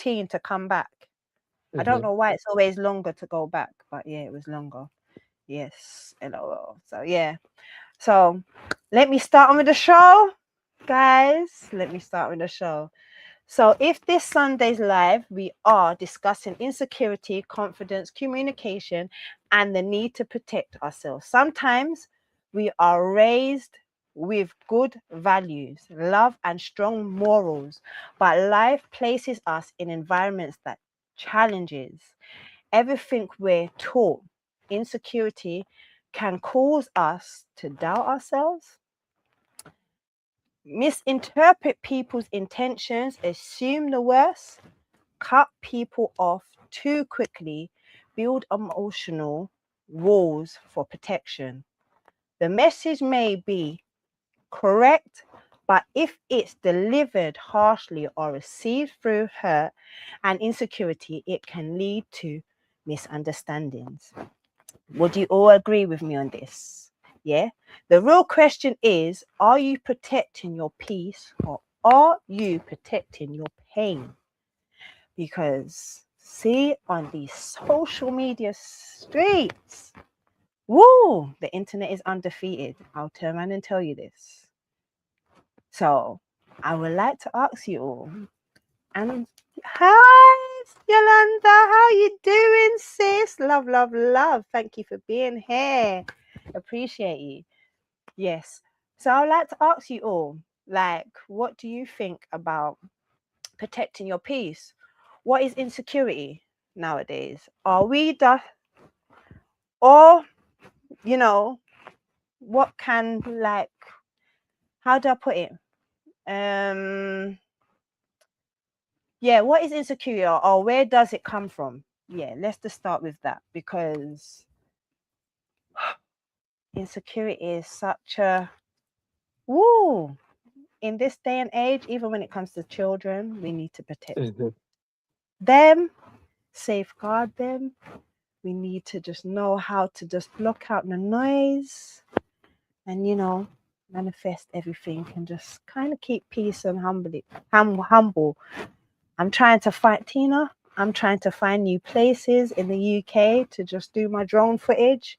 14 to come back. I don't Hmm. know why it's always longer to go back, but yeah, it was longer. Yes, LOL. So yeah. So let me start on with the show, guys. Let me start with the show. So if this Sunday's live, we are discussing insecurity, confidence, communication, and the need to protect ourselves. Sometimes we are raised with good values, love, and strong morals, but life places us in environments that challenges everything we're taught. Insecurity can cause us to doubt ourselves, misinterpret people's intentions, assume the worst, cut people off too quickly, build emotional walls for protection. The message may be correct, but if it's delivered harshly or received through hurt and insecurity, it can lead to misunderstandings. Would you all agree with me on this? Yeah. The real question is, are you protecting your peace or are you protecting your pain? Because see, on these social media streets, woo, the internet is undefeated. I'll turn around and tell you this. So I would like to ask you all, and hi Yolanda, how you doing, sis? Love, love, love. Thank you for being here. Appreciate you. Yes. So I'd like to ask you all, like, what do you think about protecting your peace? What is insecurity nowadays? Are we the, or, you know, what can, like, how do I put it? Yeah, what is insecurity or where does it come from? Yeah, let's just start with that because insecurity is such a, woo, in this day and age, even when it comes to children, we need to protect Hmm. them, safeguard them. We need to just know how to just block out the noise and, manifest everything and just kind of keep peace and humble. I'm trying to find Tina. I'm trying to find new places in the UK to just do my drone footage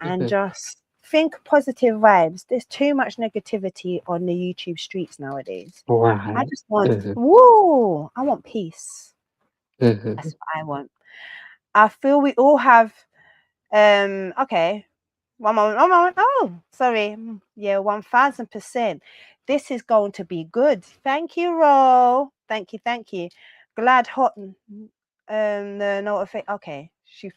and Hmm. just think positive vibes. There's too much negativity on the YouTube streets nowadays. I Right. just want, Hmm. whoa, I want peace. Hmm. That's what I want. I feel we all have, okay, one moment. Oh, sorry. Yeah, 1000%. This is going to be good. Thank you, Ro. Thank you. Glad hot the notification. Okay.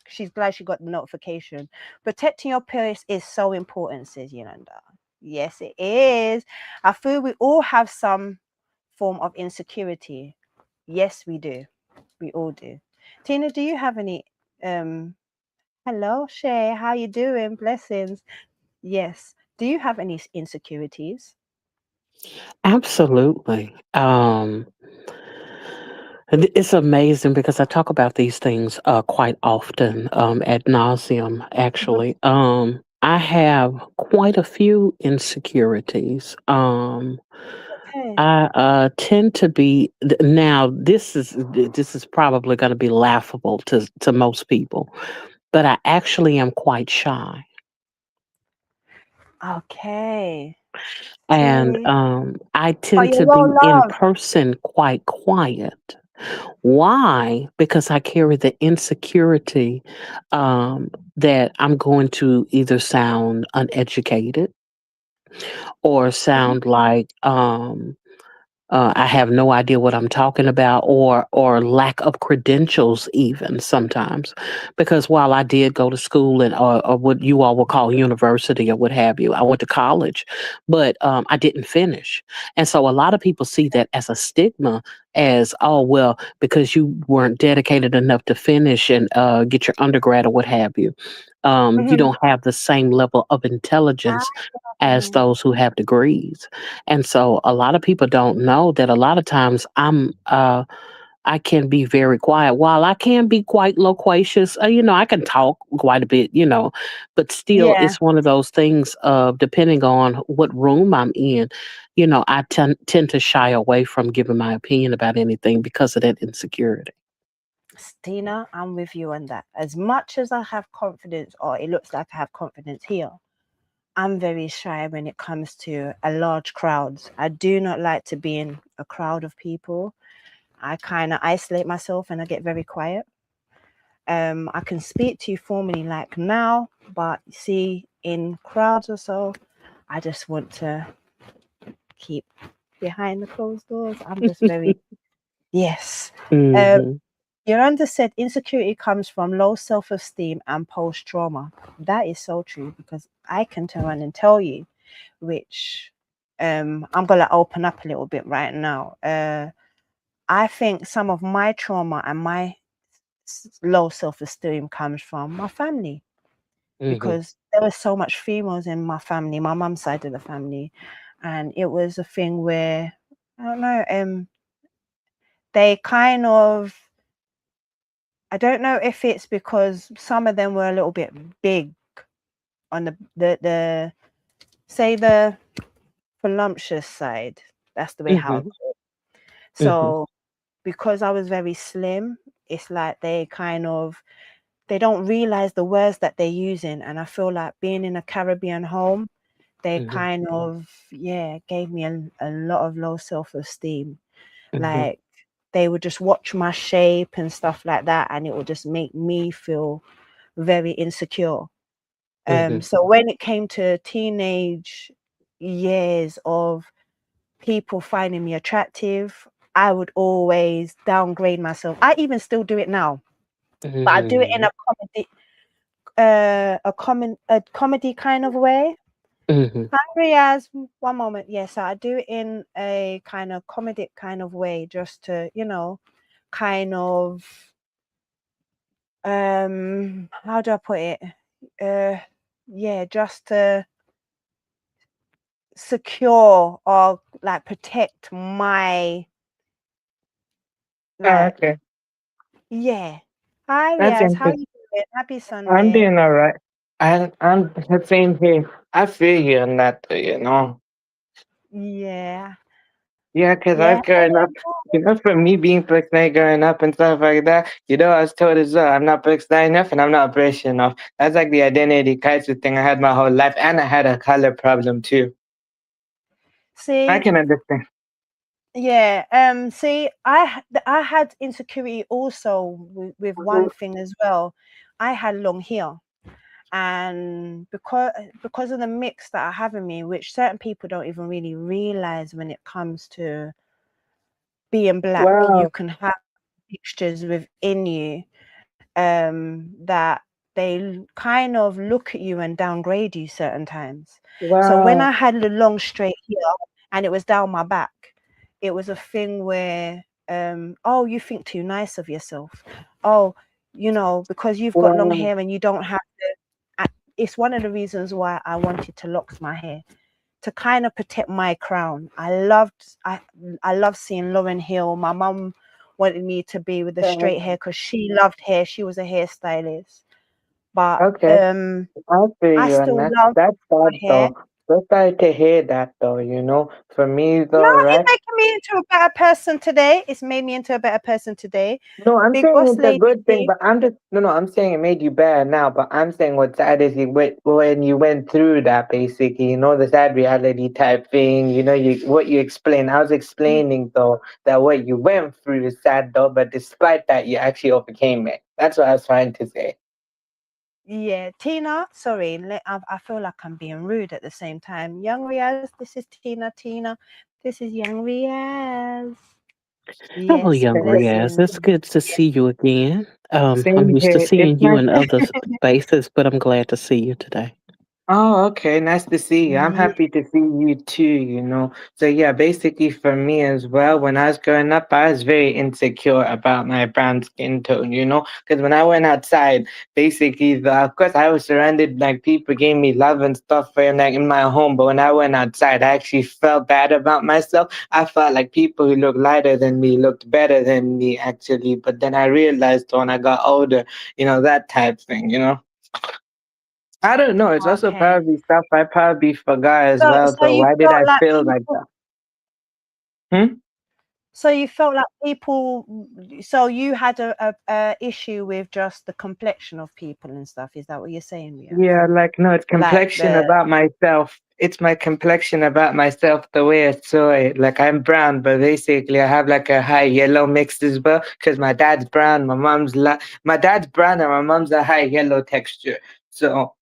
She's glad she got the notification. Protecting your peace is so important, says Yolanda. Yes, it is. I feel we all have some form of insecurity. Yes, we do. We all do. Tina, do you have any hello, Shay, how you doing? Blessings. Yes. Do you have any insecurities? Absolutely. And it's amazing because I talk about these things quite often, ad nauseum, Mhm. actually. I have quite a few insecurities. Okay. I tend to be now. This is probably going to be laughable to most people, but I actually am quite shy, Okay. and See? I But tend you're to well be in loved. person quite quiet. Why? Because I carry the insecurity that I'm going to either sound uneducated or Mhm. sound like I have no idea what I'm talking about, or lack of credentials, even sometimes, because while I did go to school and or what you all would call university or what have you, I went to college, but I didn't finish, and so a lot of people see that as a stigma, as oh well, because you weren't dedicated enough to finish and get your undergrad or what have you. You Mhm. don't have the same level of Ah, intelligence as mhm. those who have degrees. And so a lot of people don't know that a lot of times I can be very quiet. While I can be quite loquacious, I can talk quite a bit, but still, Yeah. it's one of those things of depending on what room I'm in, I tend to shy away from giving my opinion about anything because of that insecurity. Tina, I'm with you on that. As much as I have confidence, or it looks like I have confidence here, I'm very shy when it comes to a large crowds. I do not like to be in a crowd of people. I kind of isolate myself and I get very quiet. I can speak to you formally like now, but see, in crowds or so, I just want to keep behind the closed doors. I'm just very, yes. Um, Hmm. Yolanda said insecurity comes from low self esteem and post trauma. That is so true because I can turn around and tell you, which I'm going to open up a little bit right now. I think some of my trauma and my low self esteem comes from my family Hmm. because there was so much females in my family, my mum's side of the family. And it was a thing where, I don't know, they kind of, I don't know if it's because some of them were a little bit big on the say the voluptuous side. That's the way how I Hmm. put it. Hmm. So because I was very slim, it's like they don't realize the words that they're using. And I feel like being in a Caribbean home, they Hmm. kind of, yeah, gave me a lot of low self-esteem. Hmm. Like they would just watch my shape and stuff like that, and it would just make me feel very insecure. Hmm. So when it came to teenage years of people finding me attractive, I would always downgrade myself. I even still do it now, but I do it in Hmm. a comedy kind of way. Hmm. Hungry as one moment, yes, I do it in a kind of comedic kind of way, just to kind of how do I put it? Uh, yeah, just to secure or like protect my Oh, like okay. yeah. Hi That's Riaz, how interesting. you doing? Happy I'm Sunday. doing all right. I'm the same here. I feel you on that, Yeah. Yeah, 'cause I Yeah. was growing up, for me being British growing up and stuff like that, I was told as well, I'm not British enough and I'm not British enough. That's like the identity crisis thing I had my whole life, and I had a color problem too. I See, can understand. yeah, see, I had insecurity also with one thing as well. I had long hair, and because of the mix that I have in me, which certain people don't even really realize when it comes to being black, you Wow, can have mixtures within you that they kind of look at you and downgrade you certain times. So when wow, I had the long straight hair and it was down my back, it was a thing where oh, you think too nice of yourself. Oh, because you've got long wow, hair and you don't have it's one of the reasons why I wanted to lock my hair to kind of protect my crown. I love seeing Lauren Hill. My mum wanted me to be with the wow. straight hair because she loved hair. She was a hairstylist. But Okay. I feel I you on still that. love That's my sad hair. though. So sorry to hear that though. For me No, though, it's right? making me into a better person today. It's made me into a better person today. No, I'm Big saying boss it's a lady good thing, T. but I'm just no, I'm saying it made you better now. But I'm saying what's sad is when you went through that, basically, the sad reality type thing. You what you explained. I was explaining though that what you went through is sad though, but despite that, you actually overcame it. That's what I was trying to say. Yeah, Tina. Sorry, I feel like I'm being rude at the same time. Young Riaz, this is Tina. Tina, this is Young Riaz. Hello, Yes, young Yeah, Riaz. blessings. It's good to see you again. I'm same used to here. It's seeing you nice. in other spaces, but I'm glad to see you today. Oh, okay. Nice to see you. I'm Yeah. happy to see you too, you know. So yeah, basically for me as well, when I was growing up, I was very insecure about my brown skin tone, you know, because when I went outside, basically of course I was surrounded like people gave me love and stuff for like in my home, but when I went outside, I actually felt bad about myself. I felt like people who looked lighter than me looked better than me actually, but then I realized when I got older, you know, that type thing, you know. I don't know. It's also Okay. probably stuff I probably forgot as So well. so Though, you why did felt I like feel like people that? Hmm? so you felt like people so you had a issue with just the complexion of people and stuff. Is that what you're saying, Ria? Yeah, like no, it's Like complexion the about myself. It's my complexion about myself, the way I saw it. Like I'm brown, but basically I have like a high yellow mixed as well. Because my dad's brown, my dad's brown, and my mom's a high yellow texture. So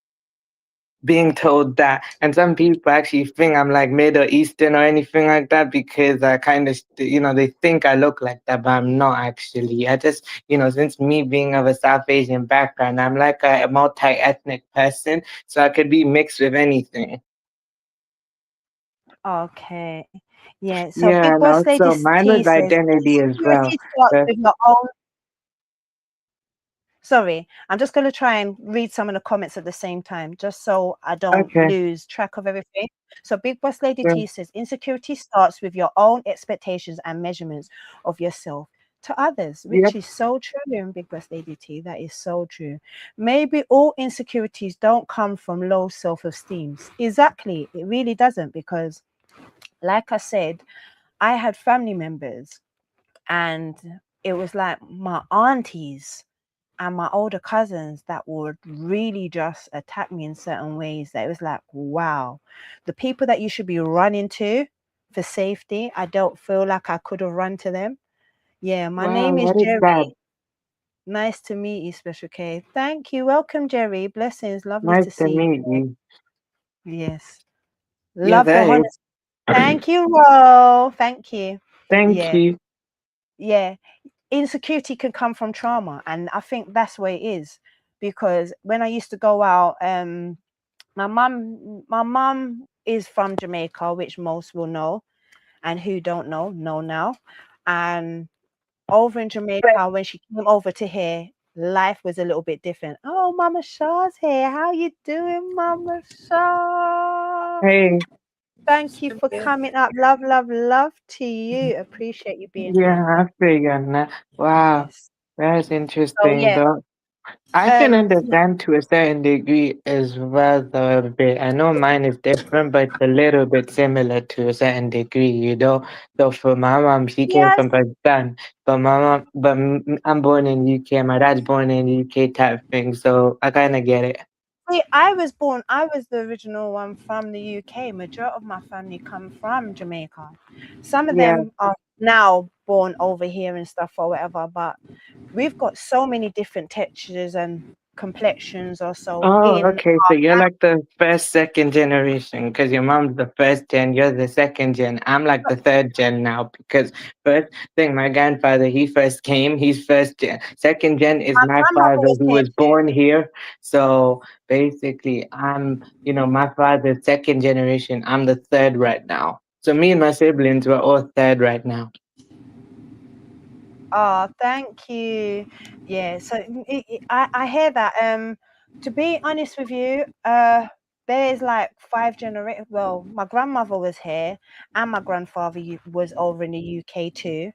being told that, and some people actually think I'm like Middle Eastern or anything like that because I kind of, you know, they think I look like that, but I'm not actually. I just, you know, since me being of a South Asian background, I'm like a multi-ethnic person, so I could be mixed with anything. okay. Yeah. So Yeah, Big and Boss Lady also mine was T says identity as well. insecurity starts Uh, with your own. Sorry, I'm just going to try and read some of the comments at the same time, just so I don't okay, lose track of everything. So, Big Boss Lady yeah, T says insecurity starts with your own expectations and measurements of yourself to others, which yep. is so true. Big Boss Lady T, that is so true. Maybe all insecurities don't come from low self esteem. Exactly, it really doesn't, because, like I said, I had family members, and it was like my aunties and my older cousins that would really just attack me in certain ways that it was like, wow, the people that you should be running to for safety, I don't feel like I could have run to them. Yeah, my Wow, name is what is that? Jerry. Nice to meet you, Special K. Thank you. Welcome, Jerry. Blessings. Lovely Nice to to see meet you. you. Yes. Yeah, Love the that is. honest. Thank you, Ro. Thank you. Thank Yeah. you. Yeah. Insecurity can come from trauma, and I think that's where it is, because when I used to go out, my mum is from Jamaica, which most will know, and who don't know now. And over in Jamaica, when she came over to here, life was a little bit different. Oh, Mama Shaw's here. How you doing, Mama Shaw? Hey, Thank you for coming up. Love, love, love to you. Appreciate you being yeah, here. I figured that. Wow, Yes. that's So interesting yeah. though. I can Yeah. understand to a certain degree as well, though, a bit. I know mine is different, but it's a little bit similar to a certain degree, you know. So for my mom, she came Yes. from Pakistan, but my mom, I'm born in UK. My dad's born in UK type thing, so I kind of get it. See, I was the original one from the UK. Majority of my family come from Jamaica. Some of Yeah. them are now born over here and stuff or whatever, but we've got so many different textures and complexions or so Oh, in okay. So you're our like the first, second generation because your mom's the first gen, you're the second gen. I'm like the third gen now because first thing, my grandfather, he first came, he's first gen. Second gen is my my grandmother father was who here was too. born here. So basically, I'm, you know, my father's second generation. I'm the third right now. So me and my siblings were all third right now. Oh, thank you. Yeah, so I hear that. To be honest with you, there's like five generations. Well, my grandmother was here, and my grandfather was over in the UK too,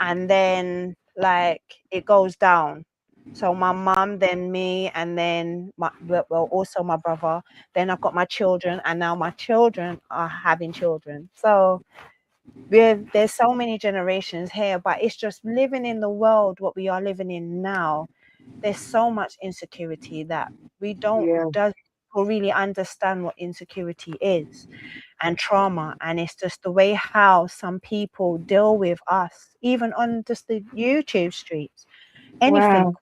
and then like it goes down. So my mum, then me, and then well, also my brother. Then I've got my children, and now my children are having children. So there's so many generations here, but it's just living in the world what we are living in now. There's so much insecurity that we don't Yeah. does or really understand what insecurity is, and trauma, and it's just the way how some people deal with us, even on just the YouTube streets, anything, Wow.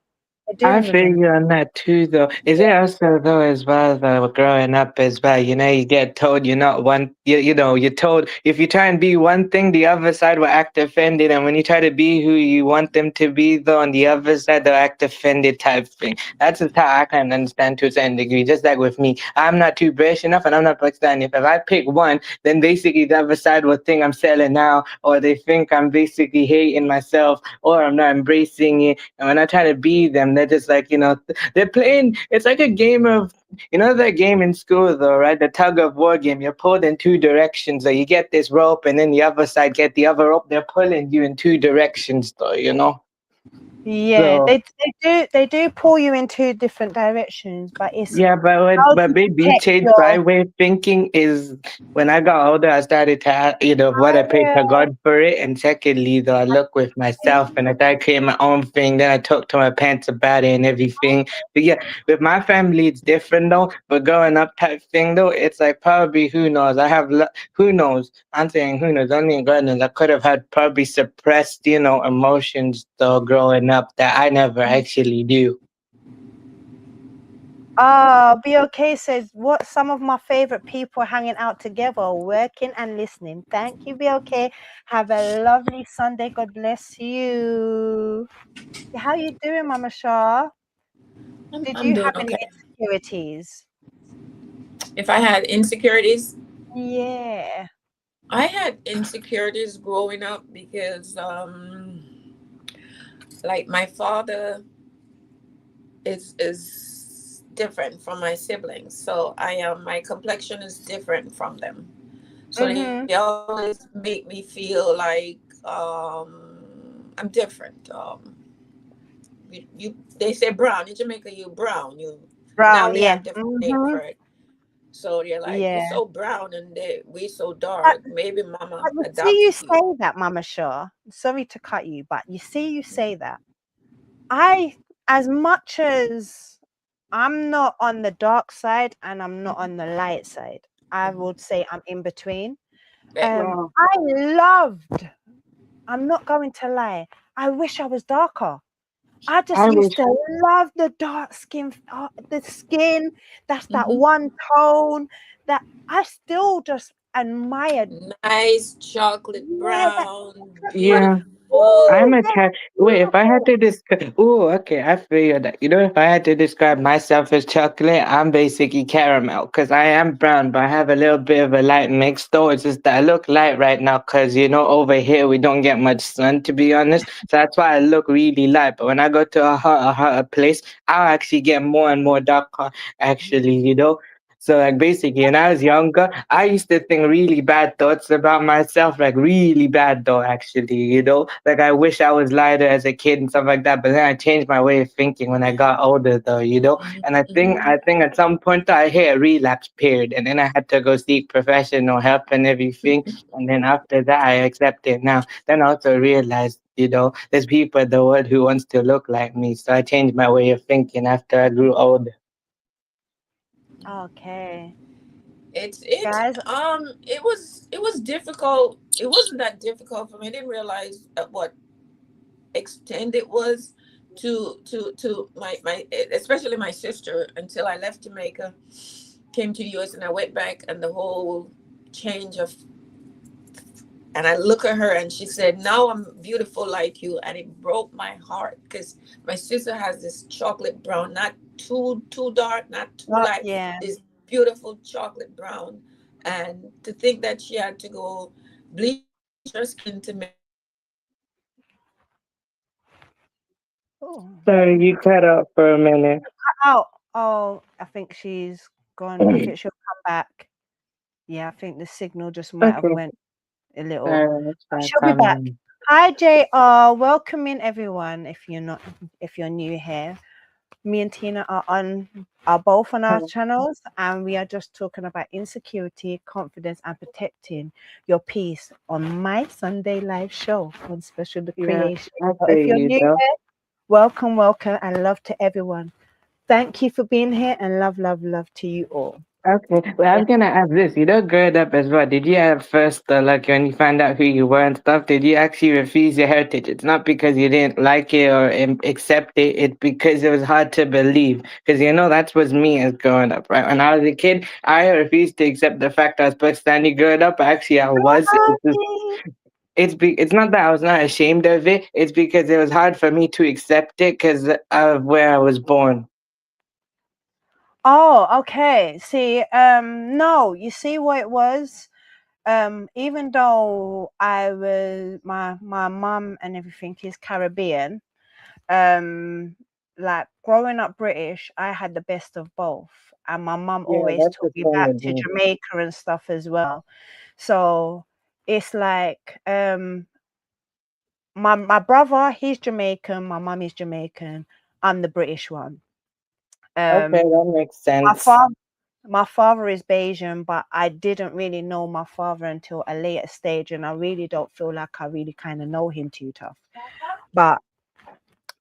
I doing with feel them. you on that too, though. Is it also though as well though growing up as well? You know, you get told you're not one. You know, you're told if you try and be one thing, the other side will act offended, and when you try to be who you want them to be, though, on the other side they'll act offended type thing. That's just how I can understand to a certain degree. Just like with me, I'm not too British enough, and I'm not Pakistani. If I pick one, then basically the other side will think I'm selling out, or they think I'm basically hating myself, or I'm not embracing it. And when I try to be them, they're just like, they're playing. It's like a game of, that game in school, though, right? The tug of war game. You're pulled in two directions. So you get this rope, and then the other side get the other rope. They're pulling you in two directions, though. Yeah, So they do pull you in two different directions, but it's yeah, but how but to maybe protect changed my your. way of thinking is when I got older, I started to, what I prayed to Yeah, God for it. And secondly, though, I look with myself and I started creating my own thing. Then I talked to my parents about it and everything. But yeah, with my family, it's different though. But growing up type thing though, it's like probably who knows. Who knows. I'm saying who knows. Only God knows. I could have had probably suppressed, emotions though growing up that I never actually do. BOK says, what some of my favorite people hanging out together, working and listening. Thank you, BOK. Have a lovely Sunday. God bless you. How you doing, Mama Shah? Did I'm you doing have any okay. insecurities? If I had insecurities, Yeah. I had insecurities growing up because, like my father is different from my siblings, so my complexion is different from them. So Mm-hmm. they always make me feel like I'm different. They say brown in Jamaica, you brown. You now Brown, they yeah. have different name Mm-hmm. for it. So they're like, you're Yeah. so brown and we so But, dark. Maybe mama but you see you adopted say you. that, Mama Shah. Sorry to cut you, but you see you say that. As much as I'm not on the dark side and I'm not on the light side, I would say I'm in between. Right. Wow. I'm not going to lie, I wish I was darker. I just I used wish. to love the dark skin, the skin. That's that Mm-hmm. one tone that I still just admired. Nice chocolate Yeah, that brown, Yeah. beautiful. I'm ooh, that's attached. Wait, if I had beautiful. to describe, oh, okay, I figured that. If I had to describe myself as chocolate, I'm basically caramel because I am brown, but I have a little bit of a light mix. Though it's just that I look light right now because over here we don't get much sun, to be honest. So that's why I look really light. But when I go to a hotter place, I'll actually get more and more dark, actually. So like basically, when I was younger, I used to think really bad thoughts about myself, like really bad though, actually. Like I wish I was lighter as a kid and stuff like that. But then I changed my way of thinking when I got older though. And I think Mm-hmm. I think at some point I hit a relapse period, and then I had to go seek professional help and everything. And then after that, I accept it now. Then I also realized. There's people in the world who wants to look like me. So I changed my way of thinking after I grew older. Okay, It's it guys. it was difficult. It wasn't that difficult for me. I didn't realize at what extent it was to my especially my sister until I left Jamaica, came to the US and I went back and the whole change of and I look at her and she said, now I'm beautiful like you. And it broke my heart because my sister has this chocolate brown, not too dark, not too light, Yeah. this beautiful chocolate brown. And to think that she had to go bleach her skin to make Oh, Sorry, you cut out for a minute. oh, oh, I think she's gone. I think she'll come back. Yeah, I think the signal just might have Okay. went a little. Let's try She'll be back. calling. Hi, JR. Welcome in, everyone. If you're new here, me and Tina are both on our channels, and we are just talking about insecurity, confidence, and protecting your peace on my Sunday live show on Special the Yeah, Creation. I So feel if you're you new though. here, welcome, and love to everyone. Thank you for being here, and love to you all. Okay, well, I Yeah. was gonna ask this. You know, growing up as well, did you at first, like, when you found out who you were and stuff, did you actually refuse your heritage? It's not because you didn't like it or accept it, it's because it was hard to believe. Because, you know, that was me as growing up, right? When I was a kid, I refused to accept the fact I was Pakistani growing up. Actually, I was. It's not that I was not ashamed of it, it's because it was hard for me to accept it because of where I was born. Oh, okay. See, no, you see what it was? Even though my mum and everything is Caribbean, um, like growing up British, I had the best of both. And my mum Yeah, always that's took the me same back with to me. Jamaica and stuff as well. So it's like my brother, he's Jamaican, my mum is Jamaican, I'm the British one. Okay, Um that makes my sense. father my father is Bayesian, but I didn't really know my father until a later stage, and I really don't feel like I really kind of know him too tough. But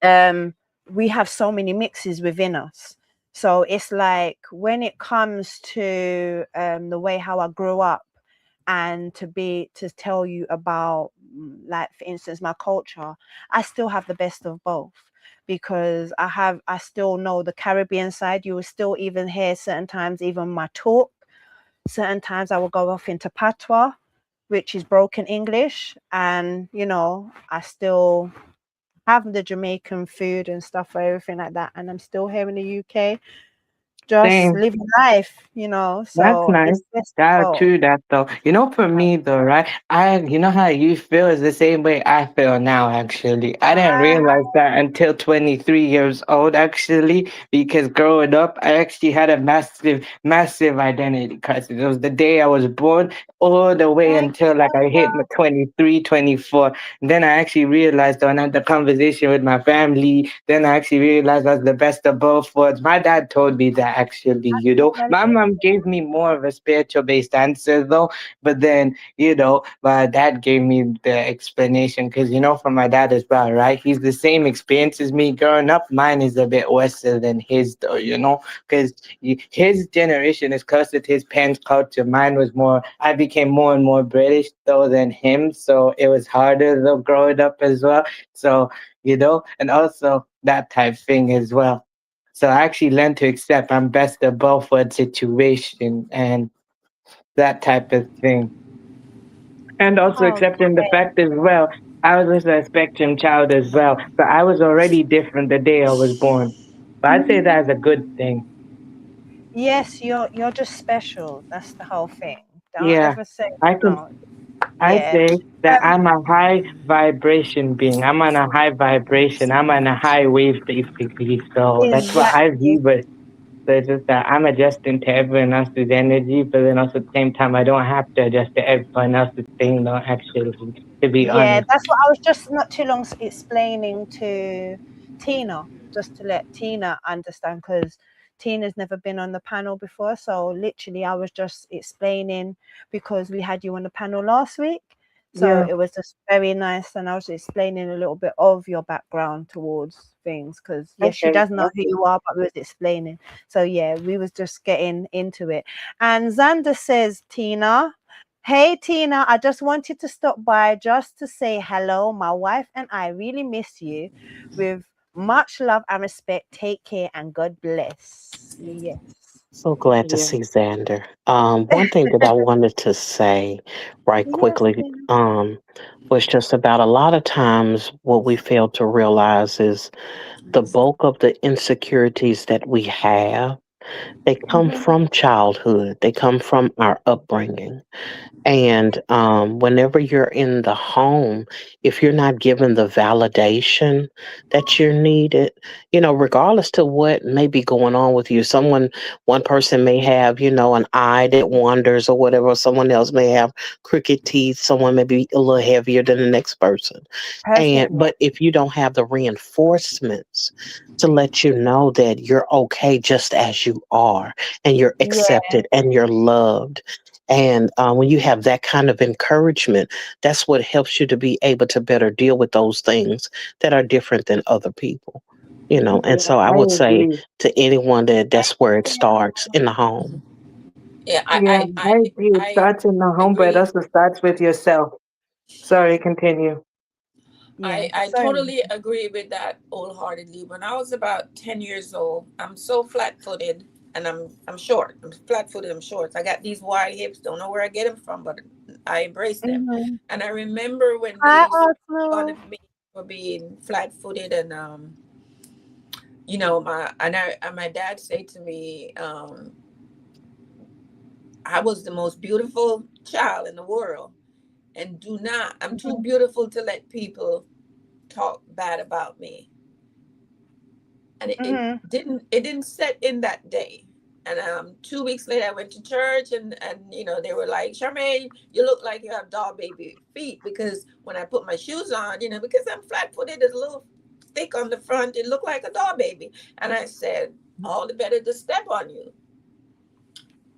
um, we have so many mixes within us. So it's like when it comes to the way how I grew up, and to tell you about, like for instance, my culture, I still have the best of both, because I still know the Caribbean side. You will still even hear certain times, even my talk. Certain times I will go off into patois, which is broken English, and I still have the Jamaican food and stuff, everything like that, and I'm still here in the UK, just Same. living life, That's so nice. it's best of Yeah, both. true that though. You know, for me though, right? You know how you feel is the same way I feel now, actually. I didn't Ah, realize that until 23 years old, actually, because growing up, I actually had a massive, massive identity crisis. It was the day I was born all the way thank until like I you. hit my 23, 24. And then I actually realized when I had the conversation with my family, then I actually realized I was the best of both worlds. My dad told me that actually, you know. My mom gave me more of a spiritual based answer though, but then, you know, my dad gave me the explanation because, you know, from my dad as well, right? He's the same experience as me growing up. Mine is a bit worse than his though, you know, because his generation is closer to his parents' culture. Mine was more, I became more and more British though than him. So it was harder though growing up as well. So, you know, and also that type thing as well. So I actually learned to accept I'm best of both world situation and that type of thing. And also Oh, accepting the fact as well, I was also a spectrum child as well. So I was already different the day I was born. But I'd say that as a good thing. yes, you're just special. That's the whole thing. Don't Yeah. ever say I can no. I Yeah. say that Um, I'm a high vibration being. I'm on a high vibration. I'm on a high wave basically. So that's what I exactly. view it. So it's just that I'm adjusting to everyone else's energy, but then also at the same time, I don't have to adjust to everyone else's thing, though, actually, to be Yeah, honest. that's what I was just not too long explaining to Tina, just to let Tina understand, because Tina's never been on the panel before. So literally, I was just explaining because we had you on the panel last week. So Yeah. it was just very nice, and I was explaining a little bit of your background towards things, because yes, she Okay. does know who you are, but we was explaining. So yeah, we was just getting into it. And Xander says, Tina. Hey Tina, I just wanted to stop by just to say hello. My wife and I really miss you. With much love and respect. Take care and God bless. Yes. So glad to Yeah. see Xander. One thing that I wanted to say right Yes, quickly Tina. was just about a lot of times what we fail to realize is the bulk of the insecurities that we have, they come Mhm. from childhood, they come from our upbringing. And whenever you're in the home, if you're not given the validation that you're needed, regardless to what may be going on with you, one person may have, an eye that wanders or whatever, someone else may have crooked teeth, someone may be a little heavier than the next person. Person, yeah. But if you don't have the reinforcements to let you know that you're okay just as you are and you're Yeah, accepted and you're loved, and when you have that kind of encouragement, that's what helps you to be able to better deal with those things that are different than other people. And Yeah, so I I would say agree. to anyone that that's where it starts in the home. Yeah, Yeah, I agree. It I starts in the home, but it agree. also starts with yourself. Sorry, continue. Yeah. I Sorry. totally agree with that wholeheartedly. When I was about 10 years old, I'm so flat-footed and I'm short. I'm flat-footed, I'm short. I got these wide hips, don't know where I get them from, but I embrace them. Mhm. And I remember when they Hi, used to make fun Arsenal. of me for being flat-footed and you know, my dad said to me, I was the most beautiful child in the world. And do not, I'm too Mhm. beautiful to let people talk bad about me. And Mhm. it didn't set in that day. And 2 weeks later I went to church and you know they were like, Charmaine, you look like you have doll baby feet, because when I put my shoes on, you know, because I'm flat footed, it's a little thick on the front, it looked like a doll baby. And I said, all the better to step on you.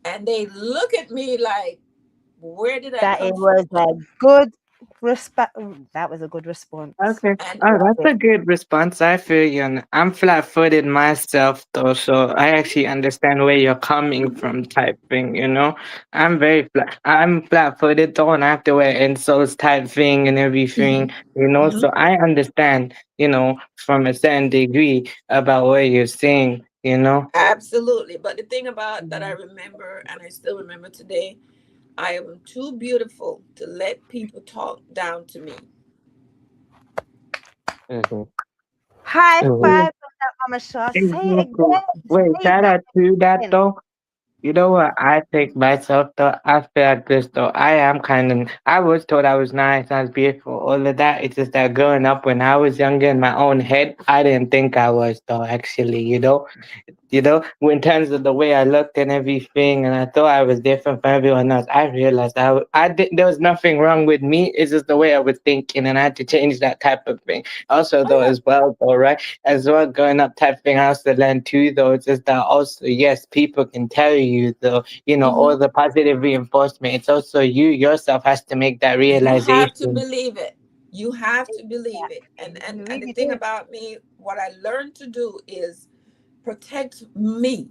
And they look at me like, where did I That it come from? was a good respect. That was a good response. Okay. And Oh, Love that's it. a good response. I feel you. And I'm flat-footed myself, though, so I actually understand where you're coming from, type thing. You know, I'm very flat. I'm flat-footed, though, and I have to wear insoles, type thing, and everything. You know, Mhm. so I understand. You know, from a certain degree about what you're saying. You know. Absolutely. But the thing about that I Mhm. remember and I still remember today, I am too beautiful to let people talk down to me. Mhm. High Mhm. five on that, Mama Shaw. Say it Exactly. again. Wait, Say shout that out to that again. though. You know what? I think myself though, I feel like this though. I am kind of. I was told I was nice, I was beautiful, all of that. It's just that growing up when I was younger in my own head, I didn't think I was though. Actually, in terms of the way I looked and everything, and I thought I was different from everyone else. I realized there was nothing wrong with me. It's just the way I was thinking, and I had to change that type of thing. Also, Oh though, yeah. as well, though, right? As well, growing up type thing, I also learned too, though, it's just that also, yes, people can tell you, though, all Hmm. the positive reinforcement. It's also you yourself has to make that You have to realization. believe it. You have to Yeah, believe it. you And the really thing do. about me, what I learned to do is protect me,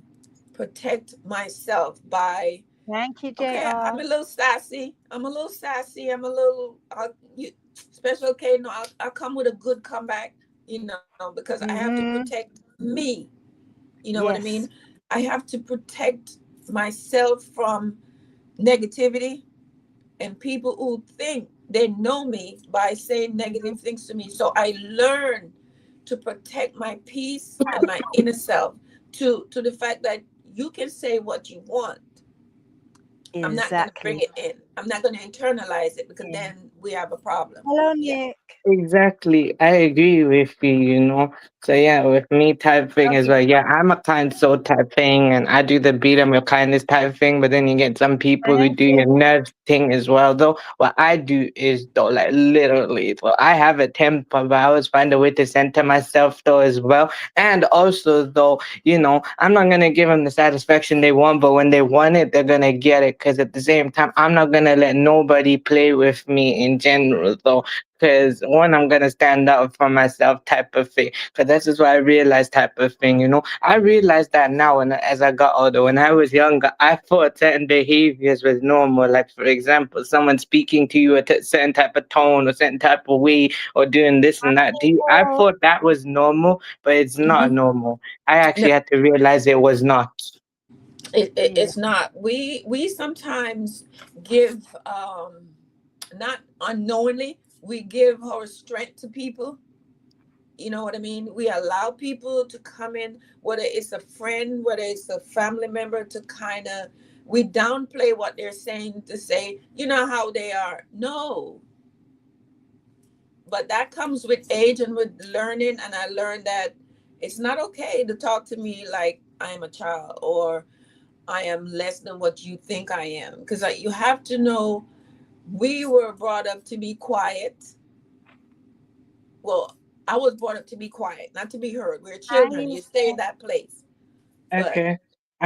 protect myself by, Thank you, okay, JR. I'm a little sassy. I'm a little sassy. I'm a little special. Okay, no, I'll come with a good comeback. You know, because I have to Mm-hmm. protect me. You know what I mean? Yes. I have to protect myself from negativity and people who think they know me by saying Mm-hmm. negative things to me. So I learn to protect my peace and my inner self to the fact that you can say what you want. I'm not going to bring Exactly. it in. I'm not going to internalize it, because Yeah. then we have a problem. Hello, Yeah. Nick. Exactly. I agree with you. So yeah, with me type thing Love as you. well. Yeah, I'm a kind soul type thing and I do the beat 'em with kindness type thing, but then you get some people who Thank do you. your nerves thing as well though. What I do is though like literally well, I have a temper, but I always find a way to center myself though as well. And also though, I'm not gonna give them the satisfaction they want, but when they want it, they're gonna get it. Cause at the same time, I'm not gonna let nobody play with me in general though, because one, I'm gonna stand up for myself type of thing. Because this is what I realized type of thing. I realized that now when as I got older. When I was younger, I thought certain behaviors was normal. Like for example, someone speaking to you at a certain type of tone or certain type of way or doing this and that. I Oh, thought that was normal, but it's not Hmm. normal. I No, actually had to realize it was not. yeah. it's not. We sometimes give, not unknowingly, we give our strength to people. You know what I mean? We allow people to come in, whether it's a friend, whether it's a family member, to kind of, we downplay what they're saying to say, you know how they are. No, but that comes with age and with learning. And I learned that it's not okay to talk to me like I am a child, or I am less than what you think I am. Because you have to know, we were brought up to be quiet. Well, I was brought up to be quiet, not to be heard. We're children. I You stay in that place. But Okay.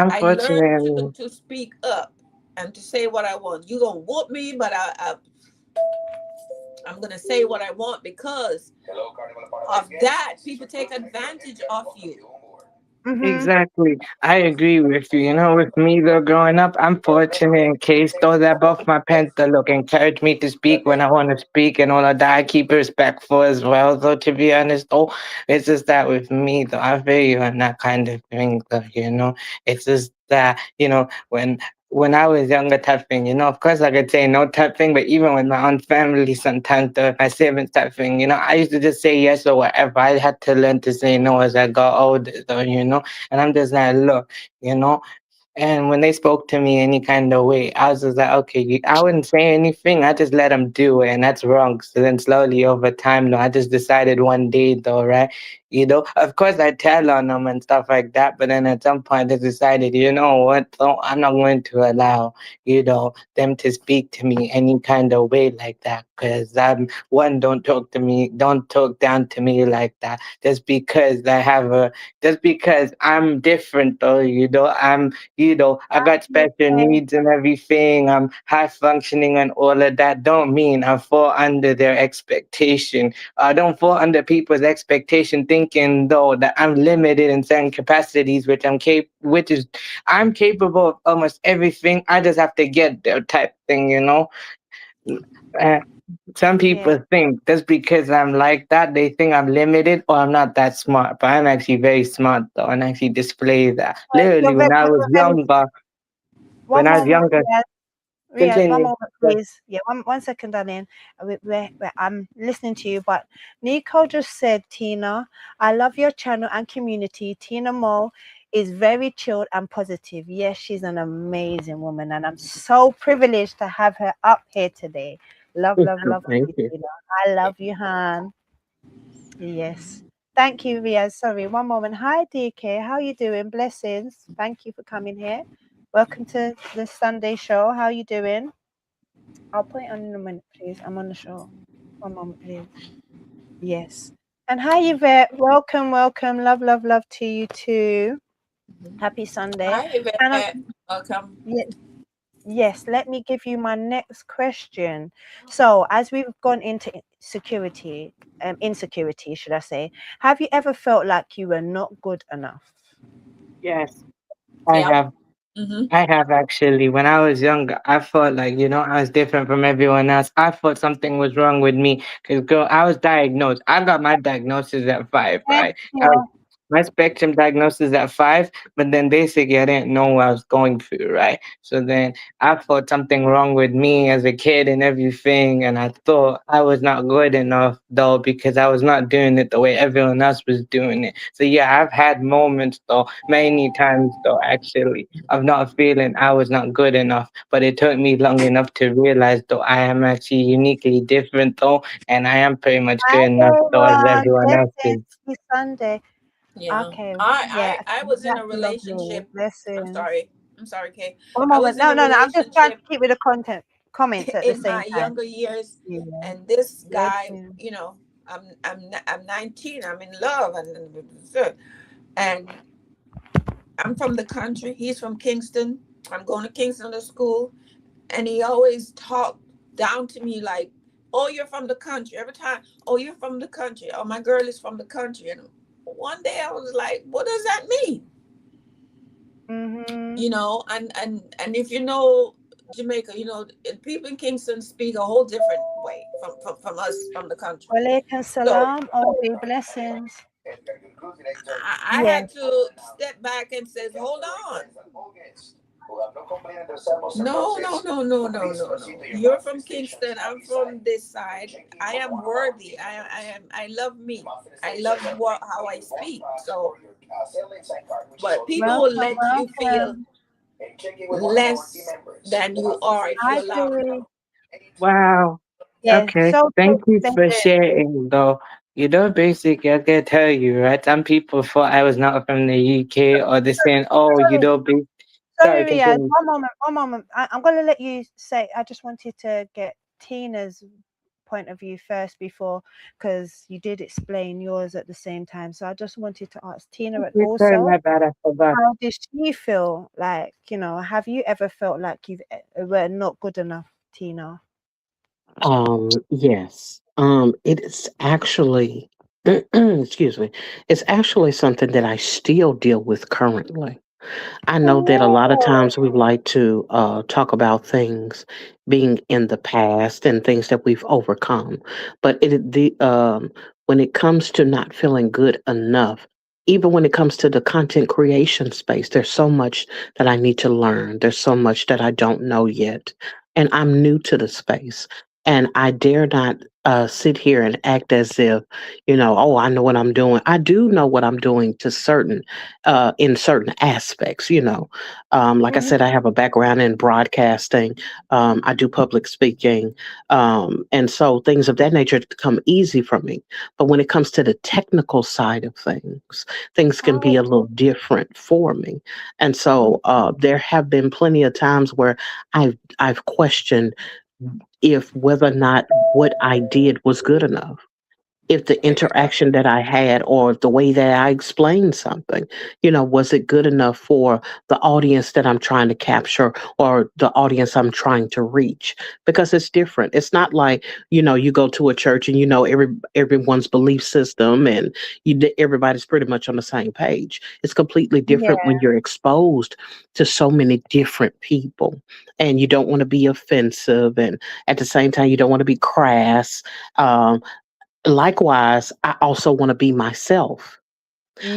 I learned Unfortunately. to speak up and to say what I want. You gonna whoop me, but I'm gonna say what I want, because of that, people take advantage of you. Exactly. I agree with you. You know, with me though, growing up, I'm fortunate in case though that both my parents though look encourage me to speak when I want to speak and all of that. I keep it respectful as well, though, to be honest, though. It's just that with me though, I feel you on that kind of thing though, you know. It's just that, you know, when I was younger type thing, you know, of course I could say no type thing, but even with my own family sometimes though, my siblings type thing, you know, I used to just say yes or whatever. I had to learn to say no as I got older though, you know. And I'm just like, look, you know, and when they spoke to me any kind of way, I was just like, okay, I wouldn't say anything. I just let them do it, and that's wrong. So then slowly over time, though, I just decided one day, though, right? You know, of course, I tell on them and stuff like that, but then at some point, I decided, you know what, though, I'm not going to allow, you know, them to speak to me any kind of way like that. Because one, don't talk down to me like that. Just because I'm different, though, you know, you know, I got special Okay. needs and everything. I'm high functioning and all of that. Don't mean I fall under their expectation. I don't fall under people's expectation thinking though that I'm limited in certain capacities, which is I'm capable of almost everything. I just have to get there type thing, you know. Uh, some Yeah. people think just because I'm like that, they think I'm limited or I'm not that smart. But I'm actually very smart though, and actually display that. Literally, You're very, you're very, when one I was moment, younger, Riaz, one continue. moment, please. Yeah, one second, darling. I'm listening to you, but Nico just said, Tina, I love your channel and community. Tina Mo is very chilled and positive. Yes, she's an amazing woman, and I'm so privileged to have her up here today. Love, love, love Thank you, you. Tina. I love you, Han. Yes. Thank you, Riaz. Sorry, one moment. Hi, DK. How you doing? Blessings. Thank you for coming here. Welcome to the Sunday show. How you doing? I'll put it on in a minute, please. I'm on the show. One moment, please. Yes. And hi, Yvette. Welcome, welcome. Love, love, love to you too. Happy Sunday. Hi, And Yvette. Welcome. yes, let me give you my next question. So, as we've gone into insecurity, should I say, have you ever felt like you were not good enough? Yes, I Yep. have. Mm-hmm. I have actually. When I was younger, I felt like, you know, I was different from everyone else. I thought something was wrong with me because, girl, I was diagnosed. I got my diagnosis at 5, Thank right? you. My spectrum diagnosis at 5, but then basically I didn't know what I was going through, right? So then I thought something wrong with me as a kid and everything, and I thought I was not good enough though because I was not doing it the way everyone else was doing it. So yeah, I've had moments though, many times though, actually, of not feeling I was not good enough. But it took me long enough to realize though I am actually uniquely different though, and I am pretty much good Hi, enough though as everyone. everyone else is. Blessings. Happy Sunday. Yeah. Okay. Yeah, I was in that's a lovely. relationship. I'm Blessings. sorry. I'm sorry, Kay. One I was moment. in No, a no, no. I'm just trying to relationship keep with the content comments at the in same my time. younger years, Yeah. and this guy, Blessings. you know, I'm 19. I'm in love, and I'm from the country. He's from Kingston. I'm going to Kingston to school, and he always talked down to me like, "Oh, you're from the country." Every time, "Oh, you're from the country." "Oh, my girl is from the country." And one day I was like, "What does that mean?" Mm-hmm. You know, and if you know Jamaica, you know, people in Kingston speak a whole different way from us from the country. Walaikum So salam. Oh, be blessings. I Yes. had to step back and says, "Hold on. No, no, no, no, no, no, no. You're from Kingston. I'm from this side. I am worthy. I love me. I love how I speak. So, but people will Welcome, let you feel welcome. less than you are if Hi, you allow it. Siri. Wow. Yeah. Okay. So Thank true. you for Blessings. sharing though. You know, basically, I can tell you, right? Some people thought I was not from the UK or they're saying, oh, you Sorry. don't be. Sorry, Sorry, Riaz. continue. One moment. One moment. I'm going to let you say, I just wanted to get Tina's point of view first before, because you did explain yours at the same time. So I just wanted to ask Tina Okay, sorry, also, my bad. I forgot. how did she feel? Like, have you ever felt like you were not good enough, Tina? Yes. It is actually excuse me, it's actually something that I still deal with currently. I know that a lot of Oh, times we like to talk about things being in the past and things that we've overcome, but when it comes to not feeling good enough, even when it comes to the content creation space, there's so much that I need to learn. There's so much that I don't know yet, and I'm new to the space, and I dare not sit here and act as if oh, I know what I'm doing. I do know what I'm doing to certain in certain aspects. Like I mhm. said, I have a background in broadcasting. I do public speaking, and so things of that nature come easy for me. But when it comes to the technical side of things can be Oh, a little different for me. And mhm. so there have been plenty of times where I've questioned if whether or not what I did was good enough, if the interaction that I had or the way that I explained something, was it good enough for the audience that I'm trying to capture or the audience I'm trying to reach? Because it's different. It's not like, you go to a church and everyone's belief system and everybody's pretty much on the same page. It's completely Yeah, different when you're exposed to so many different people and you don't want to be offensive and at the same time you don't want to be crass. Um, Likewise, I also want to be myself.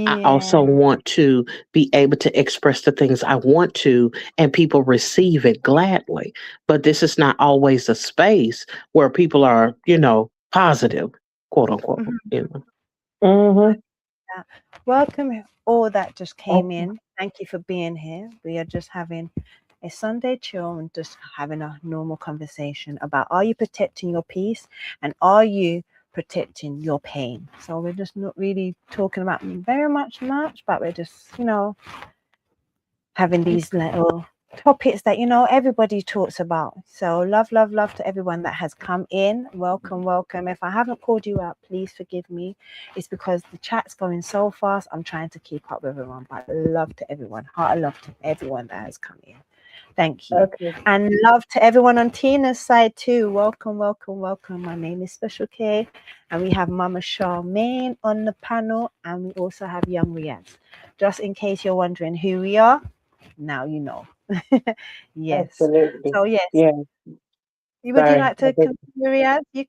I yeah. also want to be able to express the things I want to, and people receive it gladly. But this is not always a space where people are, positive, quote unquote. Mhm. Mm-hmm. Yeah. Welcome all that just came Okay. in. Thank you for being here. We are just having a Sunday chill and just having a normal conversation about, are you protecting your peace and are you protecting your pain? So we're just not really talking about very much, but we're just, having these little topics that everybody talks about. So love to everyone that has come in. Welcome. If I haven't called you out, please forgive me. It's because the chat's going so fast. I'm trying to keep up with everyone. But love to everyone. Heart of love to everyone that has come in. Thank you. Okay. And love to everyone on Tina's side too. Welcome. My name is Special K. And we have Mama Charmaine on the panel. And we also have Young Riaz. Just in case you're wondering who we are, now you know. Yes. Absolutely. So yes, Yeah. would you Sorry. like to continue, Riaz? You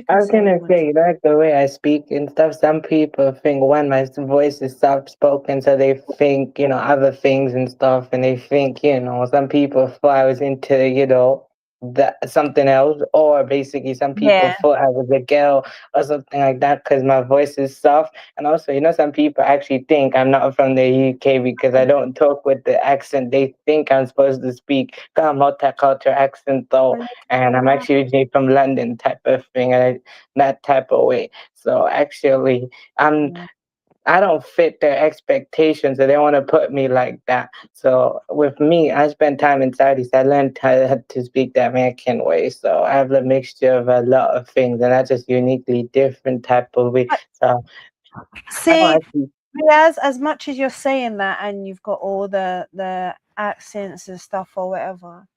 I can was say what gonna you want to. say, like the way I speak and stuff, some people think when my voice is soft spoken, so they think, other things and stuff, and they think, some people thought I was into, that something else, or basically some people Yeah, thought I was a girl or something like that because my voice is soft. And also, some people actually think I'm not from the UK because I don't talk with the accent. They think I'm supposed to speak kind of multicultural accent though, and I'm well, actually originally from London type of thing, and that type of way. So actually, I'm yeah. I don't fit their expectations, so they want to put me like that. So with me, I spent time in Saudi, so I learned how to speak the American way. So I have a mixture of a lot of things, and that's just uniquely different type of way. But So I don't see, actually. as much as you're saying that, and you've got all the accents and stuff or whatever,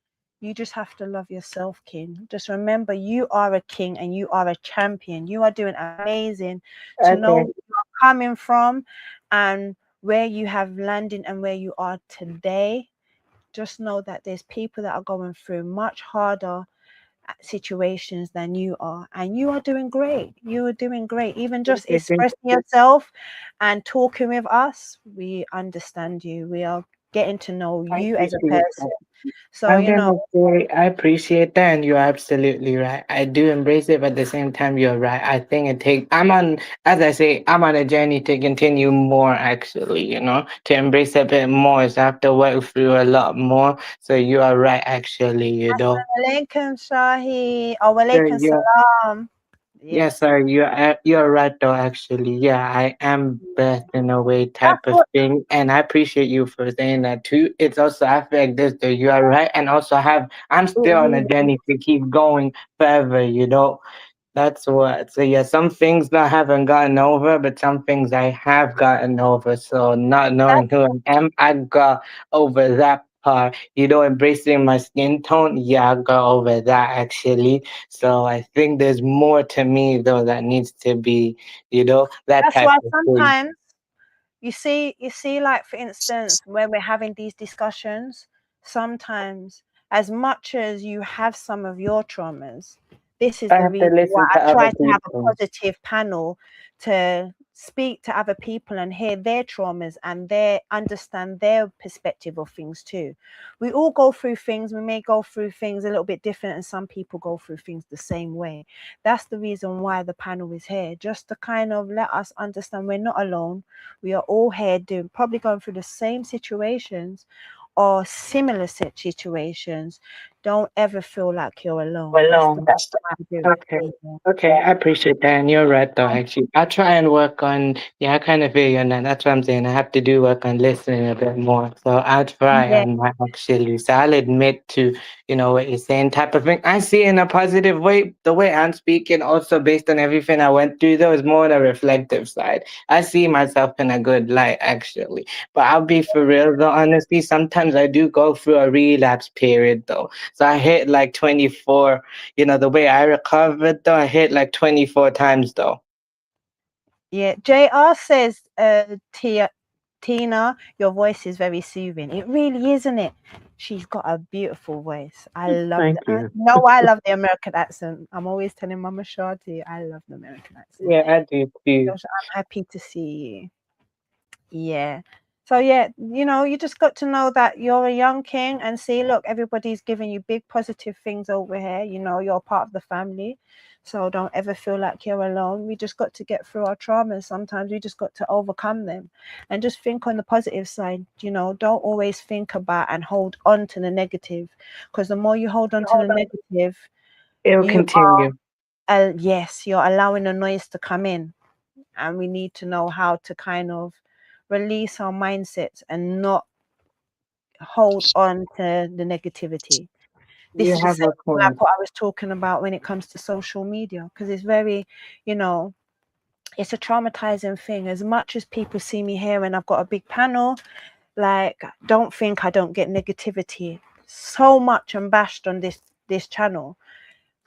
you just have to love yourself, king. Just remember, you are a king and you are a champion. You are doing amazing. To know Okay, where you're coming from and where you have landed and where you are today, just know that there's people that are going through much harder situations than you are, and you are doing great. You are doing great. Even just okay, thank expressing yourself and talking with us, we understand you. We are getting to know I you as a appreciate person. that. So I'm gonna say I appreciate that, and you're absolutely right. I do embrace it, but at the same time, you're right. I think it takes. I'm on, as I say, I'm on a journey to continue more. Actually, to embrace a bit more. So I have to work through a lot more. So you are right. Actually, Alaikum Shahi. Oh, So Alaikum you're Salam. Yeah, Yes. sorry, you're right though. Actually, yeah, I am blessed in a way, That's type of what. thing, and I appreciate you for saying that too. It's also I feel like this though. You are right, and also I'm It still on a really journey to keep going forever. That's what. So yeah, some things I haven't gotten over, but some things I have gotten over. So not knowing that's who I am, I got over that part. Embracing my skin tone, yeah, I got over that actually. So I think there's more to me though that needs to be, that That's type why of thing. sometimes you see, like for instance, when we're having these discussions, sometimes as much as you have some of your traumas, this is I the have to reason why listen I to other try to have a people. positive panel to speak to other people and hear their traumas and understand their perspective of things too. We all go through things, we may go through things a little bit different, and some people go through things the same way. That's the reason why the panel is here, just to kind of let us understand we're not alone. We are all here doing, probably going through the same situations or similar situations. Don't ever feel like you're alone. That's the Alone. That's way I do okay. it. Yeah. Okay, I appreciate that, and you're right though. Actually, I try and work on. Yeah, I kind of feel you on that. That's what I'm saying. I have to do work on listening a bit more. So I try Yeah. on that actually. So I'll admit to what you're saying, type of thing. I see it in a positive way. The way I'm speaking, also based on everything I went through, though, is more on a reflective side. I see myself in a good light actually. But I'll be for real though. Honestly, sometimes I do go through a relapse period though. So I hit like 24. The way I recovered though, I hit like 24 times though. Yeah. JR says, Tina, your voice is very soothing. It really is, isn't it? She's got a beautiful voice. I love Thank it. you. I love the American accent. I'm always telling Mama Shadi, I love the American accent. Yeah, I do too. Josh, I'm happy to see you. Yeah. So yeah, you just got to know that you're a young king and see, look, everybody's giving you big positive things over here. You're part of the family. So don't ever feel like you're alone. We just got to get through our traumas. Sometimes we just got to overcome them and just think on the positive side. Don't always think about and hold on to the negative, because the more you hold on to the negative, It will you continue. yes, you're allowing the noise to come in. And we need to know how to kind of release our mindsets and not hold on to the negativity. This You is the have same a thing like point. what I was talking about when it comes to social media, because it's very, you know, it's a traumatizing thing. As much as people see me here and I've got a big panel, like, don't think I don't get negativity. So much I'm bashed on this channel.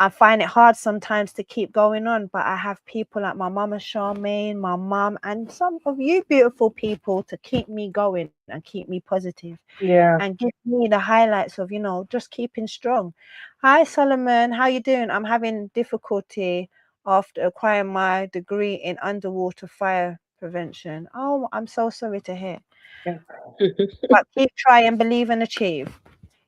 I find it hard sometimes to keep going on, but I have people like my mama Charmaine, my mum, and some of you beautiful people to keep me going and keep me positive Yeah. and give me the highlights of, just keeping strong. Hi Solomon, how you doing? I'm having difficulty after acquiring my degree in underwater fire prevention. Oh, I'm so sorry to hear. Yeah. But keep trying, believe and achieve.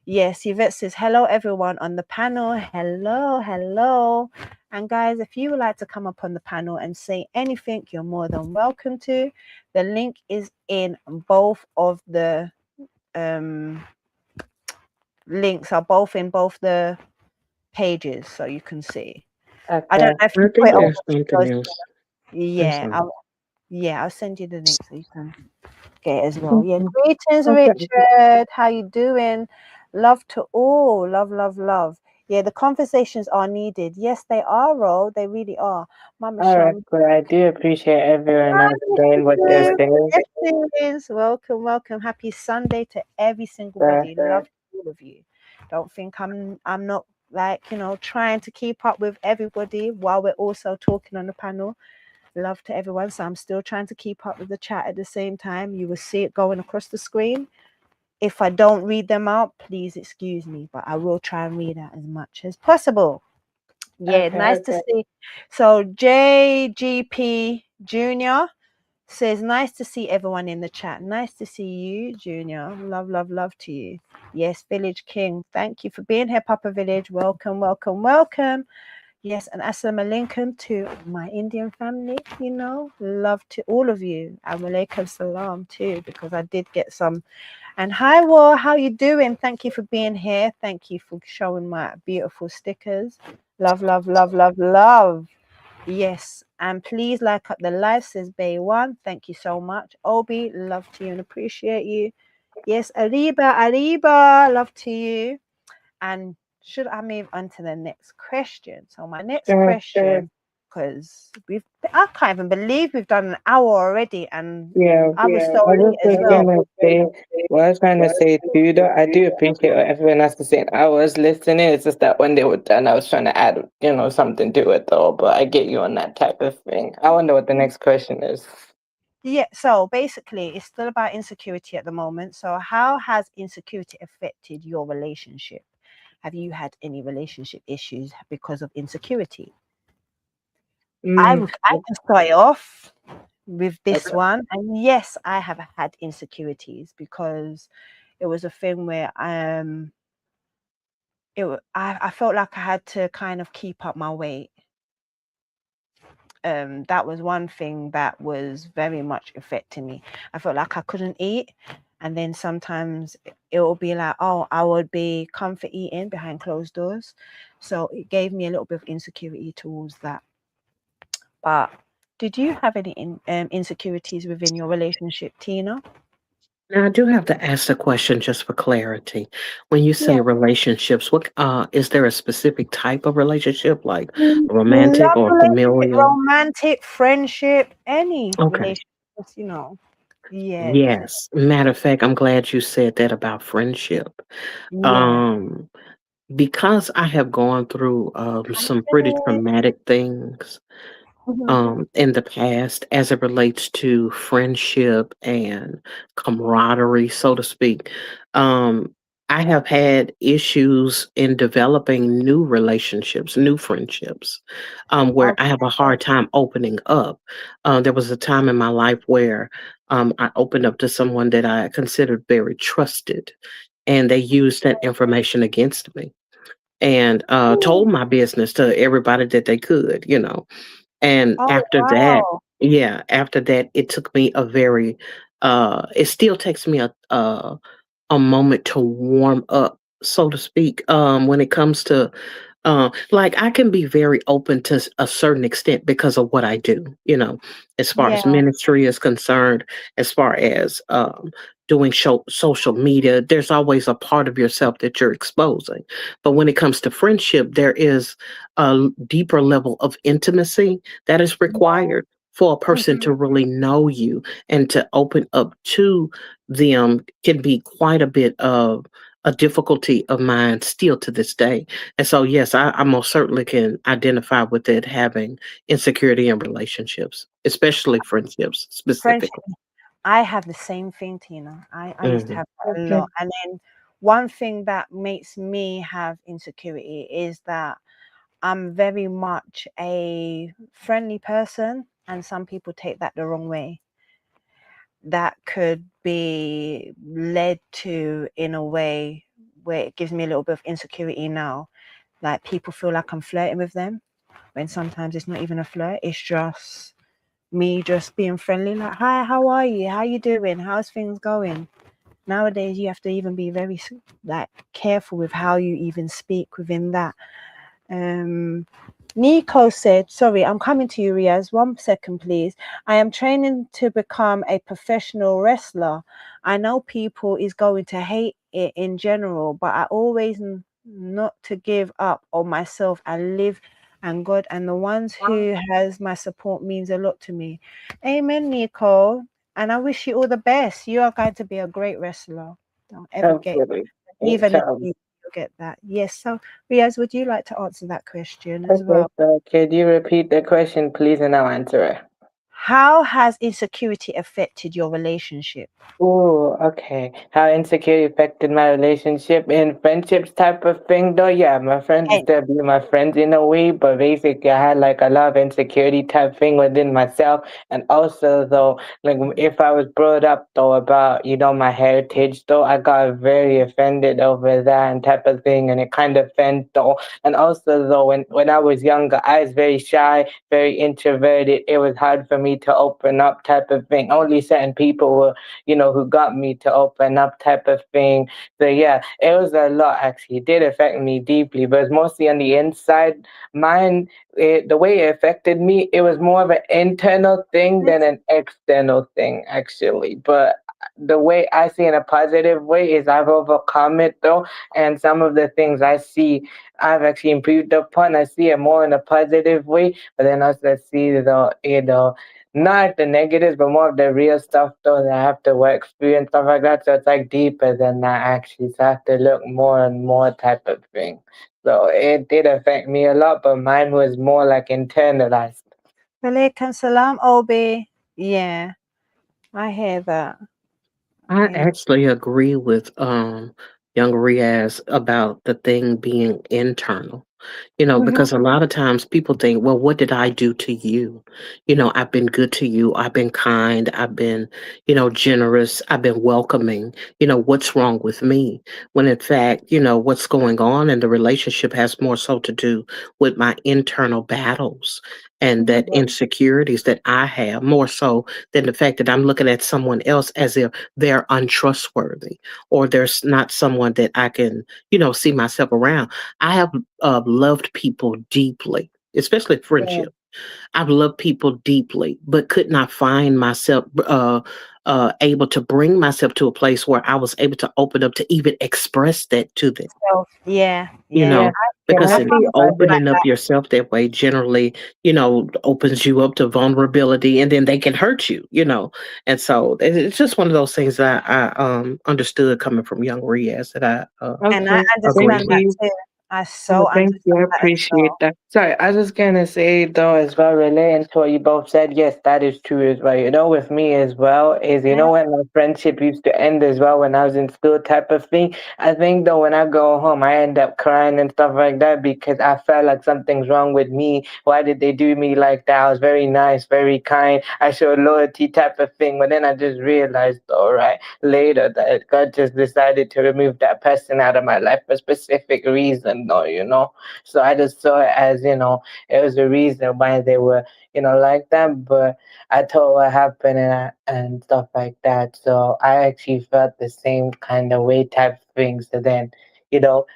Yes, Yvette says, hello, everyone on the panel. Hello, hello. And guys, if you would like to come up on the panel and say anything, you're more than welcome to. The link is in both of the links, are both in both the pages, so you can see. I Okay. don't know if I you put think it over there's something those. else. I'm Yeah, sorry. I'll send you the link so you can get it as well. Yeah, Mhm. greetings, Okay. Richard. How you doing? Love to all. Love, love, love. Yeah, the conversations are needed. Yes, they are, Ro. They really are. Mama All right. Sham. But I do appreciate everyone else saying what they're saying. Yes, it is. Welcome, welcome. Happy Sunday to every single Uh, body. Love to all of you. Don't think I'm not, like, trying to keep up with everybody while we're also talking on the panel. Love to everyone. So I'm still trying to keep up with the chat at the same time. You will see it going across the screen. If I don't read them out, please excuse me, but I will try and read out as much as possible. Yeah, okay. nice to see. So JGP Junior says, nice to see everyone in the chat. Nice to see you, Junior. Love, love, love to you. Yes, Village King. Thank you for being here, Papa Village. Welcome, welcome, welcome. Yes, and assalamu alaikum to my Indian family, love to all of you. And alaikum salam too, because I did get some. And hi, War, how you doing? Thank you for being here. Thank you for showing my beautiful stickers. Love, love, love, love, love. Yes, and please like up the live, says Bay One. Thank you so much. Obi, love to you and appreciate you. Yes, Ariba, love to you. And should I move on to the next question? So my next Sure. question because I can't even believe we've done an hour already, and Yeah, I was yeah. so I late was as just well. gonna say, what I was trying to say too, though, I do appreciate what everyone has to say. And I was listening. It's just that when they were done, I was trying to add, something to it, though. But I get you on that type of thing. I wonder what the next question is. Yeah, so basically, it's still about insecurity at the moment. So, how has insecurity affected your relationship? Have you had any relationship issues because of insecurity? I Mm, can start it off with this okay. one. And yes, I have had insecurities because it was a thing where I felt like I had to kind of keep up my weight. That was one thing that was very much affecting me. I felt like I couldn't eat, and then sometimes it will be like, oh, I would be comfort eating behind closed doors, so it gave me a little bit of insecurity towards that. But did you have any insecurities within your relationship, Tina? Now, I do have to ask the question just for clarity. When you Yeah. say relationships, what is there a specific type of relationship, like romantic or Lovely, familial? romantic, friendship, any Okay. relationships, Yes. Yes. Matter of fact, I'm glad you said that about friendship. Yeah. Um, because I have gone through some pretty traumatic things Mhm. in the past as it relates to friendship and camaraderie, so to speak. Um, I have had issues in developing new relationships, new friendships, where I have a Okay. hard time opening up. There was a time in my life where I opened up to someone that I considered very trusted, and they used that information against me and Ooh. told my business to everybody that they could, and Oh, after that, wow. yeah, after that, it took me it still takes me a moment to warm up, so to speak, when it comes to like I can be very open to a certain extent because of what I do, as far as Yeah. ministry is concerned, as far as doing social media, there's always a part of yourself that you're exposing. But when it comes to friendship, there is a deeper level of intimacy that is required for a person Mhm. to really know you, and to open up to them can be quite a bit of a difficulty of mine still to this day. And so, yes, I most certainly can identify with it having insecurity in relationships, especially friendships Friendship. specifically. I have the same thing, Tina. I used to Hmm. have that a Okay. lot. And then one thing that makes me have insecurity is that I'm very much a friendly person, and some people take that the wrong way. That could be led to in a way where it gives me a little bit of insecurity now. Like people feel like I'm flirting with them when sometimes it's not even a flirt. It's just me just being friendly, like, hi, how are you? How you doing? How's things going? Nowadays, you have to even be very like careful with how you even speak within that. Um, Nico said, sorry, I'm coming to you, Riaz. 1 second, please. I am training to become a professional wrestler. I know people is going to hate it in general, but I always not to give up on myself and live and God and the ones who has my support means a lot to me. Amen, Nico. And I wish you all the best. You are going to be a great wrestler. Don't ever get Absolutely. even if Inshallah. you get that. Yes. So Riaz, would you like to answer that question as Okay, well? so could you repeat the question, please, and I'll answer it. How has insecurity affected your relationship? Oh, okay. How insecurity affected my relationship in friendships type of thing though. Yeah, my friends Hey, still be my friends in a way, but basically I had like a lot of insecurity type thing within myself. And also though, like if I was brought up though about, my heritage though, I got very offended over that and type of thing, and it kind of offended though. And also though, when I was younger, I was very shy, very introverted. It was hard for me to open up type of thing. Only certain people were who got me to open up type of thing. So yeah, it was a lot actually. It did affect me deeply, but it's mostly on the inside. Mine, the way it affected me, it was more of an internal thing than an external thing actually. But the way I see in a positive way is I've overcome it though, and some of the things I see I've actually improved upon. I see it more in a positive way, but then also I see not the negatives, but more of the real stuff though that I have to work through and stuff like that. So it's like deeper than that actually. So I have to look more and more type of thing. So it did affect me a lot, but mine was more like internalized. Walaikum salam, Obi. Yeah, I hear that. I Yeah. actually agree with young Riaz about the thing being internal. Mhm. Because a lot of times people think, well, what did I do to you? I've been good to you. I've been kind. I've been, generous. I've been welcoming. What's wrong with me? When in fact, what's going on in the relationship has more so to do with my internal battles and that insecurities that I have more so than the fact that I'm looking at someone else as if they're untrustworthy or there's not someone that I can, see myself around. I have loved people deeply, especially Yeah. friendship. I've loved people deeply, but could not find myself able to bring myself to a place where I was able to open up to even express that to them. Yeah, You yeah. Yeah. know, And because I My in mom think was like opening up that. yourself that way generally, opens you up to vulnerability, and then they can hurt you. And so it's just one of those things that I understood coming from young Riaz that I And I okay. agree Thank understand that with. you. too. I No, so thank you. I understand that as appreciate well. that. Sorry, I was gonna say though as well, relating to what you both said, yes, that is true as well. With me as well, is Yeah. when my friendship used to end as well when I was in school type of thing. I think though when I go home I end up crying and stuff like that because I felt like something's wrong with me. Why did they do me like that? I was very nice, very kind. I showed loyalty type of thing. But then I just realized, all right, later that God just decided to remove that person out of my life for a specific reason though. So I just saw it as, it was a reason why they were, like that. But I told what happened and stuff like that. So I actually felt the same kind of way type of thing. So then, you know,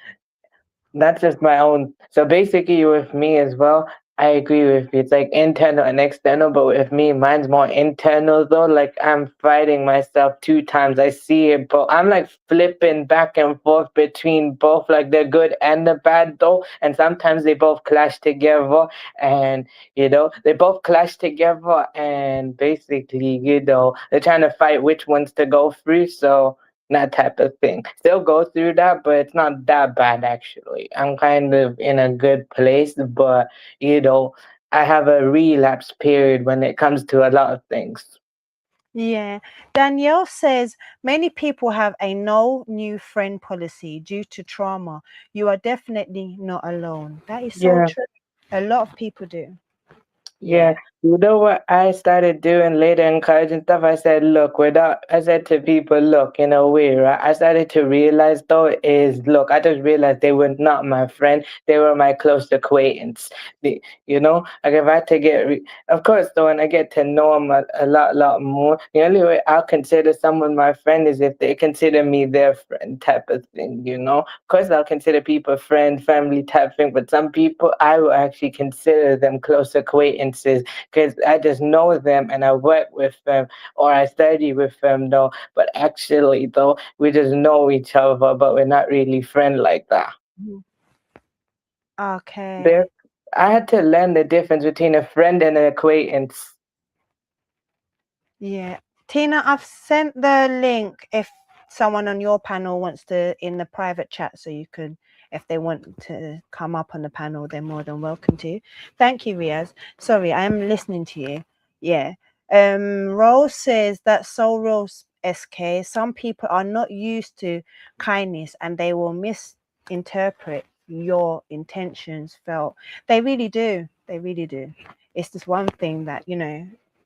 that's just my own. So basically, with me as well, I agree with you. It's like internal and external, but with me, mine's more internal though. Like I'm fighting myself two times. I see it, but I'm like flipping back and forth between both, like the good and the bad though. And sometimes they both clash together, and they both clash together, and basically, they're trying to fight which ones to go through. So that type of thing. Still go through that, but it's not that bad actually. I'm kind of in a good place, but I have a relapse period when it comes to a lot of things. Yeah. Danielle says many people have a no new friend policy due to trauma. You are definitely not alone. That is so Yeah. true. A lot of people do. Yeah, Yeah. you know what I started doing later in college and stuff? I said, look, I said to people, look, in a way, right? I started to realize though look, I just realized they were not my friend. They were my close acquaintance. Like if I had to of course, though, when I get to know them a lot more, the only way I'll consider someone my friend is if they consider me their friend type of thing. Of course, I'll consider people friend, family type thing, but some people I will actually consider them close acquaintances because I just know them and I work with them or I study with them though. But actually, though, we just know each other, but we're not really friends like that. Mhm. There, Okay. I had to learn the difference between a friend and an acquaintance. Yeah. Tina, I've sent the link if someone on your panel wants to in the private chat so you can if they want to come up on the panel, they're more than welcome to. Thank you, Riaz. Sorry, I am listening to you. Yeah. Rose says that's so real, SK. Some people are not used to kindness and they will misinterpret your intentions felt. They really do. They really do. It's just one thing that,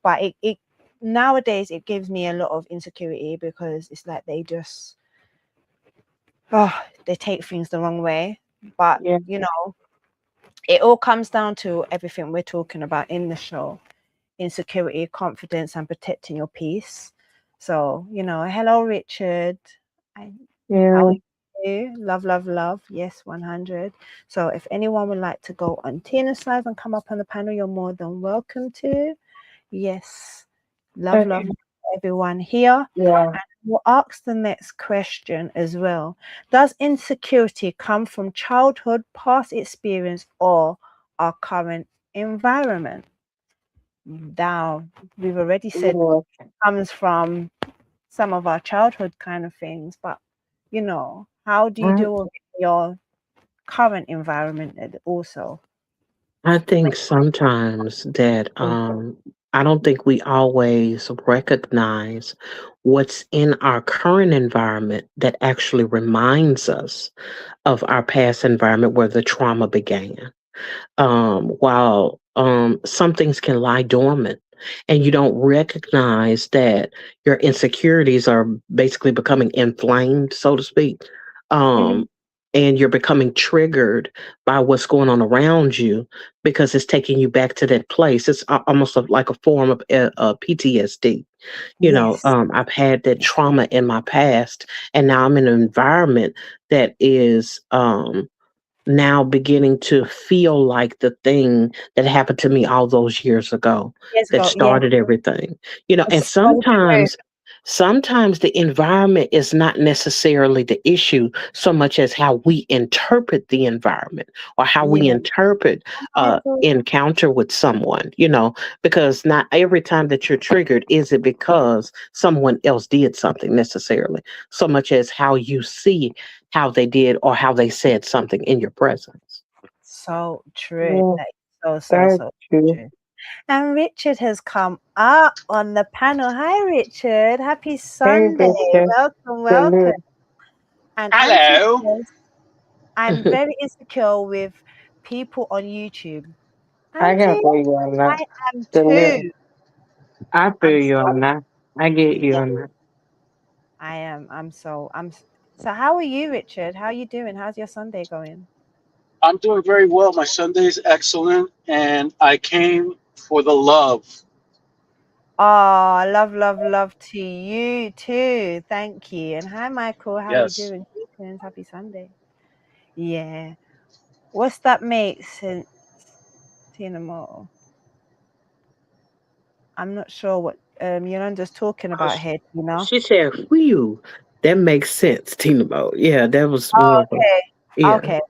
but it nowadays it gives me a lot of insecurity because it's like they just they take things the wrong way. But Yeah. it all comes down to everything we're talking about in the show: insecurity, confidence, and protecting your peace. So hello Richard. I, how Yeah. are you? Love, love, love. Yes, 100. So if anyone would like to go on Tina's live and come up on the panel, you're more than welcome to. Yes, love, Okay. love everyone here. Yeah. we'll ask the next question as well. Does insecurity come from childhood, past experience, or our current environment? Now, we've already said Yeah. comes from some of our childhood kind of things, but how do you I, deal with your current environment also? I think sometimes that I don't think we always recognize what's in our current environment that actually reminds us of our past environment where the trauma began. While some things can lie dormant and you don't recognize that your insecurities are basically becoming inflamed, so to speak. Mhm. Um, and you're becoming triggered by what's going on around you because it's taking you back to that place. It's almost like a form of PTSD. Yes. I've had that trauma in my past, and now I'm in an environment that is now beginning to feel like the thing that happened to me all those years ago Years that ago, yeah. started everything. And It's so true. sometimes the environment is not necessarily the issue so much as how we interpret the environment or how we Yeah. interpret I agree. encounter with someone, because not every time that you're triggered is it because someone else did something necessarily, so much as how you see how they did or how they said something in your presence. So true. yeah, That is so, so, that's so true. true. And Richard has come up on the panel. Hi, Richard. Happy Hey, Sunday. Victor. Welcome, welcome. Salute. And Auntie Hello. says, I'm very insecure with people on YouTube. I can Auntie, feel you on that. I am Salute. too. I feel I'm you so, on that. I get you yeah, on that. I am. So how are you, Richard? How are you doing? How's your Sunday going? I'm doing very well. My Sunday's excellent, and I came for the love. Oh, love, love, love to you too. Thank you. And hi, Michael. How are you Yes. doing? Greetings. Happy Sunday. Yeah. What's that mate since Tina Moore? I'm not sure what Yolanda's talking Uh, about here, She said, "Whew, that makes sense, Tina Mo." Yeah, that was more Oh, of a yeah, okay.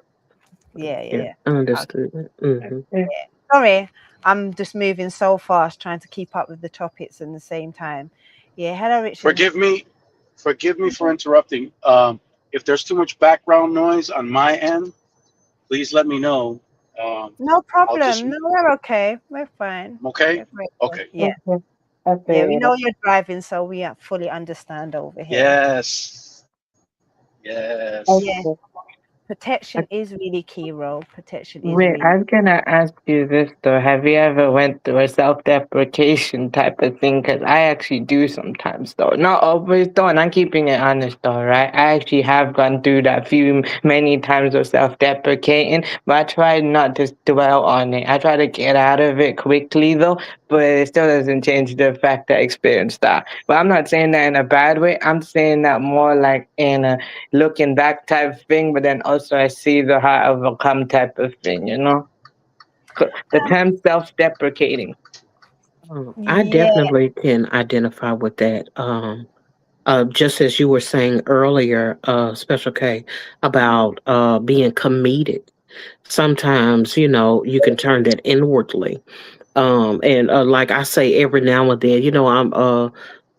Yeah, yeah, yeah. yeah. I Okay. understood it. Hmm. Yeah. Sorry, I'm just moving so fast trying to keep up with the topics in the same time. Yeah, hello, Richard. forgive me. Forgive me for interrupting. If there's too much background noise on my end, please let me know. Um, No I'll just. problem. No, we're okay. We're fine. Okay. We're grateful. Okay. Yeah. Okay. I Yeah, feel we you. know you're driving, so we fully understand over here. Yes. Yes. Yeah, Okay. protection is really key role. Protection is Wait, really I was gonna ask you this though. Have you ever went through a self-deprecation type of thing? Because I actually do sometimes though. Not always though, and I'm keeping it honest though, right? I actually have gone through that many times of self-deprecating, but I try not to dwell on it. I try to get out of it quickly though, but it still doesn't change the fact that I experienced that. But I'm not saying that in a bad way. I'm saying that more like in a looking back type of thing, but then also I see the how I overcome type of thing, you know? The term self deprecating. I yeah, definitely can identify with that. Just as you were saying earlier, Special K, about being comedic. Sometimes, you can turn that inwardly. And like I say every now and then,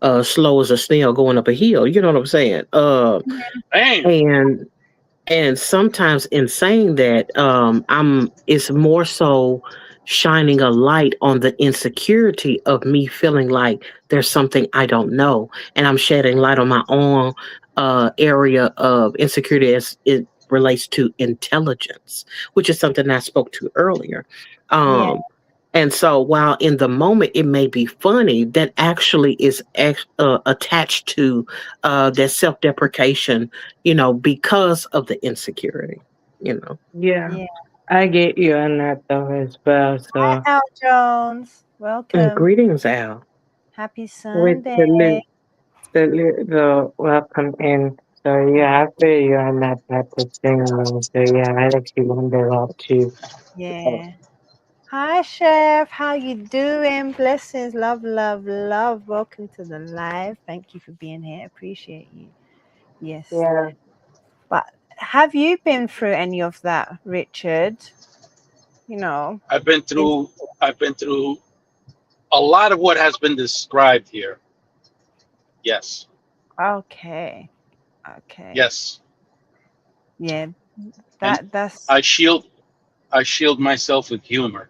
I'm slow as a snail going up a hill. You know what I'm saying? Bam. And sometimes in saying that, it's more so shining a light on the insecurity of me feeling like there's something I don't know, and I'm shedding light on my own area of insecurity as it relates to intelligence, which is something I spoke to earlier. yeah, Um, and so while in the moment it may be funny, that actually is attached to that self deprecation, because of the insecurity, you know. Yeah, yeah. I get you on that though as well. Hi, So Al Jones. And Welcome. greetings, Al. Happy with Sunday. the welcome in. So yeah, I feel you on that type of thing. So yeah, I actually wonder about too. So, Yeah. Hi, Chef. How you doing? Blessings, love, love, love. Welcome to the live. Thank you for being here. Appreciate you. Yes. Yeah. But have you been through any of that, Richard? You know, I've been in through I've been through a lot of what has been described here. Yes. okay. Okay. Yes. Yeah, And that's I shield I shield myself with humor.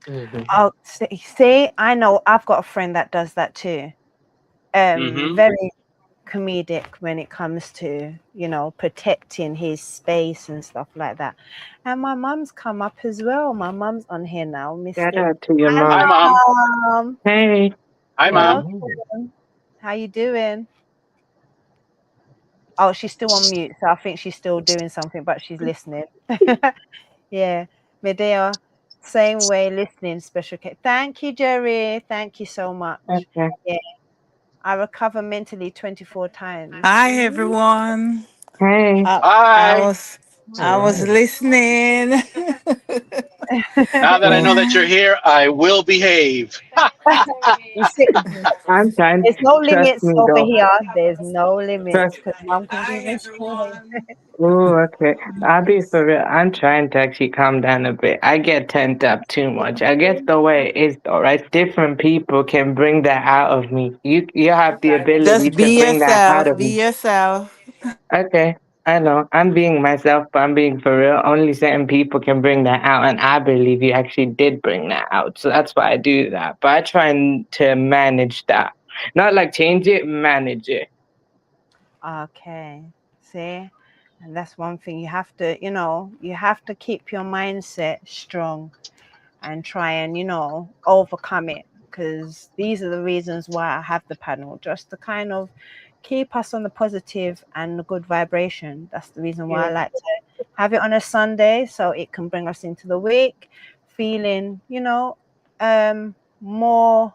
Hmm. oh see, I know I've got a friend that does that too. Mm-hmm. Very comedic when it comes to, protecting his space and stuff like that. And my mum's come up as well. My mum's on here now, Shout Mystic. out to your Hi, Hi mom. mom. Mum. Hey. Hi mom. Welcome. How you doing? Oh, she's still on mute, so I think she's still doing something, but she's listening. Yeah, Medea, same way, listening. Special care. Thank you, Jerry. Thank you so much. Okay. Yeah, I recover mentally 24 times. Hi Ooh. everyone. Hey. I, I Hi. was All I was right. listening. Now that I Yeah. know that you're here, I will behave. You see, I'm trying. there's no Trust limits me, over though. here. There's no limits Trust. because mom can Hi do this. everyone. Oh, okay. I'll be for real. I'm trying to actually calm down a bit. I get tensed up too much. I guess the way it is, though, right? Different people can bring that out of me. You have the ability Just to be bring that out yourself. of Be me. yourself. Okay, I know. I'm being myself, but I'm being for real. Only certain people can bring that out, and I believe you actually did bring that out. So that's why I do that. But I try to manage that. Not like change it, manage it. Okay, see, and that's one thing you have to keep your mindset strong and try and overcome it, because these are the reasons why I have the panel, just to kind of keep us on the positive and the good vibration. That's the reason why I Yeah, like to have it on a Sunday, so it can bring us into the week feeling more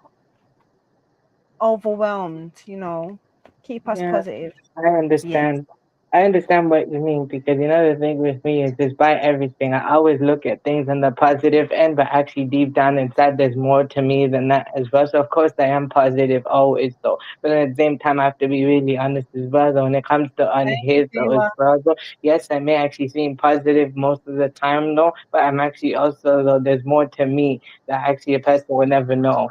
overwhelmed, keep us yeah. positive. I Yes. understand. I understand what you mean because the thing with me is despite everything, I always look at things on the positive end, but actually deep down inside, there's more to me than that as well. So of course I am positive always though, but at the same time I have to be really honest as well. Though when it comes to on Thank his you, though as well, though, yes, I may actually seem positive most of the time though, but I'm actually also though there's more to me that actually a person will never know.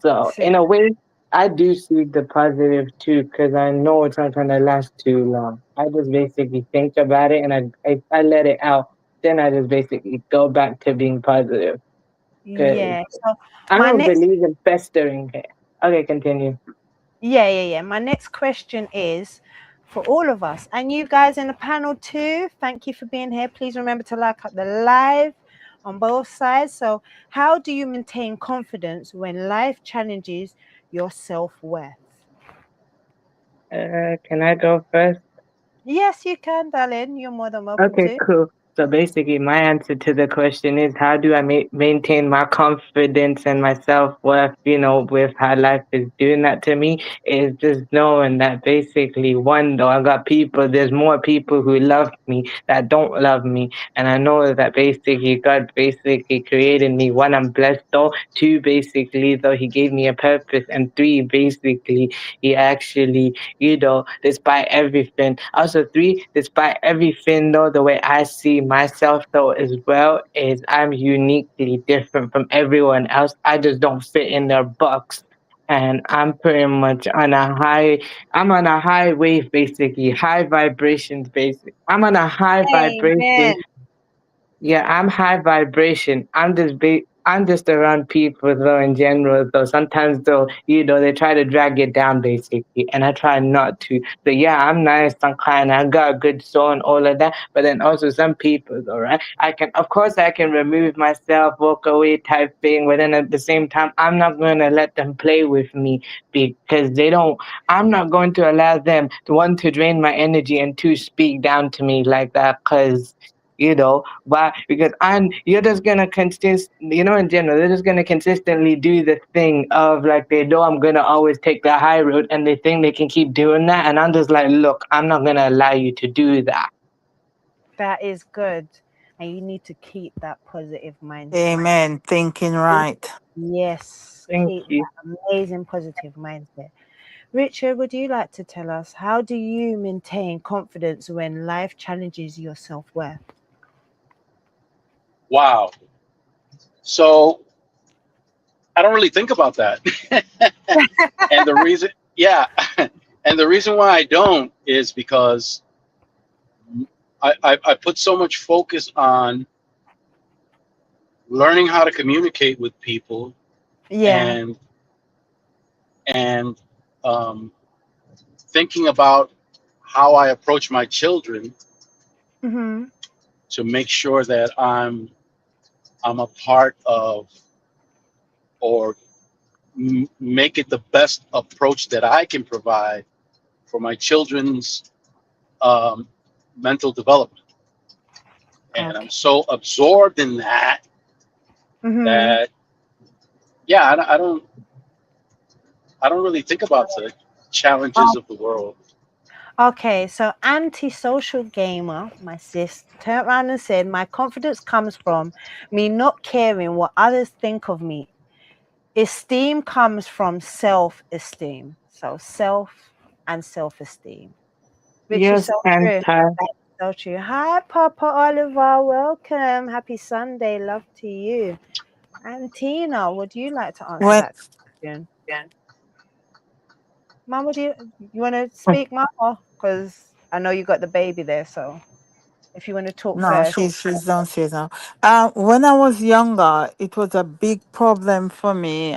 So See, in a way, I do see the positive too, because I know it's not gonna last too long. I just basically think about it and I let it out. Then I just basically go back to being positive because yeah. So I my don't next, believe in festering it. Okay, continue. yeah. My next question is for all of us and you guys in the panel too. Thank you for being here. Please remember to like up the live on both sides. So, how do you maintain confidence when life challenges your self-worth? Can I go first? Yes, you can, darling. You're more than welcome Okay, to. cool. So basically, my answer to the question is how do I maintain my confidence and my self worth, with how life is doing that to me, is just knowing that basically, one, though, I got people, there's more people who love me that don't love me. And I know that basically, God basically created me. One, I'm blessed, though. Two, basically, though, He gave me a purpose. And three, basically, He actually despite everything. Also, three, despite everything, though, the way I see myself, though, as well, is I'm uniquely different from everyone else. I just don't fit in their box. And I'm pretty much I'm on a high wave, basically, high vibrations, basically. I'm on a high vibration. Amen. Yeah, I'm high vibration. I'm just around people though in general though. Sometimes though, they try to drag it down basically. And I try not to. So yeah, I'm nice, I'm kind, I got a good soul and all of that. But then also some people though, right? Of course I can remove myself, walk away type thing, but then at the same time I'm not gonna let them play with me because I'm not going to allow them to one to drain my energy and two speak down to me like that because why? Because you're just gonna in general, they're just gonna consistently do the thing of like they know I'm gonna always take the high road, and they think they can keep doing that, and I'm just like, look, I'm not gonna allow you to do that. That is good. and you need to keep that positive mindset. Amen. Thinking right. Yes, Thank keep you. that amazing positive mindset. Richard, would you like to tell us how do you maintain confidence when life challenges your self-worth? Wow. So I don't really think about that. And the reason, yeah, and the reason why I don't is because I put so much focus on learning how to communicate with people Yeah. and and um, thinking about how I approach my children Mm-hmm. to make sure that I'm a part of or make it the best approach that I can provide for my children's um, mental development. And I'm Okay. so absorbed in that Mm-hmm. that yeah, I don't really think about the challenges of the world. Okay, so antisocial gamer, my sis, turned around and said, my confidence comes from me not caring what others think of me. Esteem comes from self-esteem. So self and self-esteem. Which is Yes, so and true. That's so true. Hi, Papa Oliver. Welcome. Happy Sunday. Love to you. And Tina, would you like to answer When that question? Mom, would you want to speak, Mom? Because I know you got the baby there, so if you want to talk No, first. she's downstairs now. When I was younger, it was a big problem for me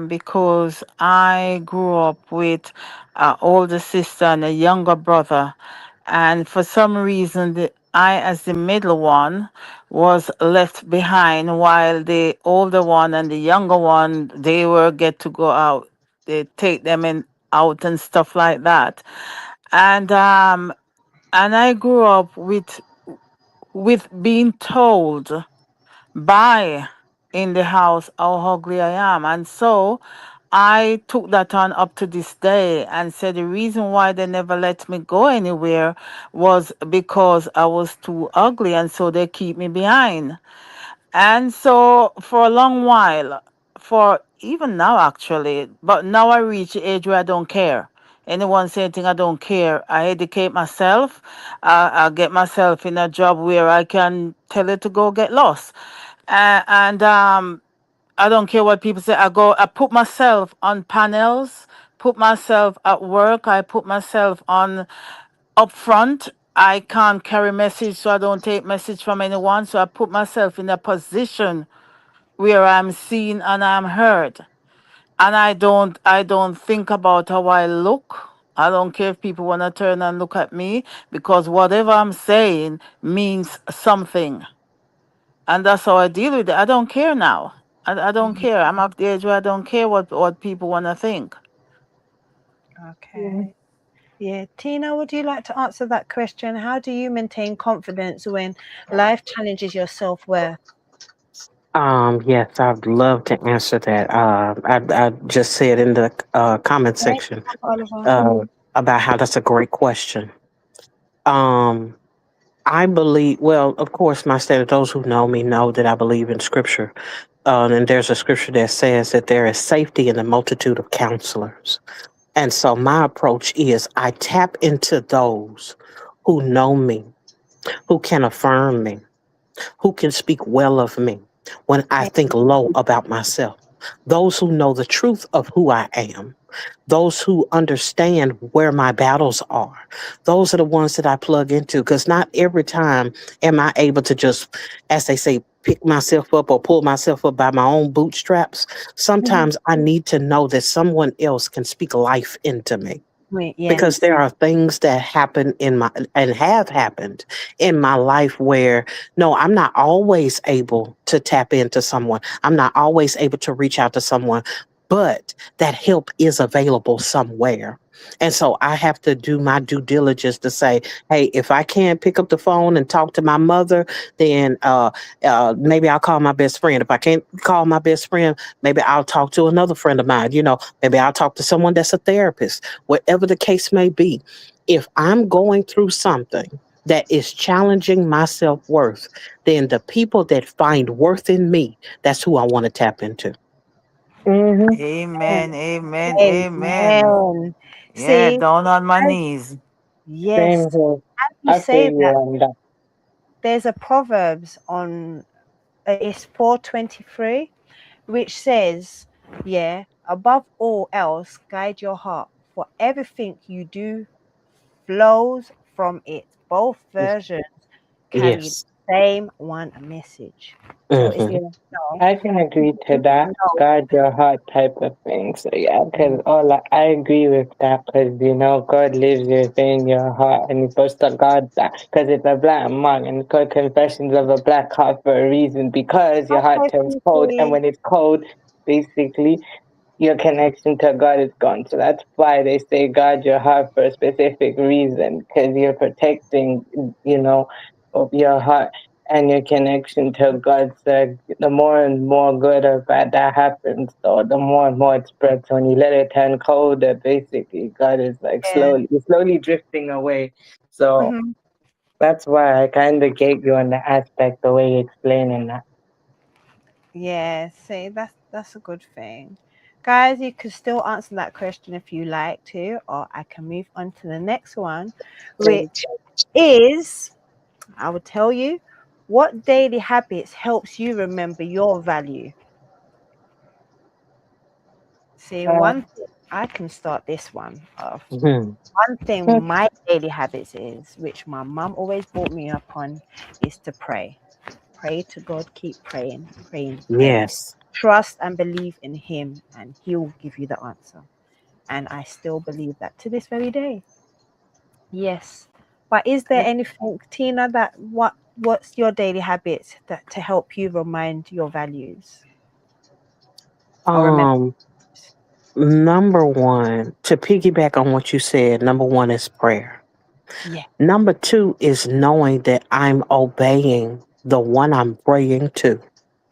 because I grew up with an older sister and a younger brother, and for some reason, I, as the middle one, was left behind while the older one and the younger one they were get to go out. They take them in out and stuff like that, and I grew up with being told by in the house how ugly I am. And so I took that on up to this day and said the reason why they never let me go anywhere was because I was too ugly. And so they keep me behind. And so for a long while, for even now actually, but now I reach the age where I don't care. Anyone say anything, I don't care. I educate myself. I get myself in a job where I can tell it to go get lost. And I don't care what people say. I put myself on panels, put myself at work. I put myself on up front. I can't carry message, so I don't take message from anyone. So I put myself in a position where I'm seen and I'm heard. And I don't think about how I look. I don't care if people want to turn and look at me because whatever I'm saying means something. And that's how I deal with it. I don't care now. I don't care. I'm at the age where I don't care what people want to think. Okay. Yeah. Tina, would you like to answer that question? How do you maintain confidence when life challenges your self-worth? Yes, I'd love to answer that. I just said in the comment Thanks, section Oliver. about how that's a great question. Um, I believe, well, of course, my standard, those who know me know that I believe in scripture. And there's a scripture that says that there is safety in the multitude of counselors. And so my approach is I tap into those who know me, who can affirm me, who can speak well of me when I think low about myself. Those who know the truth of who I am, those who understand where my battles are. Those are the ones that I plug into because not every time am I able to just, as they say, pick myself up or pull myself up by my own bootstraps. Mhm. Sometimes I need to know that someone else can speak life into me Wait, because yes. there are things that happen in my and have happened in my life where no, I'm not always able to tap into someone. I'm not always able to reach out to someone, but that help is available somewhere. And so I have to do my due diligence to say, hey, if I can't pick up the phone and talk to my mother, then maybe I'll call my best friend. If I can't call my best friend, maybe I'll talk to another friend of mine. Maybe I'll talk to someone that's a therapist. Whatever the case may be, if I'm going through something that is challenging my self-worth, then the people that find worth in me, that's who I want to tap into. Mm-hmm. Amen. Amen. Amen. Amen. Yeah, See, down on my as, knees. yes, Same here. as you I say feel you that, on that. there's a Proverbs on it's 4:23, which says, yeah, above all else, guide your heart, for everything you do flows from it. Both versions carry the Yes. same one message. So it's Hmm. good Yeah. to know. I can agree to Good to that. know. Guard your heart type of thing. So yeah, because I agree with that. Because God lives within your heart, and you're supposed to guard that. Because it's a black mark, and it's called Confessions of a Black Heart for a reason. Because your heart Okay, turns cold, and Kiki. when it's cold, basically your connection to God is gone. So that's why they say guard your heart for a specific reason. Because you're protecting, of your heart and your connection to God. So the more and more good or bad that happens, so the more and more it spreads. When you let it turn colder, basically, God is like Yeah. slowly drifting away. So Hmm. that's why I kind of get you on the aspect the way you're explaining that. Yeah, see, that's a good thing. Guys, you can still answer that question if you like to, or I can move on to the next one, which is I will tell you what daily habits helps you remember your value. See, Uh, one thing I can start this one off. Hmm. One thing my daily habits is, which my mum always brought me up on, is to pray. Pray to God, keep praying, praying, praying. Yes. Trust and believe in Him, and He'll give you the answer. And I still believe that to this very day. Yes. But is there anything, Tina, that what's your daily habits that to help you remind your values or remember? Um, Number one, to piggyback on what you said, number one is prayer. Yeah. Number two is knowing that I'm obeying the one I'm praying to,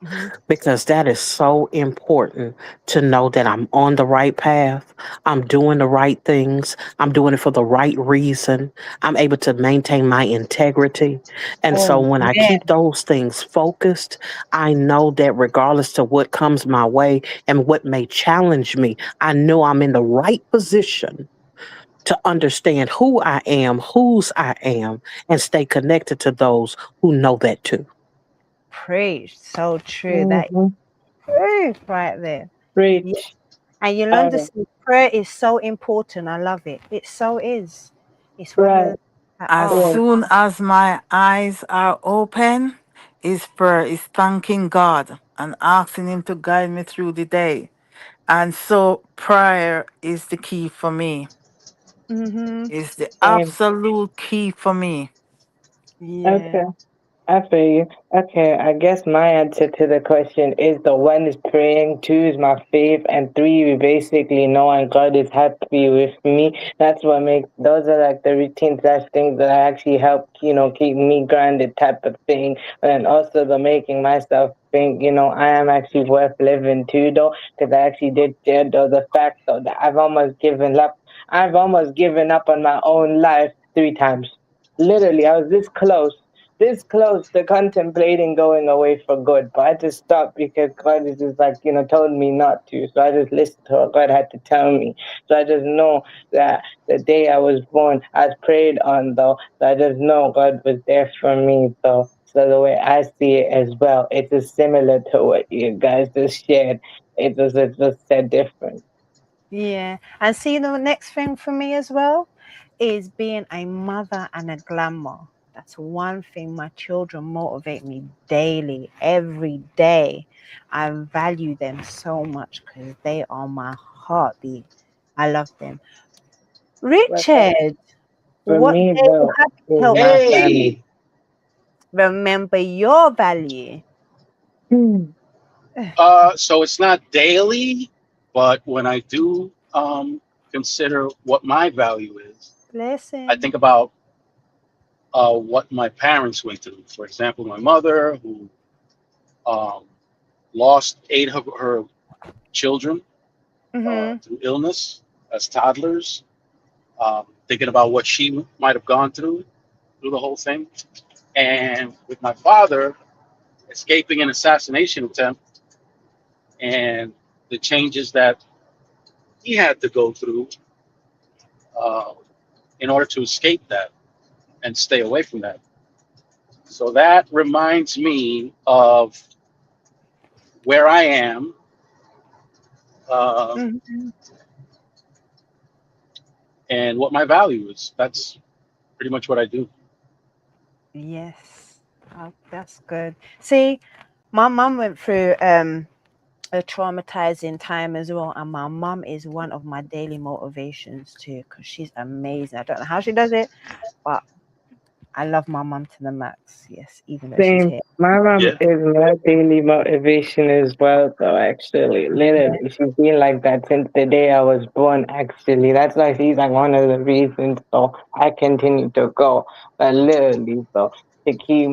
Hmm. because that is so important to know that I'm on the right path. I'm doing the right things. I'm doing it for the right reason. I'm able to maintain my integrity. And so Oh, when I yeah. keep those things focused, I know that regardless to what comes my way and what may challenge me, I know I'm in the right position to understand who I am, whose I am, and stay connected to those who know that too. Preach. So true. That is mm-hmm. truth right there. Yeah. Preach. And you'll Uh, understand prayer is so important. I love it. It so is. It's one of right. the that As are. Right. soon as my eyes are open, is prayer, is thanking God and asking Him to guide me through the day. And so prayer is the key for me, Mm-hmm. is the Same. absolute key for me. Okay. Yeah. I feel you. Okay, I guess my answer to the question is the one is praying, two is my faith, and three we basically knowing God is happy with me. That's what makes those are like the routine slash things that actually help, keep me grounded type of thing. And also the making myself think, I am actually worth living too though, because I actually did share though the fact though that I've almost given up on my own life 3 times. Literally, I was this close to contemplating going away for good, but I just stopped because God is just like, told me not to. So I just listened to what God had to tell me. So I just know that the day I was born, I was prayed on though. So I just know God was there for me though. So the way I see it as well, it's just similar to what you guys just shared. It's just said different. Yeah. And see, the next thing for me as well is being a mother and a glamour. That's one thing my children motivate me daily, every day. I value them so much because they are my heartbeat. I love them. But Richard, for what me daily though, habit is helps my you family. Hey, remember your value? Hmm. so it's not daily, but when I do consider what my value is, I Blessing. think about what my parents went through. For example, my mother, who um, lost 8 of her children Mm-hmm. through illness as toddlers, thinking about what she might have gone through. through the whole thing. And with my father escaping an assassination attempt and the changes that he had to go through uh, in order to escape that and stay away from that. So that reminds me of where I am, uh, Mhm. and what my value is. That's pretty much what I do. Yes. Oh, that's good. See, my mum went through a traumatizing time as well, and my mum is one of my daily motivations too, because she's amazing. I don't know how she does it, but I love my mum to the max. Yes, even though she's Same. here. My mom Yeah. is my daily motivation as well, though, actually. Literally, she's been like that since the day I was born, actually. That's why she's like one of the reasons, so I continue to go. But literally, so to keep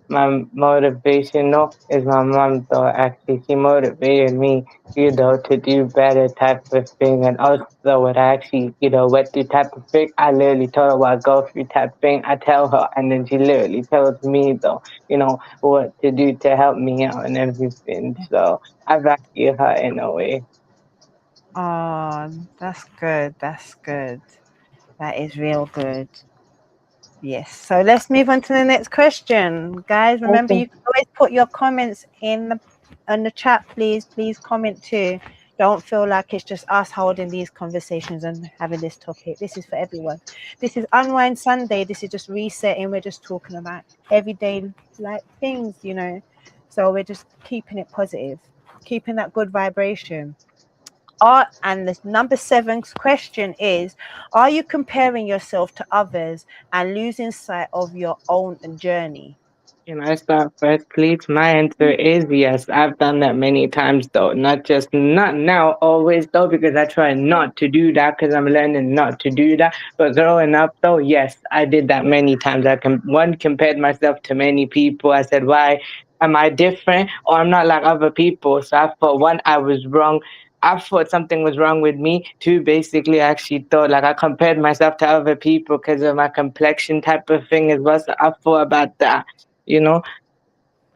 my motivational is my mom, though, actually. She motivated me, to do better type of thing. And also, what I actually, went through type of thing, I literally told her what I go through type of thing. I tell her, and then she literally tells me, though, what to do to help me out and everything. So I value her in a way. Oh, that's good. That's good. That is real good. Yes. So let's move on to the next question. Guys, remember Okay. you can always put your comments in the chat, please. Please comment too. Don't feel like it's just us holding these conversations and having this topic. This is for everyone. This is Unwind Sunday. This is just resetting. We're just talking about everyday like things. So we're just keeping it positive, keeping that good vibration. And the number 7 question is, are you comparing yourself to others and losing sight of your own journey? Can I start first, please? My answer is yes. I've done that many times, though. Not now, always, though, because I try not to do that because I'm learning not to do that. But growing up, though, yes, I did that many times. Compared myself to many people. I said, why am I different or I'm not like other people? So I thought, one, I was wrong. I thought something was wrong with me. Two, basically, I actually thought like I compared myself to other people because of my complexion type of thing as well. So I thought about that you know.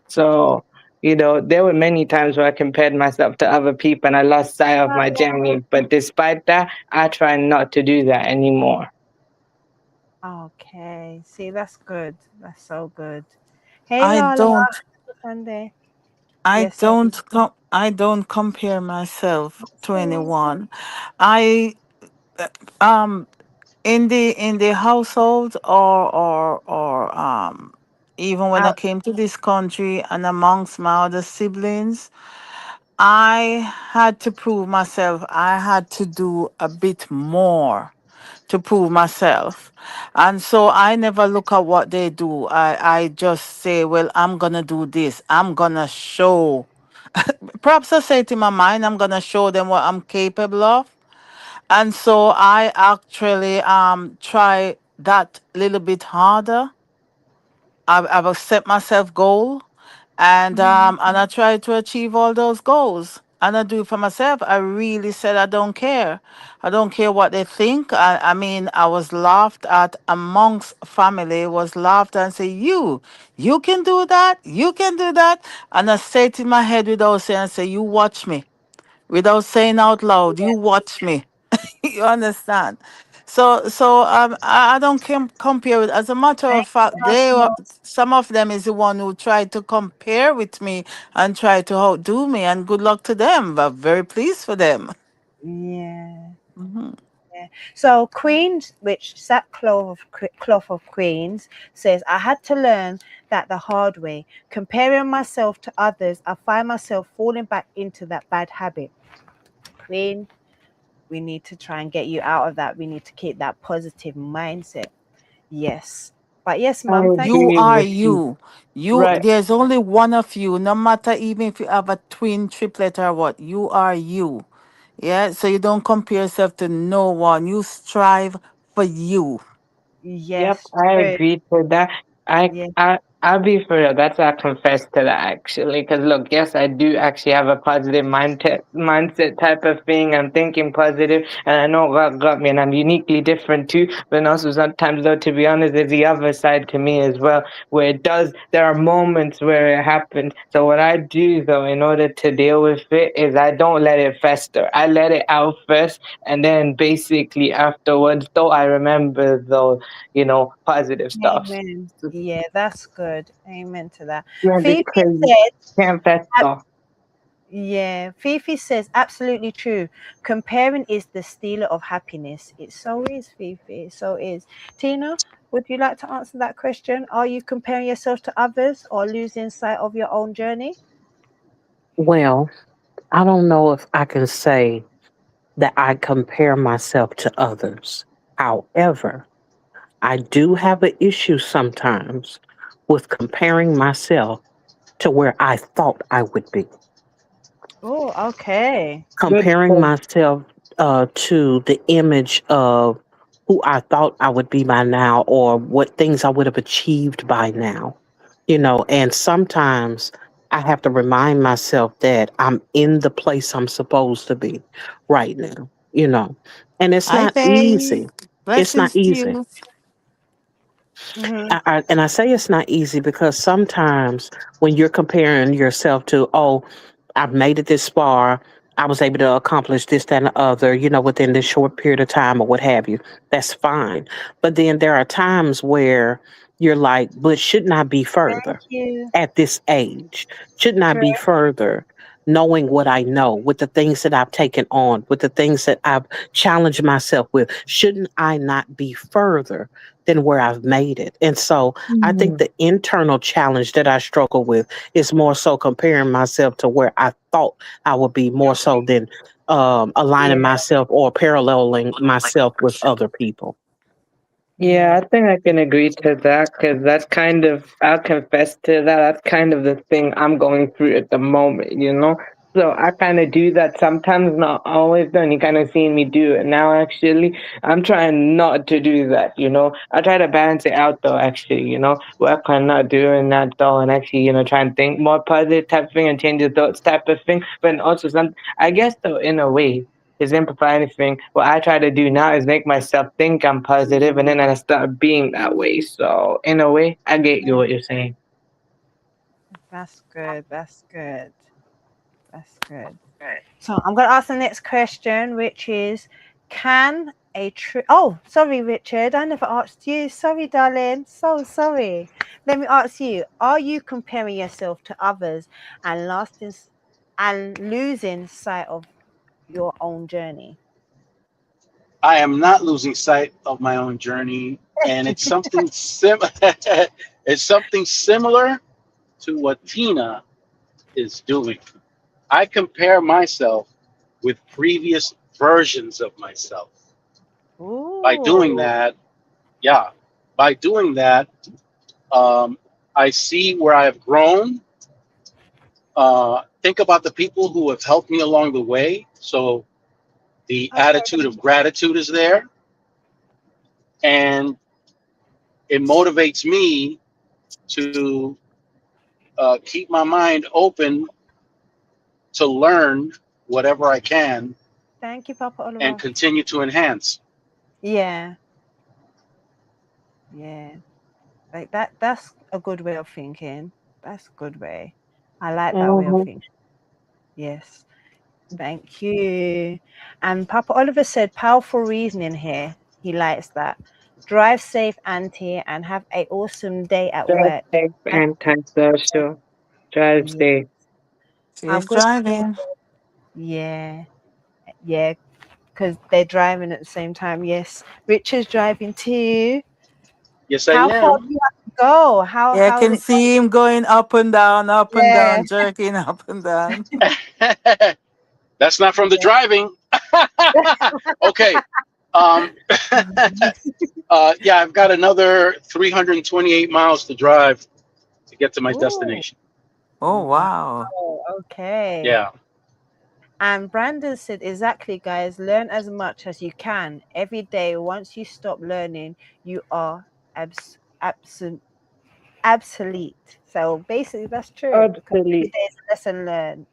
So, there were many times where I compared myself to other people and I lost sight of my journey. But despite that, I try not to do that anymore. Okay. See, that's good. That's so good. Hey, I Lala. don't Happy Sunday. I Yes, sir. don't compare myself to anyone. I um in the household or even when I Out. came to this country and amongst my other siblings, I had to prove myself. I had to do a bit more to prove myself. And so I never look at what they do. I just say, well, I'm gonna do this. I'm gonna show. Perhaps I say it in my mind, I'm gonna show them what I'm capable of. And so I actually try that little bit harder. I will set myself goal and I try to achieve all those goals. And I do it for myself. I really said I don't care. I don't care what they think. I mean, I was laughed at amongst family, was laughed at and say, you can do that, you can do that. And I say it in my head without saying, I say, you watch me. Without saying out loud, you watch me. You understand? So I don't compare it. As a matter of fact, some of them is the one who tried to compare with me and try to outdo me, and good luck to them. But very pleased for them. Yeah. Mhm. So Queens, which cloth of Queens, says, I had to learn that the hard way. Comparing myself to others, I find myself falling back into that bad habit. Queen, we need to try and get you out of that. We need to keep that positive mindset. Yes. But yes, I Mum, thank You agree are with you. you. You. Right. There's only one of you. No matter even if you have a twin, triplet, or what, you are you. Yeah. So you don't compare yourself to no one. You strive for you. you. Yep, Yes, I true. agree to that. I Yes. I'll be for real. That's why I confess to that actually. Because look, yes, I do actually have a positive mindset type of thing. I'm thinking positive, and I know God got me, and I'm uniquely different too. But also sometimes, though, to be honest, there's the other side to me as well, where it does. There are moments where it happens. So what I do though, in order to deal with it, is I don't let it fester. I let it out first, and then basically afterwards, though, I remember though, positive stuff. Amen. Yeah, that's good. Amen to that. Yeah, Fifi because said, can't fester. yeah, Fifi says, absolutely true. Comparing is the stealer of happiness. It so is, Fifi. It so is. Tina, would you like to answer that question? Are you comparing yourself to others or losing sight of your own journey? Well, I don't know if I can say that I compare myself to others. However, I do have an issue sometimes with comparing myself to where I thought I would be. Oh, okay. Good Comparing point. myself to the image of who I thought I would be by now or what things I would have achieved by now, and sometimes I have to remind myself that I'm in the place I'm supposed to be right now, and it's I not say easy. It's not blessings to easy. you. Mm-hmm. And I say it's not easy because sometimes when you're comparing yourself to, oh, I've made it this far, I was able to accomplish this, that, and the other, within this short period of time or what have you, that's fine. But then there are times where you're like, but shouldn't I be Thank further you. at this age? Shouldn't I True. be further knowing what I know with the things that I've taken on, with the things that I've challenged myself with? Shouldn't I not be further than where I've made it? And so I think Mhm. the internal challenge that I struggle with is more so comparing myself to where I thought I would be more so than aligning Yeah. myself or paralleling myself with other people. Yeah, Yeah. I think I can agree to that because that's kind of, I'll confess to that. That's kind of the thing I'm going through at the moment. So I kind of do that sometimes, not always, though, and you kind of seen me do it now, actually. I'm trying not to do that. I try to balance it out, though, actually, work on not doing that, though, and actually, try and think more positive type thing and change the thoughts type of thing. But also, I guess, though, in a way, exemplify anything. What I try to do now is make myself think I'm positive, and then I start being that way. So in a way, I get you what you're saying. That's good. That's good. That's good. So I'm going to ask the next question, which is, can a true... Oh, sorry, Richard. I never asked you. Sorry, darling. So sorry. Let me ask you, are you comparing yourself to others and and losing sight of your own journey? I am not losing sight of my own journey, and it's something it's something similar to what Tina is doing. I compare myself with previous versions of myself. By doing Ooh. that, yeah, by doing that, I see where I've grown. Think about the people who have helped me along the way. So the Okay. attitude of gratitude is there, and it motivates me to keep my mind open to learn whatever I can Thank you, Papa and Oliver. continue to enhance. Yeah. Yeah. Like that's a good way of thinking. That's a good way. I like that way of Hmm. thinking. Yes. Thank you. And Papa Oliver said, powerful reasoning here. He likes that. Drive safe, Auntie, and have a awesome day at Drive work. safe, Thank anti-social. Drive you. safe. I'm Safe going to say, driving. yeah, yeah, because they're driving at the same time. Yes. Richard's driving too. Yes, I How far do am. you have to go? How Yeah, I how's can it see him going up and going? down, jerking up and down. That's not from the driving. Okay. Um, Yeah. yeah, I've got another 328 miles to drive to get to my Ooh, destination. Oh, wow. wow. Okay. Yeah. And Brandon said, exactly, guys, learn as much as you can every day. Once you stop learning, you are absent. obsolete. So basically, that's true because every Obsolete. day is a lesson learned.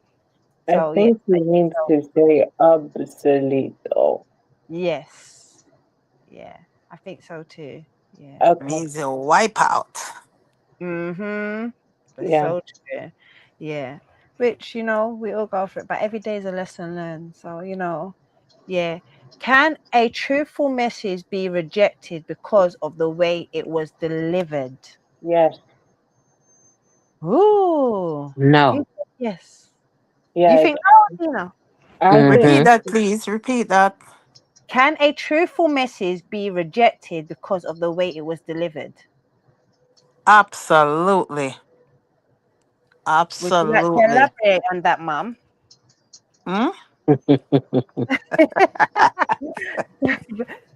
I So yeah, think he means to say obsolete though. yes, yeah, I think so too. Yeah. Okay. Means a wipe out. Mm-hmm. That's Yeah. so true. Yeah. Which, we all go through it, but every day is a lesson learned. So, yeah. Can a truthful message be rejected because of the way it was delivered? Yes. Ooh. Who No. said yes? You Yeah. think no, I think Repeat Mm-hmm. that, please. Repeat that. Can a truthful message be rejected because of the way it was delivered? Absolutely. Would you like to Absolutely. elaborate on that, Mum? Hmm?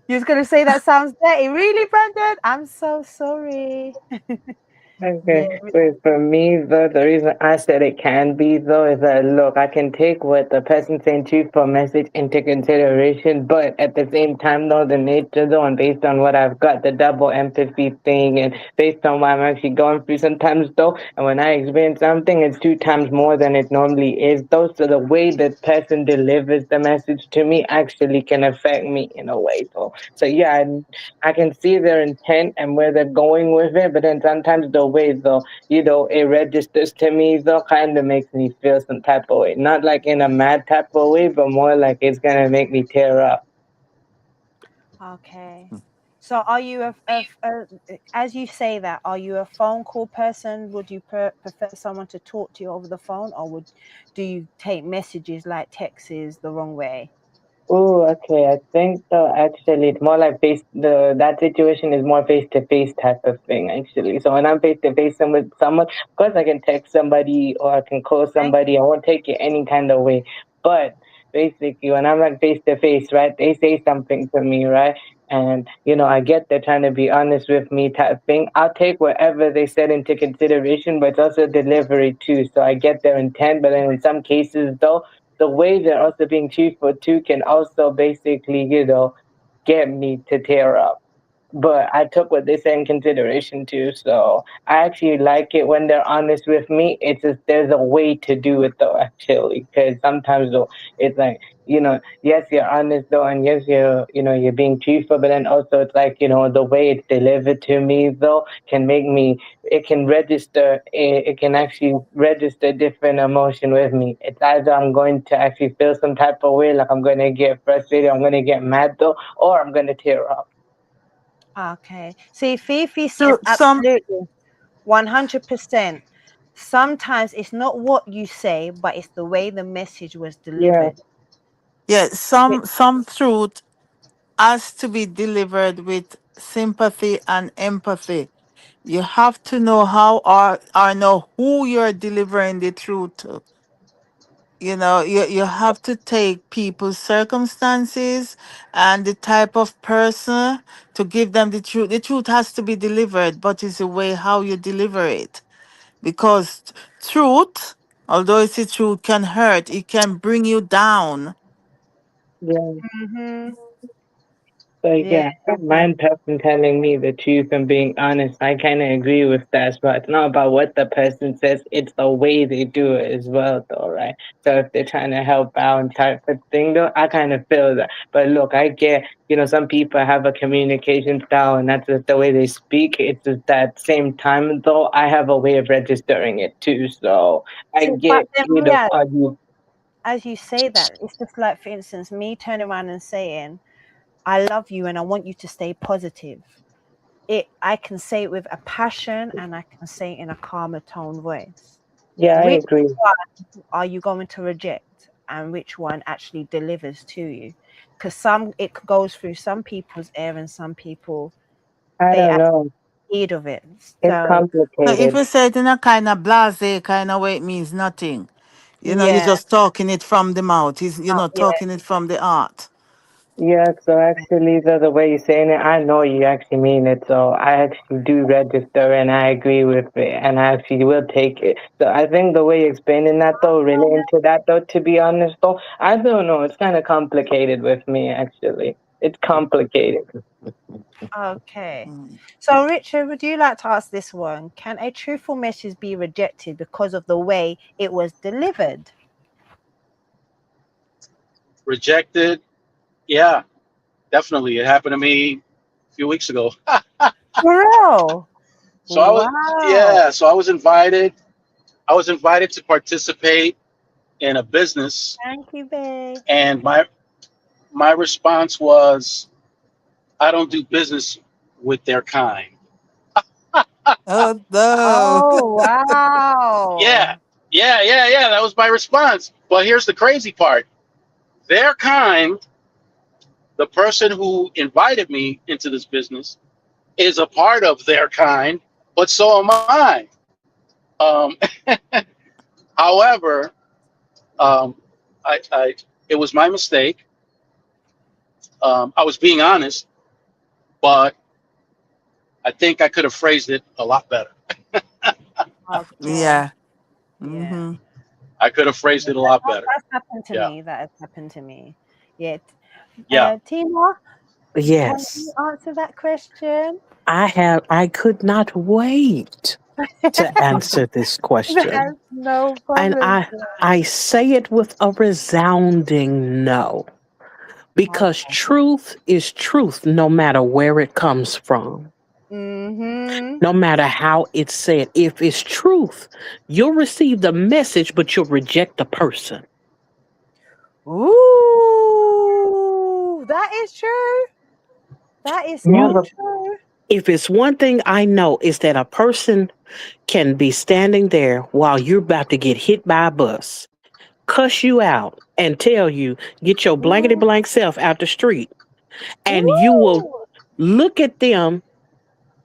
You was gonna say that sounds dirty, really, Brandon? I'm so sorry. okay. Yeah. Wait, for me though, the reason I said it can be though is that look, I can take what the person saying to you for message into consideration, but at the same time though, the nature though, and based on what I've got, the double empathy thing, and based on what I'm actually going through sometimes though, and when I experience something, it's 2 times more than it normally is though. So the way the person delivers the message to me actually can affect me in a way though. So yeah, I can see their intent and where they're going with it, but then sometimes the way though, it registers to me though kind of makes me feel some type of way. Not like in a mad type of way, but more like it's gonna make me tear up. Okay. So are you as you say that, are you a phone call person? Would you prefer someone to talk to you over the phone, or do you take messages like texts the wrong way? Oh, okay. I think so. Actually, it's more like that situation is more face to face type of thing. Actually, so when I'm face to face with someone, of course I can text somebody or I can call Okay. somebody. I won't take it any kind of way. But basically, when I'm like face to face, right? They say something to me, right? And I get they're trying to be honest with me type thing. I'll take whatever they said into consideration, but it's also delivery too. So I get their intent, but then in some cases though the way they're also being truthful too can also basically, get me to tear up. But I took what they said in consideration too. So I actually like it when they're honest with me. It's just there's a way to do it though, actually, because sometimes though it's like yes, you're honest though, and yes, you're being truthful, but then also it's like the way it's delivered to me though can make me it can register it can actually register different emotion with me. It's either I'm going to actually feel some type of way, like I'm going to get frustrated, I'm going to get mad though, or I'm going to tear up. Okay. See, Fifi says So some absolutely, 100%. Sometimes it's not what you say, but it's the way the message was Yeah. delivered. yeah, Which, some truth has to be delivered with sympathy and empathy. You have to know how or know who you're delivering the truth to. You have to take people's circumstances and the type of person to give them the truth. The truth has to be delivered, but it's the way how you deliver it. Because truth, although it's the truth, can hurt. It can bring you down. Yeah. hmm So yeah. yeah, I don't mind person telling me the truth and being honest. I kind of agree with that, but it's not about what the person says; it's the way they do it as well, though, right? So if they're trying to help out and type of thing, though, I kind of feel that. But look, I get, some people have a communication style, and that's just the way they speak. It's just that same time, though, I have a way of registering it too. So I See, but get, then, yeah, as you say that, it's just like, for instance, me turning around and saying, I love you and I want you to stay positive. I can say it with a passion and I can say it in a calmer tone voice. yeah, I Which agree. one are you going to reject and which one actually delivers to you? Because it goes through some people's air and some people I they don't actually know. need of it. It's So So if complicated. you say it in a kind of blase kind of way, it means nothing. You're yeah, just talking it from the mouth. You're not yeah, talking it from the heart. Yeah, so actually, the way you're saying it, I know you actually mean it. So I actually do register and I agree with it and I actually will take it. So I think the way you're explaining that, though, relating to that, though, to be honest, though, I don't know. It's kind of complicated with me, actually. It's complicated. Okay. Mm. So, Richard, would you like to ask this one? Can a truthful message be rejected because of the way it was delivered? Rejected? Yeah, definitely. It happened to me a few weeks ago. For real? So I was, Wow. yeah, so I was invited. I was invited to participate in a business, Thank you, babe. and my response was, I don't do business with their kind. Oh no. Oh, Yeah, wow. yeah. That was my response. But here's the crazy part. Their kind, the person who invited me into this business, is a part of their kind, but so am I. Um, however, um, I it was my mistake. I was being honest, but I think I could have phrased it a lot better. Okay. Yeah. Yeah. Mm-hmm. I could have phrased Yeah, it a lot better. that's happened to Yeah, me. That has happened to me. Yeah. yeah. Tina, can you Yes. answer that question? I could not wait to answer this question. That's no And problem. I say it with a resounding no. Because Okay. truth is truth no matter where it comes from, Mm-hmm. no matter how it's said. If it's truth, you'll receive the message, but you'll reject the person. Ooh, that is true. That is Yeah, so You, but true. if it's one thing I know is that a person can be standing there while you're about to get hit by a bus, cuss you out, and tell you, get your blankety Mm. blank self out the street. And you will Ooh. look at them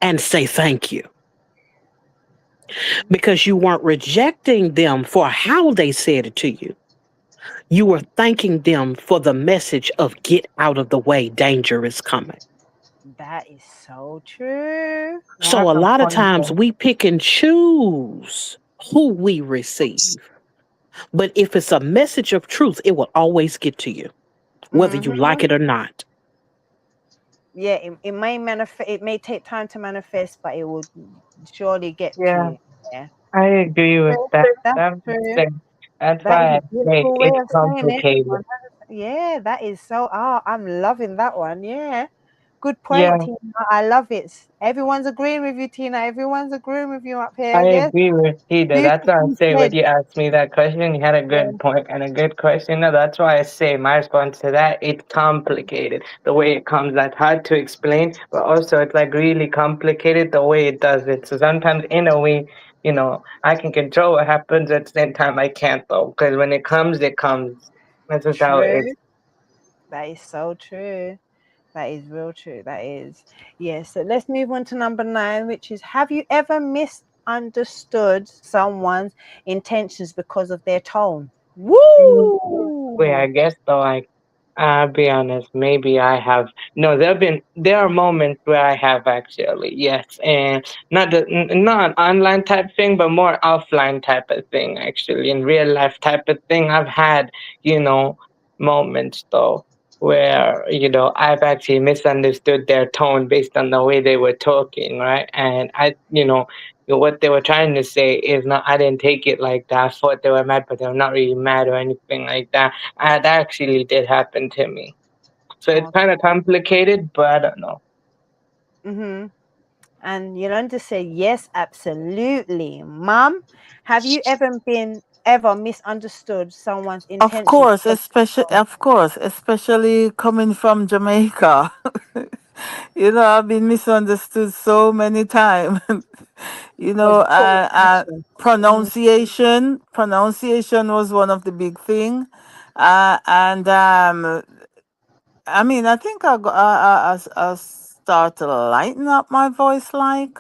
and say thank you because you weren't rejecting them for how they said it to you. You were thanking them for the message of get out of the way, danger is coming. That is so true. So that's a a lot of point times there. we pick and choose who we receive. But if it's a message of truth, it will always get to you, whether you like Mm-hmm. it or not. Yeah, it may manifest. It may take time to manifest, but it will surely get to Yeah, you. Yeah, I agree with that. that's That's the true. thing. That's That is why a I say beautiful way it's of saying it. complicated. 100%. Yeah, that is so. Oh, I'm loving that one. Yeah, good point, Yeah, Tina. I love it. Everyone's agreeing with you, Tina. Everyone's agreeing with you up here. I Yes, agree with Peter. That's why I beautifully say when said. you asked me that question, you had a Yeah, good point and a good question. No, that's why I say my response to that, it's complicated. The way it comes, that's hard to explain, but also it's like really complicated the way it does it. So sometimes in a way, I can control what happens at the same time I can't though. Because when it comes, it comes. That's just how it is. true. That is so true. That is real true. That is. Yes. So let's move on to number 9, which is, have you ever misunderstood someone's intentions because of their tone? Mm, Wait, I Woo! guess though, I'll be honest, maybe I have. No, there are moments where I have actually, yes, and not an online type thing, but more offline type of thing actually, in real life type of thing. I've had, you know, moments though where I've actually misunderstood their tone based on the way they were talking, right? And what they were trying to say is not. I didn't take it like that. I thought they were mad, but they were not really mad or anything like that. That actually did happen to me. So it's kind of Okay. complicated, but I don't know. Mm-hmm. And Yolanda said, yes, absolutely. Mum, have you ever misunderstood someone's intentions? Of course, especially coming from Jamaica. I've been misunderstood so many times. Because you put intention. Mm, Pronunciation was one of the big thing. And I mean, I think I start to lighten up my voice, like,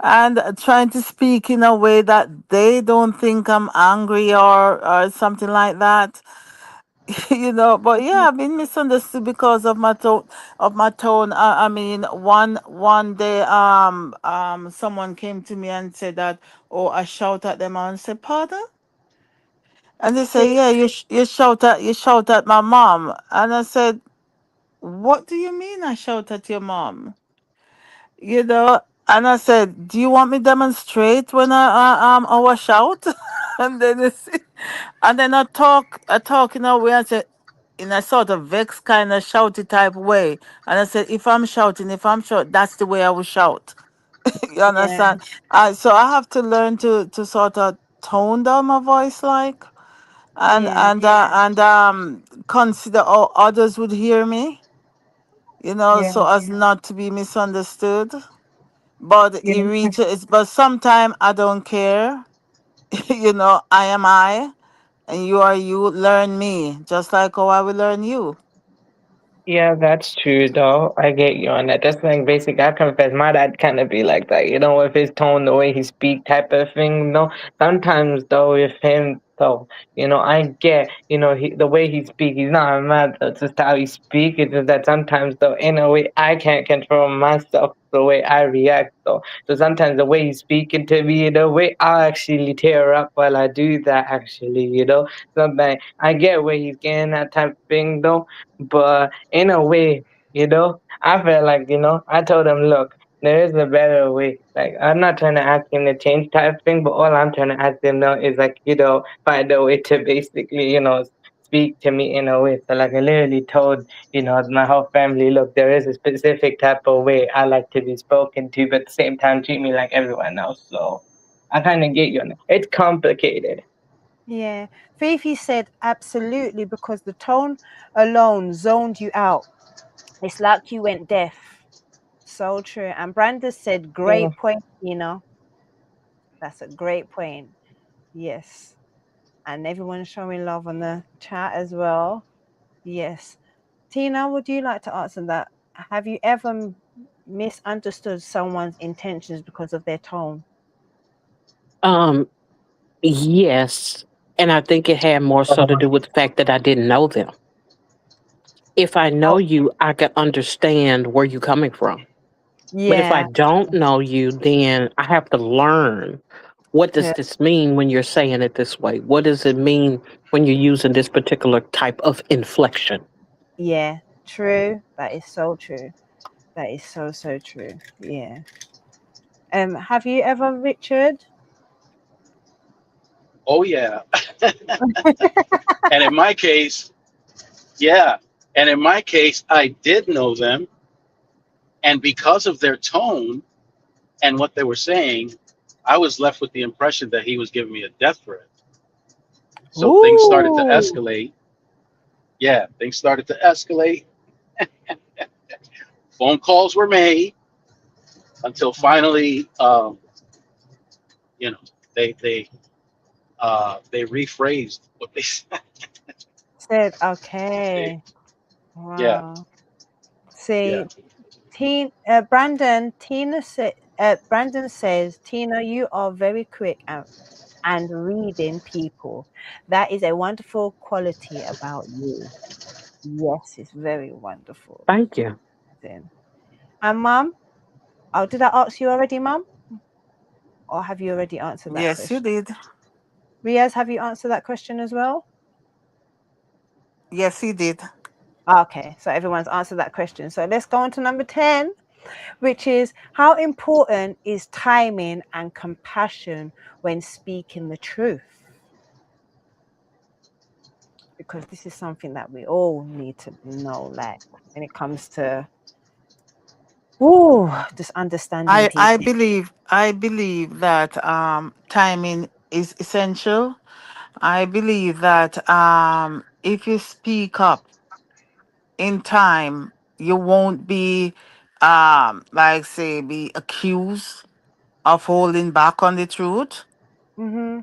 and trying to speak in a way that they don't think I'm angry or something like that. But yeah, I've been misunderstood because of my tone. I mean, one day, someone came to me and said that, oh, I shout at them and said, pardon? And they say, see, yeah, you shout at my mom. And I said, what do you mean I shout at your mom? You know, and I said, do you want me demonstrate when I was shout? And then and then I talk in a way, I said, in a sort of vexed kind of shouty type way. And I said, if I'm shouting, that's the way I will shout. You Yeah, understand? So I have to learn to sort of tone down my voice, like, yeah, and consider how others would hear me, Yeah, so as not to be misunderstood. But it yeah, reaches, but sometimes I don't care. I am I, and you are you. Learn me, just like how I will learn you. yeah, that's true though. I get you on that. That's like basic. I confess, my dad kind of be like that, with his tone, the way he speak, type of thing. Sometimes though, with him though, I get, the way he speak. He's not mad. That's just how he speak. It's just that sometimes though, in a way, I can't control myself the way I react though. So sometimes the way he's speaking to me, the way I actually tear up while I do that. Actually. Sometimes I get where he's getting that type of thing though, but in a way, I felt like, I told him, look, there is a better way. Like, I'm not trying to ask him to change type thing, but all I'm trying to ask him now is like, find a way to basically, speak to me in a way. So like I literally told, my whole family, look, there is a specific type of way I like to be spoken to, but at the same time treat me like everyone else. So I kind of get you on it. It's complicated. yeah. Fifi said absolutely because the tone alone zoned you out. It's like you went deaf. So true. And Brandon said, Yeah. great point, That's a great point. Yes. And everyone's showing love on the chat as well. Yes. Tina, would you like to answer that? Have you ever misunderstood someone's intentions because of their tone? Um, yes. And I think it had more so to do with the fact that I didn't know them. If I know Oh, you, I can understand where you're coming from. But if I yeah. don't know you, then I have to learn, what does To, this mean when you're saying it this way? What does it mean when you're using this particular type of inflection? yeah. True. That is so true. That is so, so true. Yeah. Have you ever, Richard? Oh yeah. And in my case, yeah. And in my case, I did know them, and because of their tone and what they were saying, I was left with the impression that he was giving me a death threat. So things started to Ooh. escalate. Yeah, things started to escalate. Phone calls were made until finally, you know, they they rephrased what they said. Said, They, okay. yeah, Wow. yeah. See, Brandon says, Tina, you are very quick and reading people. That is a wonderful quality about you. Yes, it's very wonderful. Thank you. Then. And mum, oh, did I ask you already, mum? Or have you already answered that Yes, you question? did. Riaz, have you answered that question as well? Yes, he did. Okay, so everyone's answered that question. So let's go on to number 10, which is how important is timing and compassion when speaking the truth? Because this is something that we all need to know, like when it comes to just understanding I I people. believe I believe that timing is essential. I believe that if you speak up in time, you won't be like say be accused of holding back on the truth. Mm-hmm.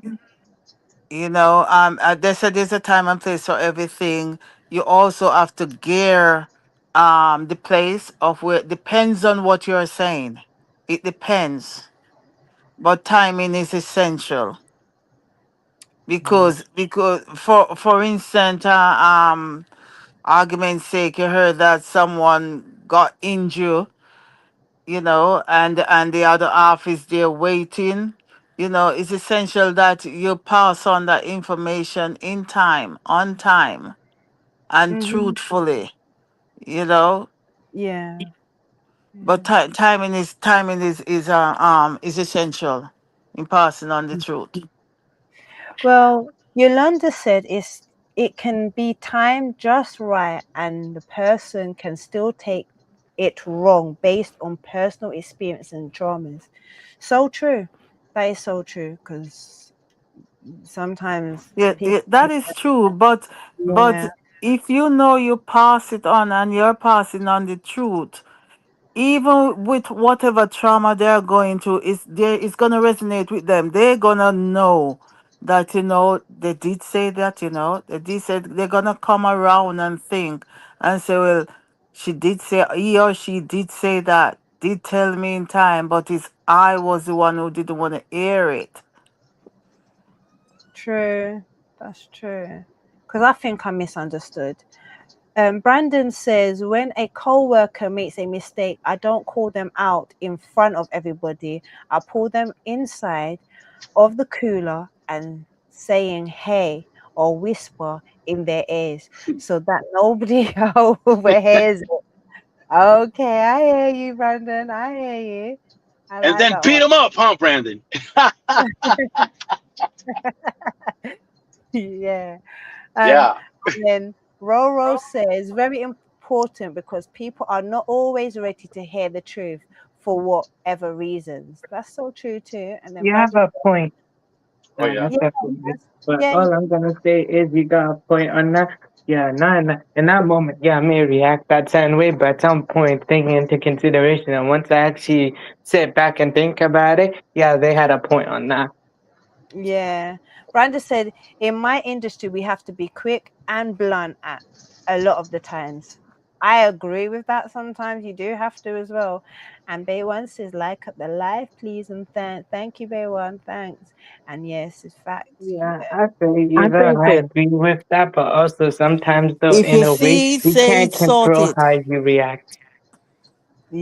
There's a time and place for everything. You also have to gear the place of where it depends on what you're saying. It depends, but timing is essential Yeah. because for instance, argument's sake, you heard that someone got injured, and the other half is there waiting. It's essential that you pass on that information in time, on time, and Mm-hmm. truthfully. you know. Yeah. But timing is essential in passing on the truth. Well, Yolanda said it can be timed just right and the person can still take it wrong based on personal experience and traumas. So true. That is so true because sometimes Yeah, people, that is true. But yeah, if you know you pass it on and you're passing on the truth, even with whatever trauma they're going through, it's gonna resonate with them. They're gonna know that they did say that. They did say they're gonna come around and think and say, well, she did say he or she did say that, did tell me in time, but it's I was the one who didn't want to hear it. true. That's true. Because I think I misunderstood. Brandon says, when a co-worker makes a mistake, I don't call them out in front of everybody. I pull them inside of the cooler and saying hey or whisper in their ears so that nobody overhears it. Okay, I hear you, Brandon. I hear you. I And like then that beat one. them up, huh, Brandon? Yeah. Yeah. And then Roro says, very important because people are not always ready to hear the truth for whatever reasons. That's so true too. And then You have Brandon, a point. Oh yeah. That's yeah, definitely. But yeah, all I'm gonna say is you got a point on that. Yeah, not in that moment. Yeah, I may react that same way, but at some point, taking into consideration, and once I actually sit back and think about it, yeah, they had a point on that. yeah. Brandon said, in my industry, we have to be quick and blunt at a lot of the times. I agree with that. Sometimes you do have to as well. And Baywan says, like up the live, please, and thank you, Baywan. Thanks. And yes, it's fact. Yeah, I feel I you there, think and I that agree with that. But also sometimes, though, If in you a way, see it, you say can't it, sort control it. how you react.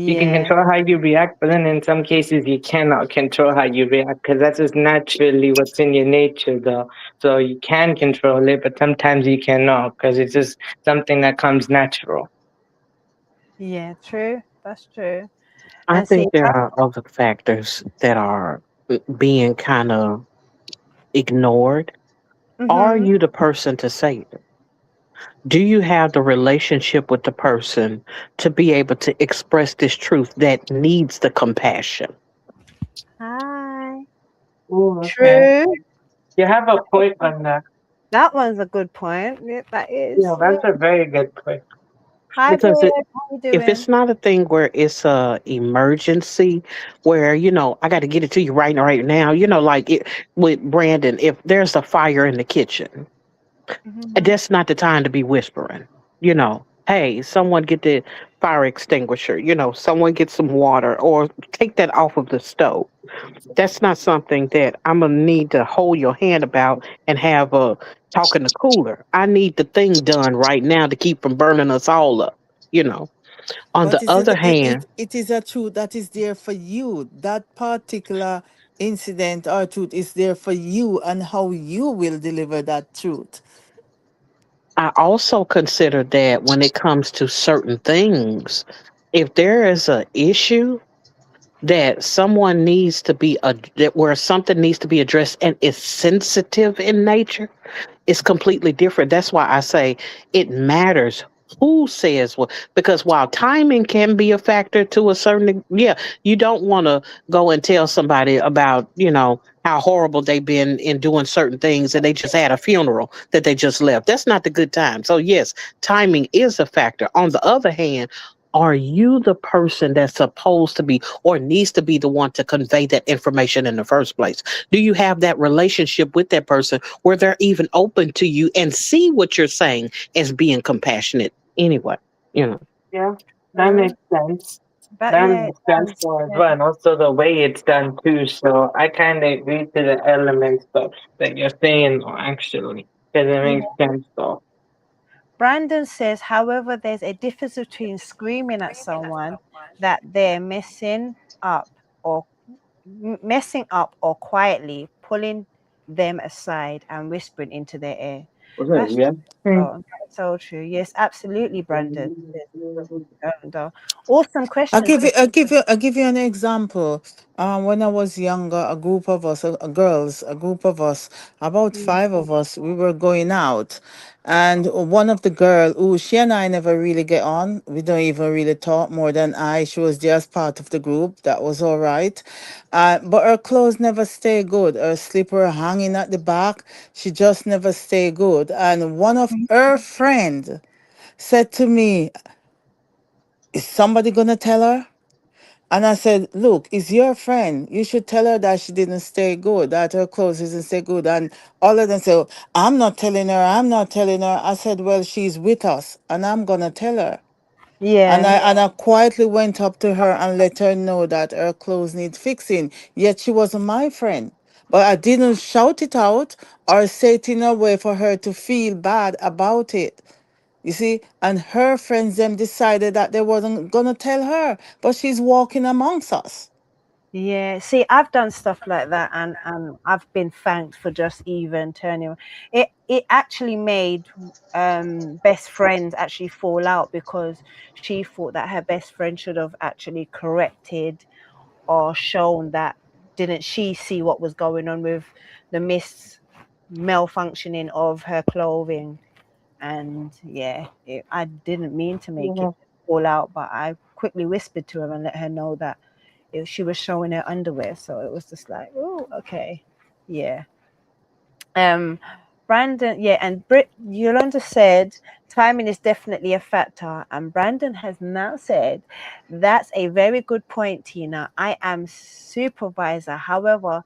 You can Yeah, control how you react, but then in some cases you cannot control how you react because that's just naturally what's in your nature, though. So you can control it, but sometimes you cannot because it's just something that comes natural. yeah, true. That's true. I And see, think there are other factors that are being kind of ignored. Are mm-hmm. you the person to say it? Do you have the relationship with the person to be able to express this truth that needs the compassion? Hi. Oh, okay. True. You have a point on that. That one's a good point. Yeah, that is. Yeah, Yeah. that's a very good point. Hi, babe. Because How you if doing? it's not a thing where it's a emergency, where I got to get it to you right now, like it with Brandon, if there's a fire in the kitchen, Mm-hmm. that's not the time to be whispering. Hey, someone get the fire extinguisher. Someone get some water or take that off of the stove. That's not something that I'm gonna need to hold your hand about and have a talk in the cooler. I need the thing done right now to keep from burning us all up. You know. On But the other hand, it is a truth that is there for you. That particular incident or truth is there for you and how you will deliver that truth. I also consider that when it comes to certain things, if there is a issue that someone needs to be that where something needs to be addressed and is sensitive in nature, it's completely different. That's why I say it matters who says what, because while timing can be a factor to a certain, yeah, you don't want to go and tell somebody about, how horrible they've been in doing certain things and they just had a funeral that they just left. That's not the good time. So yes, timing is a factor. On the other hand, are you the person that's supposed to be or needs to be the one to convey that information in the first place? Do you have that relationship with that person where they're even open to you and see what you're saying as being compassionate anyway? You know. Yeah, that True. makes sense. But That yeah, it makes sense does. for as Yeah. well, and also the way it's done too. So I kind of agree to the elements that you're saying, though, actually, because it Yeah. makes sense, though. Brandon says, however, there's a difference between screaming at someone that they're up or messing up or quietly pulling them aside and whispering into their ear. That's Yeah. that's so true. Yes, absolutely, Brandon. Yes, and, awesome I'll question, give you, Chris. I'll give you an example. When I was younger, a group of us, girls, a group of us, about Mm. 5 of us, we were going out, and one of the girl, who she and I never really get on. We don't even really talk more than I. She was just part of the group. That was all right, but her clothes never stay good. Her slipper hanging at the back. She just never stay good. And one of her friend said to me, "Is somebody gonna tell her?" And I said, "Look, it's your friend. You should tell her that she didn't stay good, that her clothes didn't stay good." And all of them said, "I'm not telling her, I'm not telling her." I said, "Well, she's with us and I'm gonna tell her." And Yeah, I quietly went up to her and let her know that her clothes need fixing. Yet she wasn't my friend. But I didn't shout it out or say it in a way for her to feel bad about it. You see, and her friends them decided that they wasn't gonna tell her, but she's walking amongst us. yeah. See, I've done stuff like that, and I've been thanked for just even turning. It actually made best friends actually fall out because she thought that her best friend should have actually corrected or shown that didn't she see what was going on with the malfunctioning of her clothing. And yeah, I didn't mean to make it fall out, but I quickly whispered to her and let her know that she was showing her underwear. So it was just like, oh, okay, yeah. Um, Brandon, yeah, and Yolanda said timing is definitely a factor, and Brandon has now said that's a very good point, Tina. I am supervisor. However,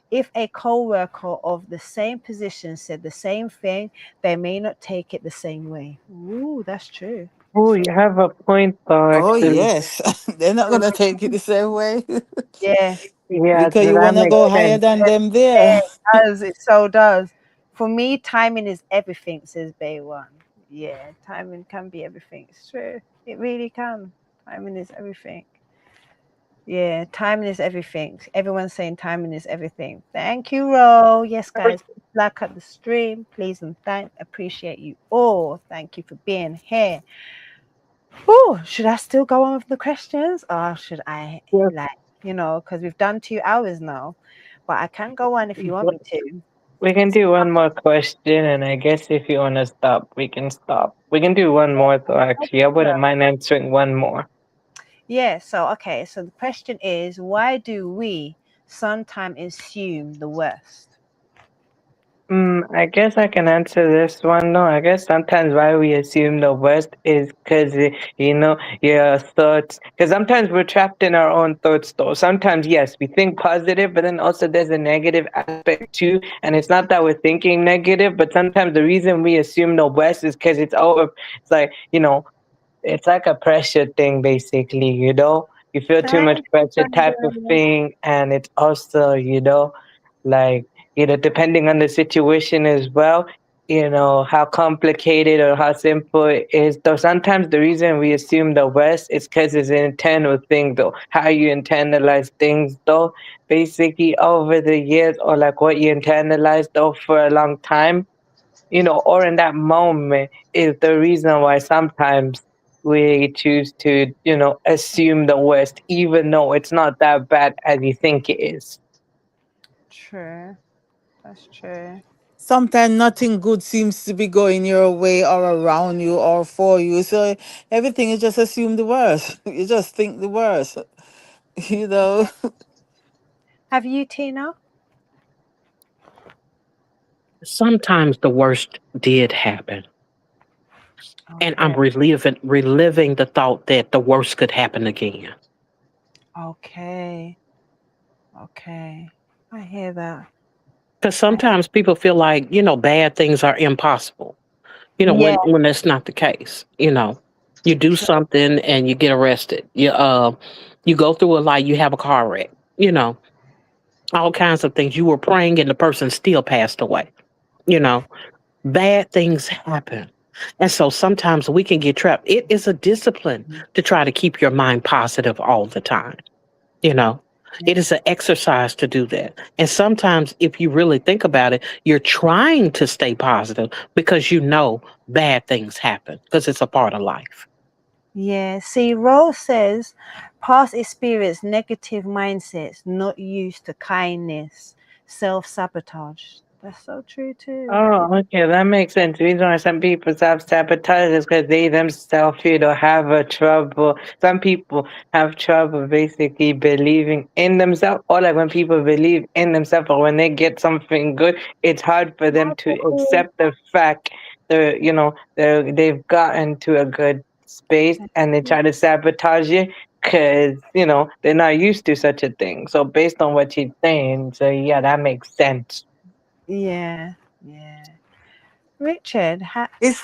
if a co-worker of the same position said the same thing, they may not take it the same way. Ooh, that's true. Oh, So you have a point though, Oh actually. yes, they're not gonna take it the same way yeah, Yeah, because you that wanna makes go higher sense. than them there. it does. It so does. For me, timing is everything, says Bay One. Yeah, timing can be everything. It's true. It really can. Timing is everything. Yeah, timing is everything. Everyone's saying timing is everything. Thank you, Ro. Yes, guys. Like at the stream, please and thank. Appreciate you all. Thank you for being here. Oh, should I still go on with the questions, or should I Yes. because we've done 2 hours now, but I can go on if you want me to. We can do one more question, and I guess if you want to stop, we can stop. We can do one more, though, No actually. I wouldn't problem. mind answering one more. Yeah, so okay, so the question is, why do we sometimes assume the worst? I guess I can answer this one. No, I guess sometimes why we assume the worst is because, your thoughts. Because sometimes we're trapped in our own thoughts, though. Sometimes, yes, we think positive, but then also there's a negative aspect too. And it's not that we're thinking negative, but sometimes the reason we assume the worst is because it's like, it's like a pressure thing, basically, You feel too much Thanks, pressure type of Brandon. thing. And it's also, like, depending on the situation as well, how complicated or how simple it is. Though sometimes the reason we assume the worst is because it's an internal thing, though. How you internalize things, though, basically over the years, or like what you internalized, though, for a long time, or in that moment is the reason why sometimes we choose to, assume the worst, even though it's not that bad as you think it is. True. That's true. Sometimes nothing good seems to be going your way or around you or for you. So everything is just assume the worst. You just think the worst. You know. Have you, Tina? Sometimes the worst did happen, and I'm Okay. reliving the thought that the worst could happen again. Okay. Okay. I hear that. Because I, sometimes people feel like, bad things are impossible, yeah, when that's not the case. You do true. something and you get arrested. You go through a life, you have a car wreck, all kinds of things. You were praying and the person still passed away. You know, bad things happen. And so sometimes we can get trapped. It is a discipline to try to keep your mind positive all the time, you know. It is an exercise to do that. And sometimes, if you really think about it, you're trying to stay positive because you know bad things happen because it's a part of life. Yeah. See, Rose says past experience, negative mindsets, not used to kindness, self-sabotage. That's so true too. Oh, okay, that makes sense. The reason why some people self-sabotage is because they themselves, have a trouble. Some people have trouble basically believing in themselves, or like when people believe in themselves, or when they get something good, it's hard for them to accept the fact that they've gotten to a good space, and they try to sabotage it because they're not used to such a thing. So based on what she's saying, so yeah, that makes sense. Yeah. Yeah. Richard, It's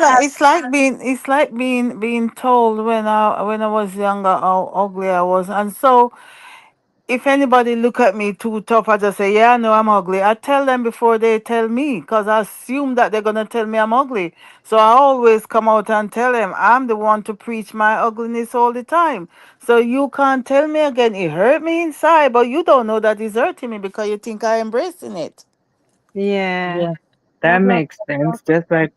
like being told when I was younger how ugly I was, and so if anybody look at me too tough, I just say, yeah, I know I'm ugly. I tell them before they tell me, because I assume that they're gonna tell me I'm ugly. So I always come out and tell them I'm the one to preach my ugliness all the time. So you can't tell me again. It hurt me inside, but you don't know that it's hurting me because you think I embracing it. yeah. Yeah, that makes sense. Just like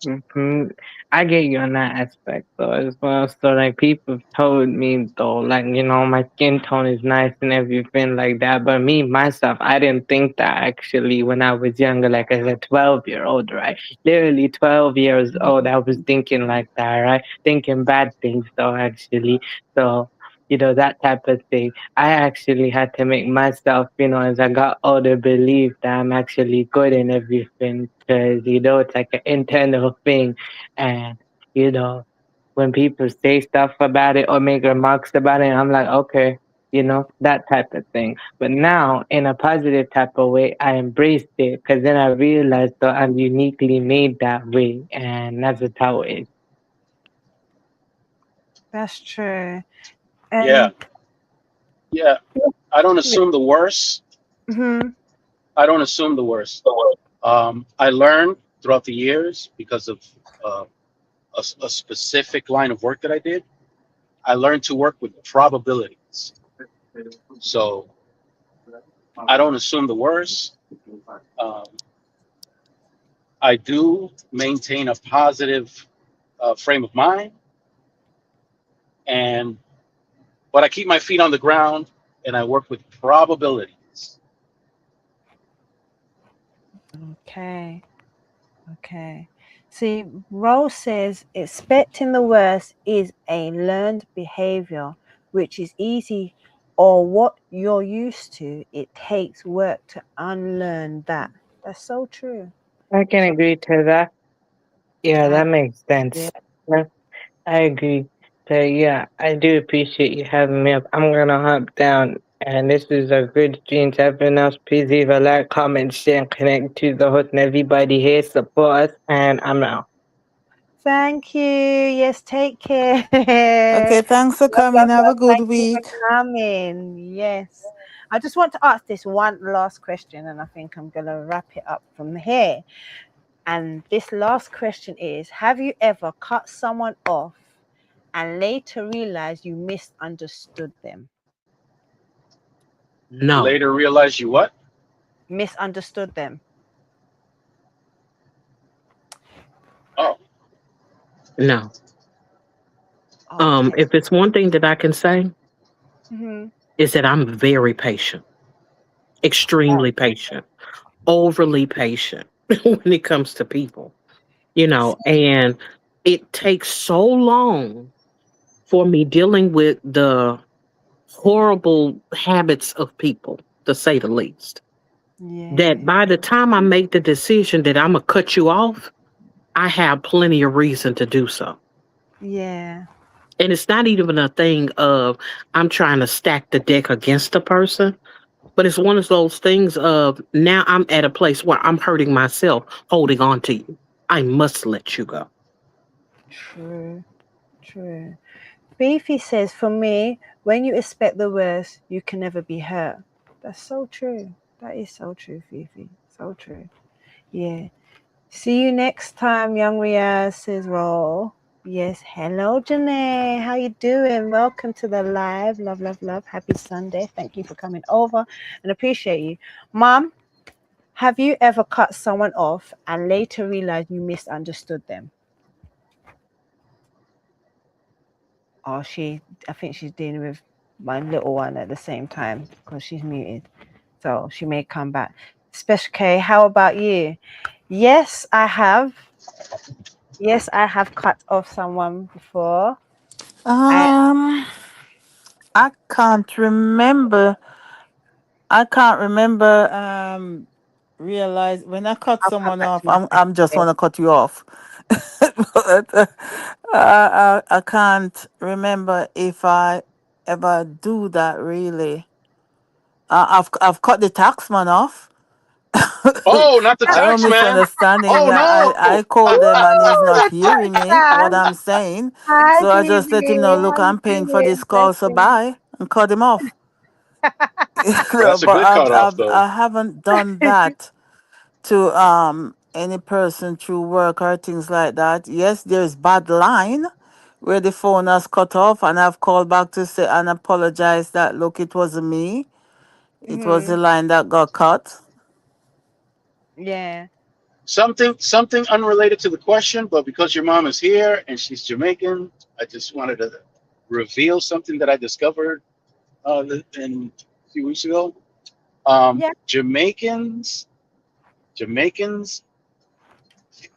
I get you on that aspect though as well. So like people told me though, like my skin tone is nice and everything like that. But me myself, I didn't think that actually when I was younger, like as a 12-year-old, right? Literally 12 years old, I was thinking like that, right? Thinking bad things though, actually. So that type of thing. I actually had to make myself, as I got older, believe that I'm actually good in everything because, it's like an internal thing. And, when people say stuff about it or make remarks about it, I'm like, okay, that type of thing. But now, in a positive type of way, I embraced it because then I realized that I'm uniquely made that way. And that's just how it is. That's true. Yeah, And yeah. I don't assume the worst. mhm, I don't assume the worst. I learned throughout the years because of uh, a specific line of work that I did. I learned to work with probabilities. So I don't assume the worst. Um, I do maintain a positive frame of mind, and but I keep my feet on the ground and I work with probabilities. okay. Okay. See, Rose says expecting the worst is a learned behavior, which is easy or what you're used to. It takes work to unlearn that. That's so true. I can So agree to that. Yeah, I, that makes yeah. sense. I agree. But yeah, I do appreciate you having me up. I'm gonna hop down, and this is a good stream. To everyone else, please leave a like, comment, share, and connect to the host and everybody here. Support us, and I'm out. Thank you. Yes, take care. Okay, thanks for Love, coming. love, Have a love. good Thank you for week. coming. Yes. I just want to ask this one last question, and I think I'm going to wrap it up from here. And this last question is: have you ever cut someone off and later realized you misunderstood them? No, Later realize you what? Misunderstood them. Oh, no. Okay. If it's one thing that I can say Hmm. is that I'm very patient, extremely patient, overly patient when it comes to people, and it takes so long for me dealing with the horrible habits of people, to say the least, that Yeah. by the time I make the decision that I'm going to cut you off, I have plenty of reason to do so. Yeah. And it's not even a thing of I'm trying to stack the deck against the person, but it's one of those things of now I'm at a place where I'm hurting myself holding on to you. I must let you go. True. True. Beefy says, for me, when you expect the worst, you can never be hurt. That's so true. That is so true, Fifi. So true. Yeah. See you next time, young Riaz, says Roll. Yes. Hello, Janae. How you doing? Welcome to the live. Love, love, love. Happy Sunday. Thank you for coming over and appreciate you. Mom, have you ever cut someone off and later realized you misunderstood them? Oh, I think she's dealing with my little one at the same time because she's muted. So she may come back. Special K, how about you? Yes, I have. Yes, I have cut off someone before. I can't remember. I can't remember. Realize when I cut I'll come someone back to off, you. I'm just Special want to cut you off. But, I can't remember if I ever do that. Really, I've cut the taxman off. Oh, not the I don't tax man. misunderstand him. Oh I no. call them and he's Woo, not the hearing tax me what man. I'm saying. Hi, So I just let him know, DV. look, How you I'm paying for this doing? call, so Blessing. bye, and cut him off. That's a But good cutoff, though. I haven't done that to any person through work or things like that. Yes, there's bad line where the phone has cut off, and I've called back to say and apologize that look, it wasn't me. It was the Hmm. line that got cut. Yeah. Something unrelated to the question, but because your mom is here and she's Jamaican, I just wanted to reveal something that I discovered a few weeks ago. Yeah. Jamaicans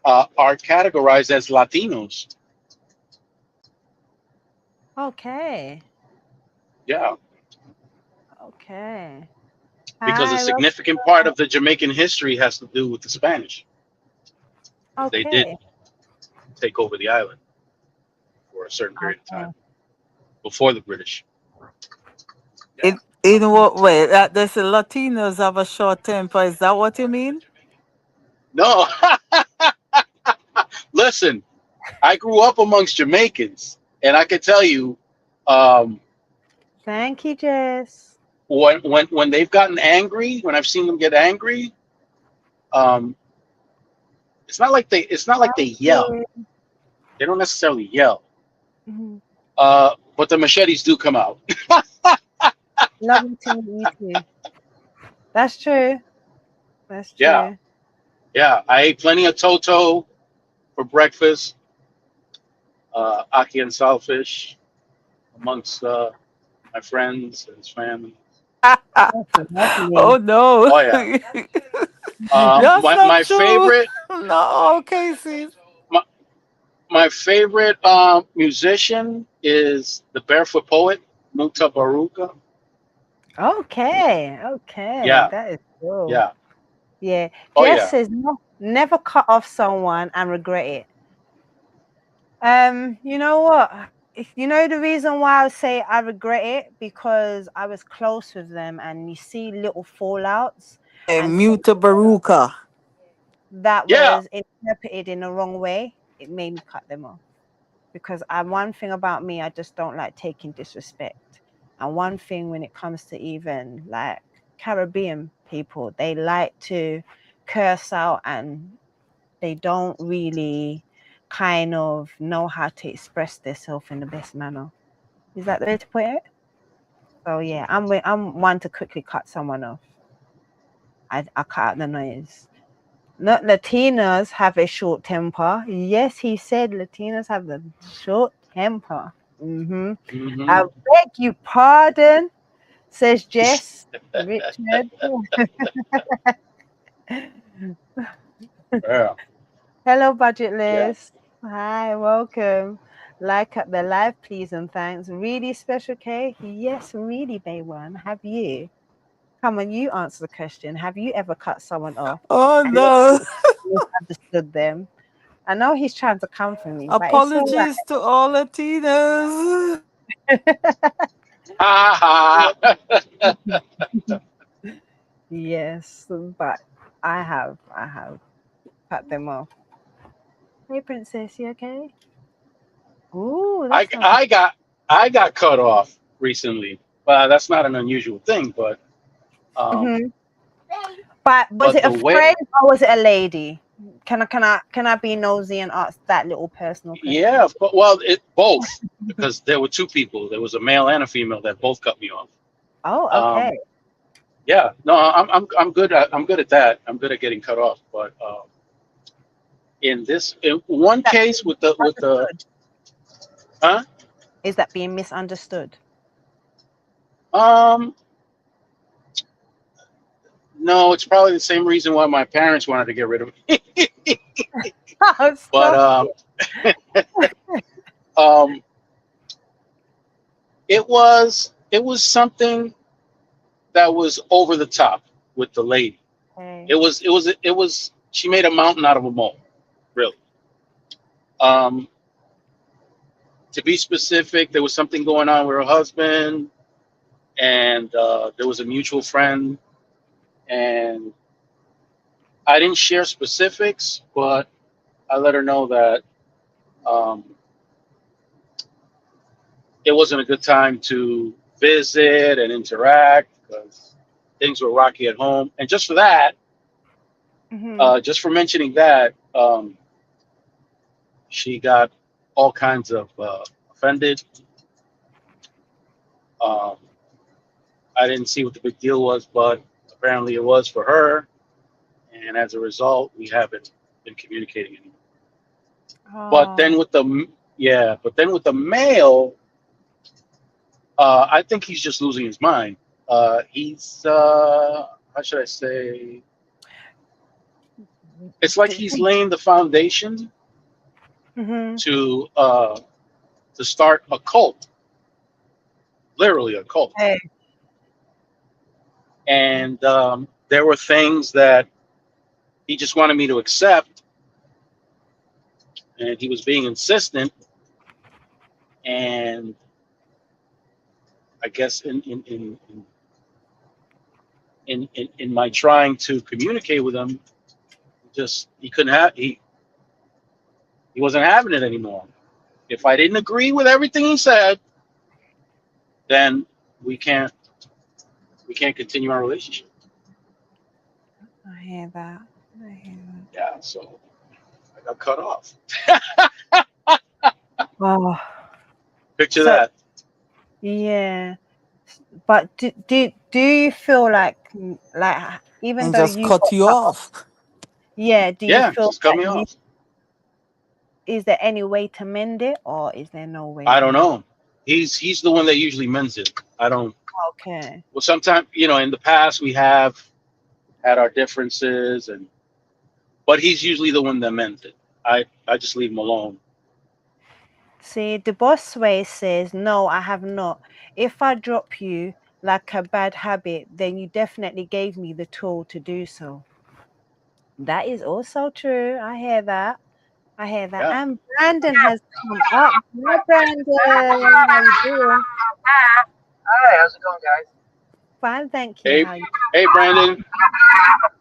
are categorized as Latinos. Okay. Yeah, Okay. because a Hi. significant part of the Jamaican history has to do with the Spanish. They did Okay. take over the island for a certain period of time Okay. before the British. Yeah. In what way? There's a Latinos have a short temper. Is that what you mean? No, listen, I grew up amongst Jamaicans, and I can tell you, um, Thank you, Jess. when they've gotten angry, when I've seen them get angry, um, it's not like they yell. Yeah. They don't necessarily yell, Mhm. but the machetes do come out. Lovely to meet you too. That's true. That's Yeah, true. yeah. I ate plenty of toto for breakfast, ackee and saltfish amongst my friends and his family. That's Oh lovely. no. Oh yeah. That's My not my true. favorite No, Casey. my, my favorite musician is the Barefoot Poet, Muta Baruka. Okay. Okay. Yeah, That is cool. yeah. Yeah. Oh Jess yeah. says never cut off someone and regret it. You know what? You know the reason why I would say I regret it because I was close with them and you see little fallouts and Mute Baruka. that Yeah. was interpreted in the wrong way, it made me cut them off. Because one thing about me, I just don't like taking disrespect. And one thing when it comes to even like Caribbean people, they like to curse out and they don't really kind of know how to express themselves in the best manner. Is that the way to put it? So yeah, I'm one to quickly cut someone off. I cut out the noise. Not Latinas have a short temper. Yes, he said Latinas have a short temper. I Hmm. beg you pardon, says Jess. Richard. Yeah. Hello, budget Yeah. list. Hi, welcome. Like up the live, please and thanks. Really special K? Yes, really, Bay One. Have you? Come on, you answer the question. Have you ever cut someone off Oh and no. misunderstood them? I know he's trying to come for me, but it's all right. Apologies to all Latinas. Ha ha. Yes, but I have cut them off. Hey, princess, you okay? Ooh, I, that's not. I got I got cut off recently. Well, that's not an unusual thing, but um, Mhm. But was but it the a way friend or was it a lady? Can I be nosy and ask that little personal question? Yeah, but well, both, because there were two people. There was a male and a female that both cut me off. Oh, okay. Yeah, no, I'm good at that. I'm good at getting cut off. But in one That case with the misunderstood. huh? Is that being misunderstood? No, it's probably the same reason why my parents wanted to get rid of me. Oh, But stop. it was something that was over the top with the lady. Okay. It was she made a mountain out of a mole, really. To be specific, there was something going on with her husband, and there was a mutual friend, and I didn't share specifics, but I let her know that it wasn't a good time to visit and interact because things were rocky at home. And just for that, just for mentioning that, she got all kinds of offended. I didn't see what the big deal was, but apparently it was for her. And as a result, we haven't been communicating anymore. But then with the male, I think he's just losing his mind. He's how should I say? It's like he's laying the foundation to start a cult, literally a cult. Hey. And there were things that he just wanted me to accept, and he was being insistent. And I guess in my trying to communicate with him, he wasn't having it anymore. If I didn't agree with everything he said, then we can't continue our relationship. I hear that. Yeah, so I got cut off. Oh, Picture that. Yeah, but do you feel like even And though just you cut got you cut off. yeah, do you Yeah, feel just cut like me off. is there any way to mend it, or is there no way? I don't know. He's the one that usually mends it. I don't. Okay. Well, sometimes in the past we have had our differences, but he's usually the one that mends it. I just leave him alone. See, the boss way says, no, I have not. If I drop you like a bad habit, then you definitely gave me the tool to do so. That is also true. I hear that. Yeah. And Brandon has come up. Hi, Brandon. How you doing? Hi, how's it going, guys? Fine, thank you. Hey, How you hey, Brandon.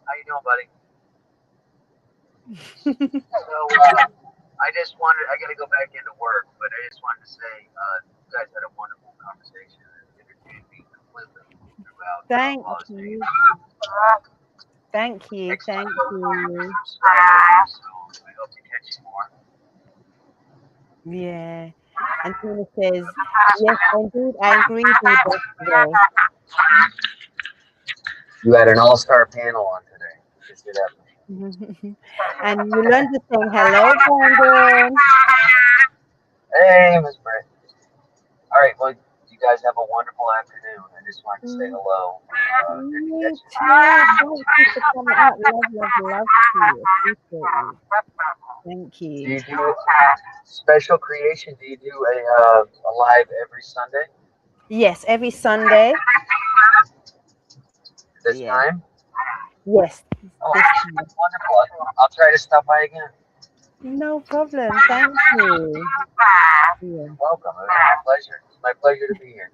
How you doing, buddy? So, I gotta go back into work, but I just wanted to say, you guys had a wonderful conversation and entertained me completely throughout Thank all this you. video. Thank you. Thank you. So, I hope to catch you more. Yeah. And Tina says, yes, indeed, I agree with you both today. You had an all-star panel on today. Just did that. And Yolanda saying, hello, Brandon. Hey, Miss Britt. All right, well, you guys have a wonderful afternoon. I just wanted to say hello. Me too. Thank you for coming out. Love to you. Appreciate you. Thank Do you. you do special creation? Do you do a live every Sunday? Yes, every Sunday. This Yeah. time? Yes. Oh, This that's time. wonderful. I'll try to stop by again. No problem. Thank you. Yeah. You're welcome. It was my pleasure. It's my pleasure to be here.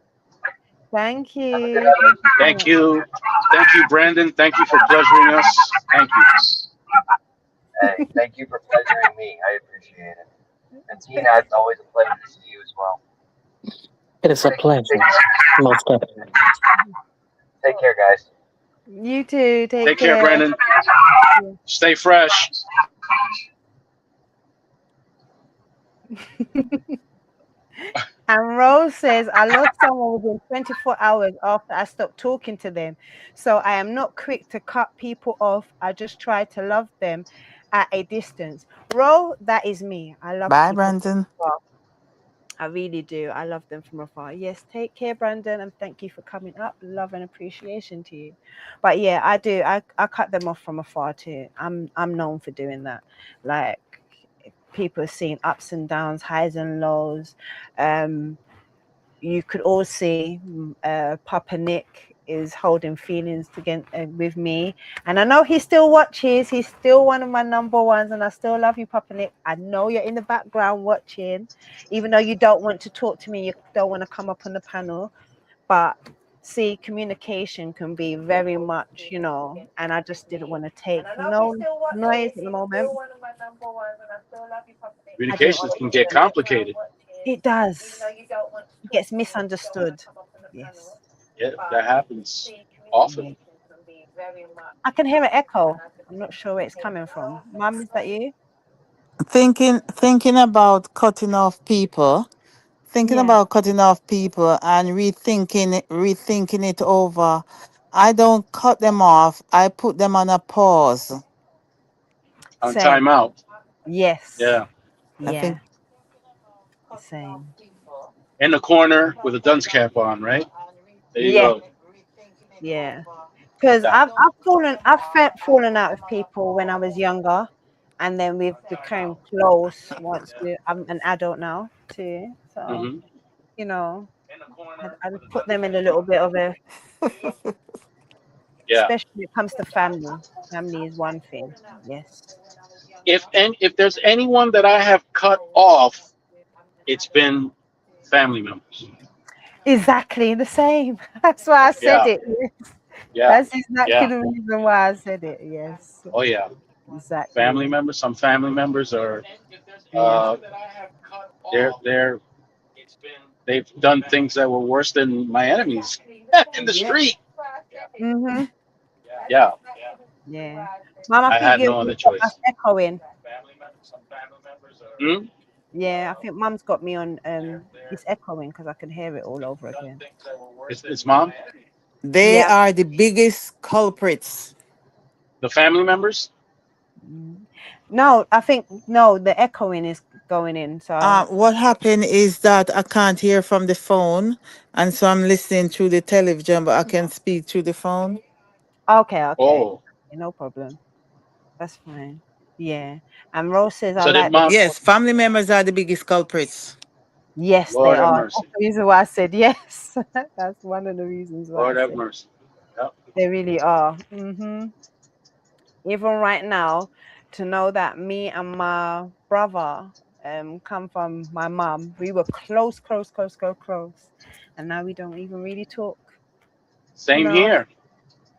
Thank Have a good you. afternoon. Thank you, Brandon. Thank you for pleasuring us. Thank you. Hey, thank you for pleasuring me. I appreciate it. And Tina, it's always a pleasure to see you as well. It is a pleasure. Most definitely. Take care, guys. You too. Take care, Brandon. Stay fresh. And Rose says, I lost someone within 24 hours after I stopped talking to them. So I am not quick to cut people off. I just try to love them at a distance. Rose, that is me. I love Bye, people from Brandon. afar. I really do. I love them from afar. Yes, take care, Brandon, and thank you for coming up. Love and appreciation to you. But yeah, I do. I cut them off from afar too. I'm known for doing that. Like people are seeing ups and downs, highs and lows. You could all see Papa Nick is holding feelings with me, and I know he still watches. He's still one of my number ones, and I still love you, Papa Nick. I know you're in the background watching, even though you don't want to talk to me, you don't want to come up on the panel. But see, communication can be very much, and I just didn't want to take no noise at the moment. I didn't Communications want can get complicated. it does. It gets misunderstood. Yes. Yeah, that happens often. I can hear an echo. I'm not sure where it's coming from. Mum, is that you? Thinking about cutting off people. Thinking Yeah. about cutting off people and rethinking it over. I don't cut them off. I put them on a pause. On Same. timeout. Yes. Yeah. I Yeah. think Same. In the corner with a dunce cap on, right? There you Yeah. go. Yeah. Because That. I've fallen out with people when I was younger, and then we've become close once I'm an adult now too. So Mhm. I just put them in a little bit of a, Yeah. especially when it comes to family. Family is one thing. Yes. If there's anyone that I have cut off, it's been family members. Exactly the same. That's why I said Yeah. it. Yes. Yeah. That's exactly Yeah. the reason why I said it. Yes. Oh yeah. Exactly. Family members. Some family members are Yeah. uh, they've done things that were worse than my enemies in the street. Mhm. Yeah. Yeah. Mom, I I think had you've no other got us choice. echoing. Hmm? Yeah, I think Mum's got me on. It's echoing because I can hear it all over again. It's mom. they Yeah. are the biggest culprits. The family members. No, I think no. The echoing is going in. So What happened is that I can't hear from the phone, and so I'm listening through the television, but I can speak through the phone. okay. Oh, No problem. That's fine. Yeah. And Rose says I so did like the mom. Yes, family members are the biggest culprits. yes, they Lord have are. That's mercy. the reason why I said yes. That's one of the reasons why I Lord have said mercy. Yep. they really are. Even right now, to know that me and my brother come from my mum, we were close, and now we don't even really talk. Same here.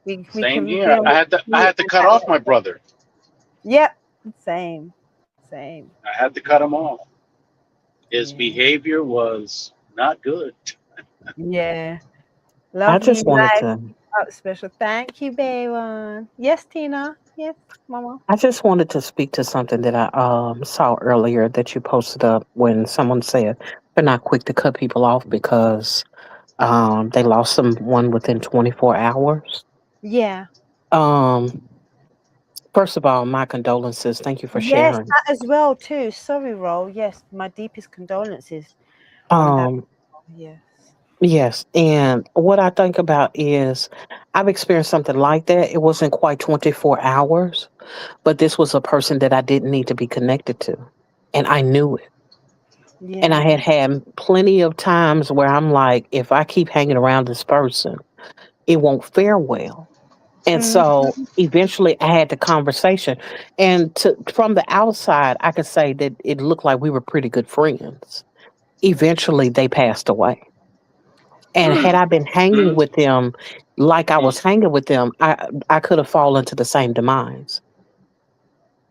We Same can here. deal I with had to. I it had to and cut catch off my up. brother. Yep, same. I had to cut him off. His Yeah, behavior was not good. yeah. I Love you, just wanted life to up special. Thank you, baby. Yes, Tina. Yes, Mama. I just wanted to speak to something that I saw earlier that you posted up when someone said they're not quick to cut people off because they lost someone within 24 hours. Yeah. Um, First of all, my condolences. Thank you for Yes, sharing. that as well too. Sorry, Ro. Yes, my deepest condolences on that. Um, Yes. yes, and what I think about is I've experienced something like that. It wasn't quite 24 hours, but this was a person that I didn't need to be connected to, and I knew it. And I Yeah. had plenty of times where I'm like, if I keep hanging around this person, it won't fare well. And Mm, so eventually I had the conversation. And from the outside, I could say that it looked like we were pretty good friends. Eventually they passed away. And Mm, had I been hanging mm, with them like I mm. was hanging with them, I could have fallen to the same demise.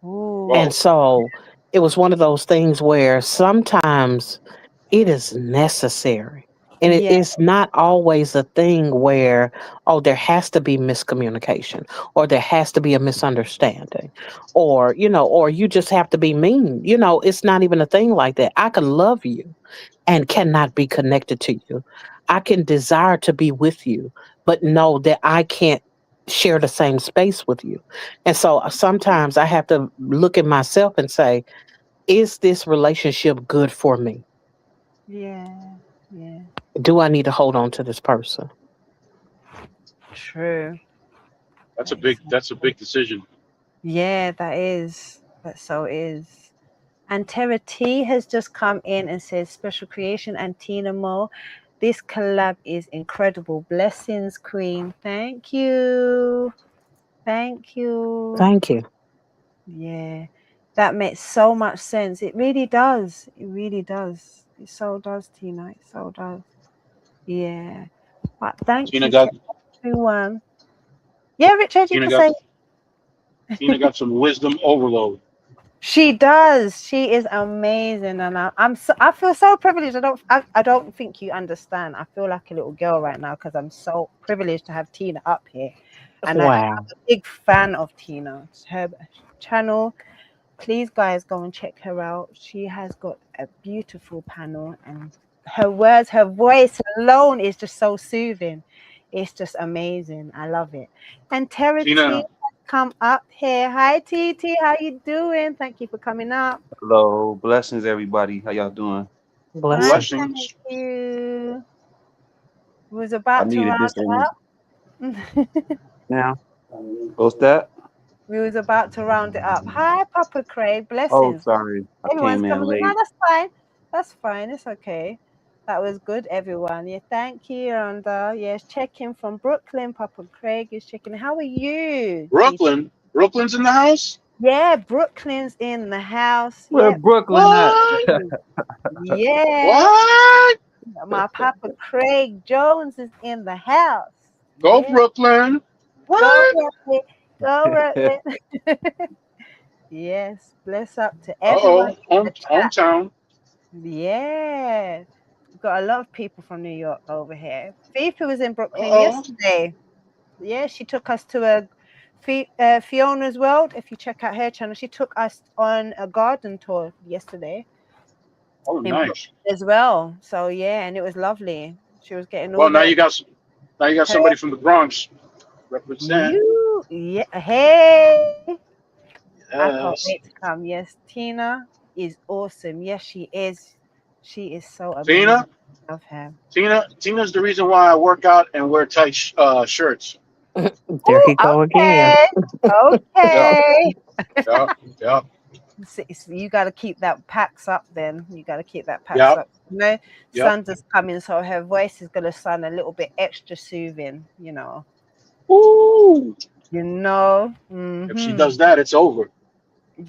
ooh. And Whoa. so it was one of those things where sometimes it is necessary. And Yeah. it's not always a thing where, oh, there has to be miscommunication or there has to be a misunderstanding or, or you just have to be mean. It's not even a thing like that. I can love you and cannot be connected to you. I can desire to be with you, but know that I can't share the same space with you. And so sometimes I have to look at myself and say, is this relationship good for me? Yeah. Yeah. Do I need to hold on to this person? True. That's a That is big so that's a true. big decision. Yeah, that is. That so is. And Tara T has just come in and says, Special Creation and Tina Mo, this collab is incredible. Blessings, Queen. Thank you. Thank you. Thank you. Yeah. That makes so much sense. It really does. It really does. It so does, Tina. It so does. Yeah. But thank Tina you to got everyone. Yeah, Richard, you Tina can got say. Tina got some wisdom overload. She does. She is amazing, and I feel so privileged. I don't think you understand. I feel like a little girl right now because I'm so privileged to have Tina up here, and I'm Wow. a big fan of Tina. Her channel, please guys go and check her out. She has got a beautiful panel, and her words, her voice alone is just so soothing. It's just amazing. I love it. And Tara T Tina, come up here. Hi TT, how you doing? Thank you for coming up. Hello, blessings, everybody. How y'all doing? Hi, Blessing. thank blessings. you. Was I about to needed round this it energy up. now. What's that? We was about to round it up. Hi, Papa Craig. Oh, Blessings. sorry. I Everyone's came in coming in. No, late. that's fine. That's fine. It's okay. That was good, everyone. Yeah, thank you, Rhonda. Yes, checking from Brooklyn. Papa Craig is checking. How are you? Brooklyn's in the house? Yeah, Brooklyn's in the house. Where Yeah. Brooklyn at? What? Yeah. What? My Papa Craig Jones is in the house. Go Yeah. Brooklyn. Go What? Brooklyn. Go Brooklyn. Yes. Bless up to everyone Uh-oh. in the chat. Hometown. Yeah. We've got a lot of people from New York over here. Fifi was in Brooklyn Uh-oh. yesterday. Yeah, she took us to Fiona's World. If you check out her channel, she took us on a garden tour yesterday Oh, in Brooklyn nice. as well. So yeah, and it was lovely. She was getting all Well, now the you got somebody from the Bronx. Represent. yeah. Hey, I can't Yes. wait to come. Yes, Tina is awesome. Yes, she is. She is so amazing. Tina? Love her. Tina's the reason why I work out and wear tight shirts. There Oh, he go again. okay. Yeah, Okay. yeah, yeah, So you got to keep that packs up then. You got to keep that packs yeah, up. You know, yeah. Sandra's coming, so her voice is going to sound a little bit extra soothing, Woo! You know? If she Mm-hmm. does that, it's over.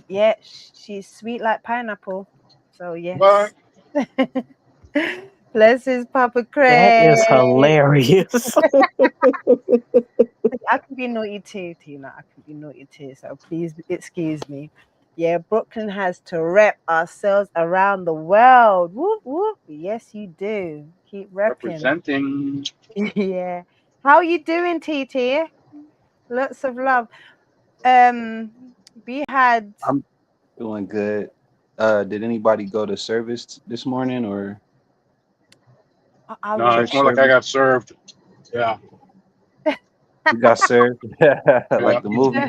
Yeah, she's sweet like pineapple. So, What? yes. Bless his Papa That Craig. is hilarious. I can be naughty too, Tina. I can be naughty too. So please excuse me. Yeah, Brooklyn has to rep ourselves around the world. Whoop whoop. Yes, you do. Keep repping. Representing. Yeah. How are you doing, TT? Lots of love. We had I'm doing good. Did anybody go to service this morning or I No, was it's church more like I service? got served. Yeah, You got served? yeah, Like the movie?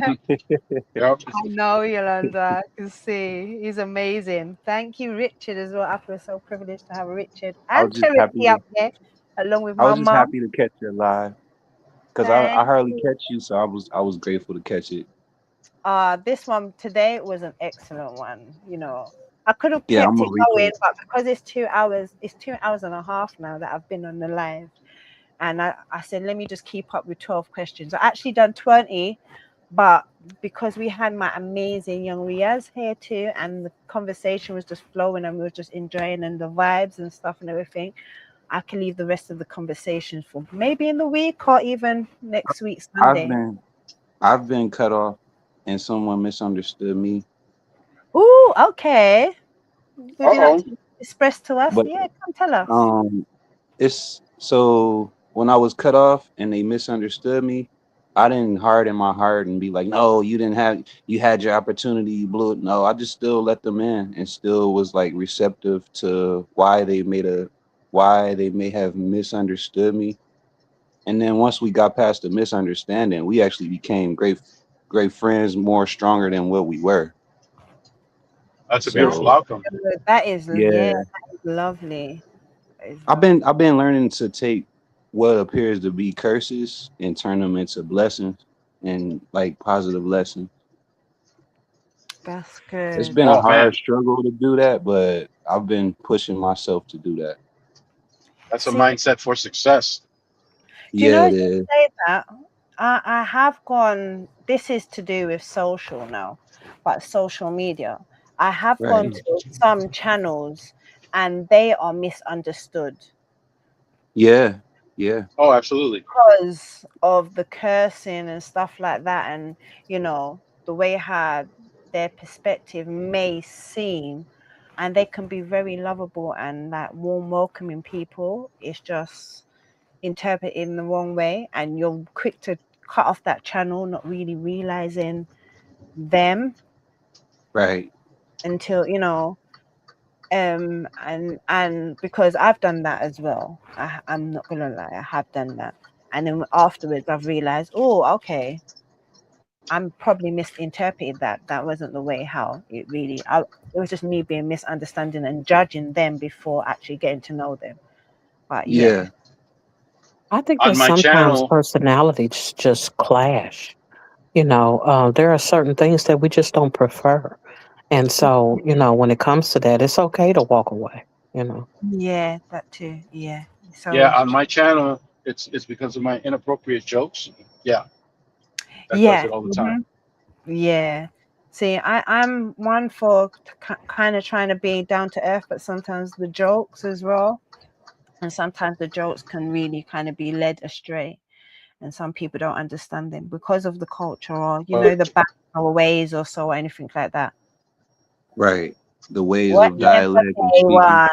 yep. I know Yolanda. I can see. He's amazing. Thank you, Richard, as well. I feel so privileged to have Richard I and was just happy Charity to up there, along with I my was just mum. happy to catch it live. Because I Thank hardly you. catch you, so I was grateful to catch it. This one today was an excellent one. I could have Yeah, I'm kept a it going, replay. but because it's 2 hours, it's 2 hours and a half now that I've been on the live. And I said, let me just keep up with 12 questions. I actually done 20, but because we had my amazing young Riaz here too, and the conversation was just flowing and we were just enjoying and the vibes and stuff and everything, I can leave the rest of the conversation for maybe in the week or even next week, Sunday. I've been cut off and someone misunderstood me. Ooh, okay. Would you like Uh-oh. to express to us? But Yeah, come tell us. it's so when I was cut off and they misunderstood me, I didn't harden my heart and be like, no, you had your opportunity, you blew it. No, I just still let them in and still was like receptive to why they may have misunderstood me. And then once we got past the misunderstanding, we actually became great friends, more stronger than what we were. That's a That beautiful So outcome. that is yeah, yeah, that is lovely. That is I've been learning to take what appears to be curses and turn them into blessings and like positive lessons. that's It's good. been a Oh hard man, struggle to do that, but I've been pushing myself to do that. that's a See, mindset for success. do you Yeah, know it as you is. say that? I have gone. This is to do with social now, but social media. I have gone Right. to some channels, and they are misunderstood Yeah. Yeah. Oh, absolutely. because of the cursing and stuff like that, and the way how their perspective may seem, and they can be very lovable and like warm, welcoming people. It's just interpreted in the wrong way, and you're quick to cut off that channel, not really realizing them Right. until and because I've done that as well. I'm not gonna lie, I have done that, and then afterwards I've realized, oh, okay, I'm probably misinterpreted that. That wasn't the way how it really. It was just me being misunderstanding and judging them before actually getting to know them. But yeah, Yeah. I think On that my sometimes channel, personalities just clash. There are certain things that we just don't prefer. And so, when it comes to that, it's okay to walk away, you know. yeah, that too. Yeah, yeah, so on my channel, it's because of my inappropriate jokes. Yeah, that does yeah. it all the time. Mhm. Yeah. See, I'm one for kind of trying to be down to earth, but sometimes the jokes as well. And sometimes the jokes can really kind of be led astray. And some people don't understand them because of the culture or, the back or ways or so or anything like that. Right. The ways of Whatever dialect and they speaking. want,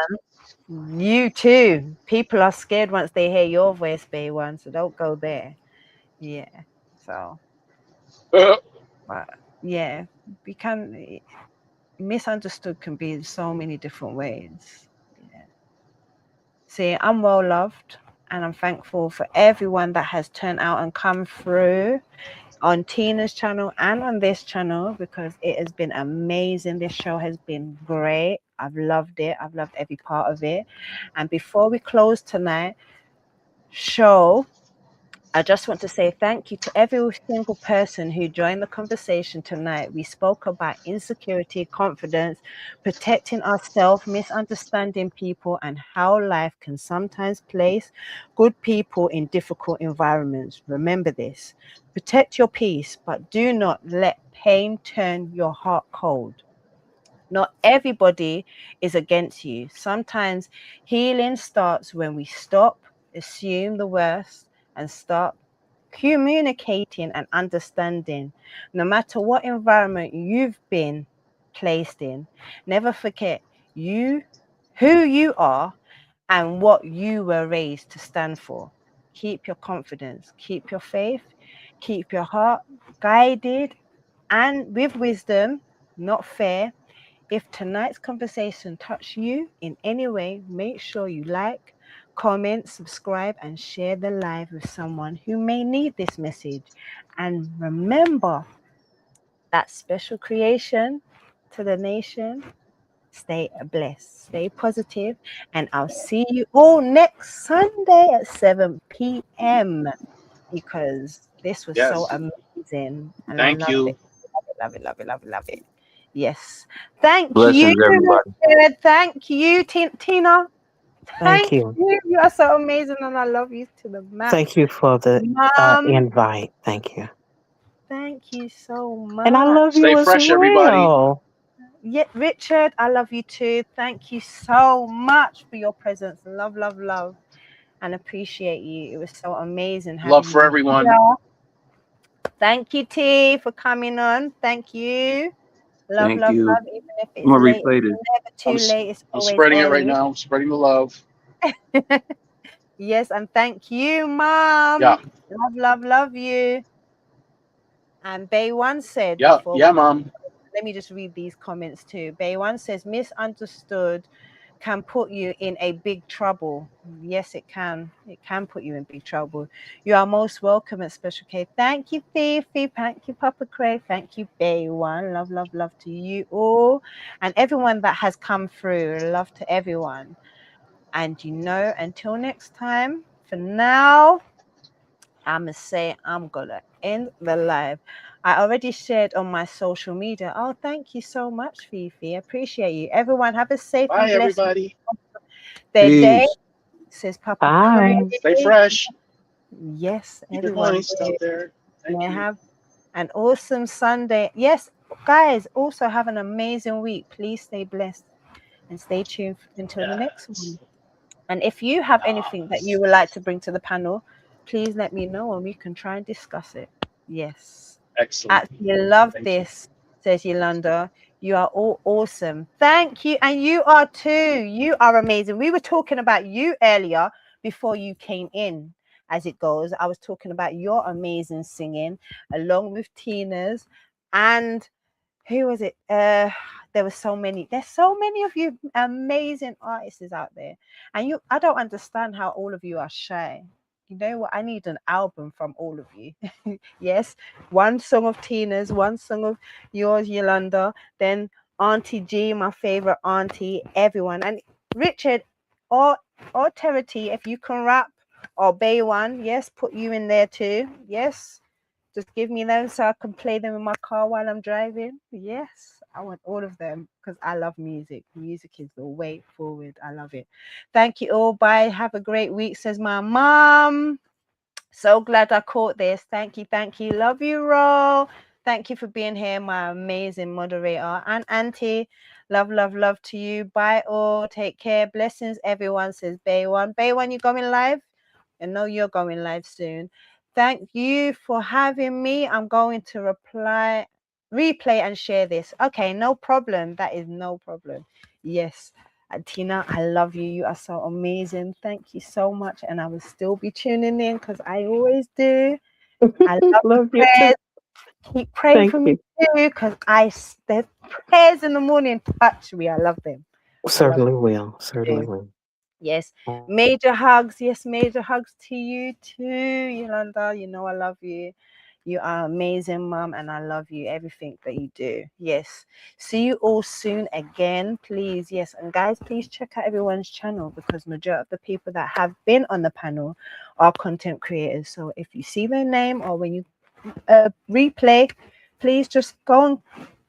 you too. People are scared once they hear your voice, Bay1, so don't go there. Yeah. So, but yeah, we can. Misunderstood can be in so many different ways. Yeah. See, I'm well loved and I'm thankful for everyone that has turned out and come through on Tina's channel and on this channel because it has been amazing. This show has been great. I've loved it. I've loved every part of it. And before we close tonight, I just want to say thank you to every single person who joined the conversation tonight. We spoke about insecurity, confidence, protecting ourselves, misunderstanding people, and how life can sometimes place good people in difficult environments. Remember this: protect your peace, but do not let pain turn your heart cold. Not everybody is against you. Sometimes healing starts when we stop, assume the worst, and start communicating and understanding. No matter what environment you've been placed in, never forget who you are and what you were raised to stand for. Keep your confidence, keep your faith, keep your heart guided and with wisdom, not fear. If tonight's conversation touched you in any way, make sure you like, comment, subscribe, and share the live with someone who may need this message. And remember that special creation to the nation. Stay blessed, stay positive, and I'll see you all next Sunday at 7 p.m. because this was so Yes. amazing and I Thank loved you. it. Love it, love it, love it, love it. Yes. Thank you, Blessings, everybody. Richard. Thank you, Tina. Thank Thank you. you. You are so amazing and I love you to the max. Thank you for the Mom, invite. Thank you. thank you so And I much. love Stay you as fresh, everybody. well. Yeah, Richard, I love you too. Thank you so much for your presence. Love, love, love, and appreciate you. It was so amazing Love having for you everyone. here. Thank you, T, for coming on. Thank you. Love, Thank love, you. love. Even if I'm it's gonna late, replay it's this. never I'm too late. It's I'm always spreading it right early. now. I'm spreading the love. Yes, and thank you, Mom. Yeah, Love you. And Bay One said yeah, before, yeah, mom. let me just read these comments too. Bay One says, misunderstood can put you in a big trouble. Yes, it can. It can put you in big trouble. You are most welcome at Special K. Thank you, Fifi. Thank you, Papa Craig. Thank you, Bay One. Love to you all. And everyone that has come through. Love to everyone. And until next time, for now, I'ma say I'm gonna end the live. I already shared on my social media. Oh, thank you so much, Fifi. I appreciate you. Everyone, have a safe and Bye, blessed everybody. their day, Peace. says Papa Craig. Bye. Stay fresh. Yes, Keep it everyone. moist out there. Thank May you. have an awesome Sunday. Yes, guys, also have an amazing week. Please stay blessed and stay tuned until the next Yes. one. And if you have anything that you would like to bring to the panel, please let me know and we can try and discuss it. Yes. Excellent. Actually love Thank you. this, says Yolanda. You are all awesome. Thank you. And you are too. You are amazing. We were talking about you earlier before you came in, as it goes. I was talking about your amazing singing along with Tina's. And who was it? There were so many. There's so many of you amazing artists out there. And I don't understand how all of you are shy. You know what? I need an album from all of you. Yes, one song of Tina's, one song of yours, Yolanda, then Auntie G, my favorite auntie, everyone, and Richard or Terity, if you can rap, or Bay One, yes, put you in there too. Yes, just give me them so I can play them in my car while I'm driving. Yes, I want all of them because I love music. Music is the way forward. I love it. Thank you all. Bye. Have a great week, says my mom. So glad I caught this. Thank you. Thank you. Love you, Ro. Thank you for being here, my amazing moderator. And Auntie, love to you. Bye all. Take care. Blessings, everyone, says Bay One. Bay One, you going live? I know you're going live soon. Thank you for having me. I'm going to replay and share this. Okay, no problem. That is no problem. Yes. Tina, I love you. You are so amazing. Thank you so much. And I will still be tuning in because I always do. I love the Love you too. prayers. Keep praying Thank for me you. too because the prayers in the morning touch me. I love them. I love Certainly will. Certainly them. will. Yes. Major hugs. Yes, major hugs to you too, Yolanda. You know I love you. You are amazing, Mom, and I love you, everything that you do. Yes. See you all soon again, please. Yes. And guys, please check out everyone's channel because majority of the people that have been on the panel are content creators. So if you see their name or when you replay, please just go and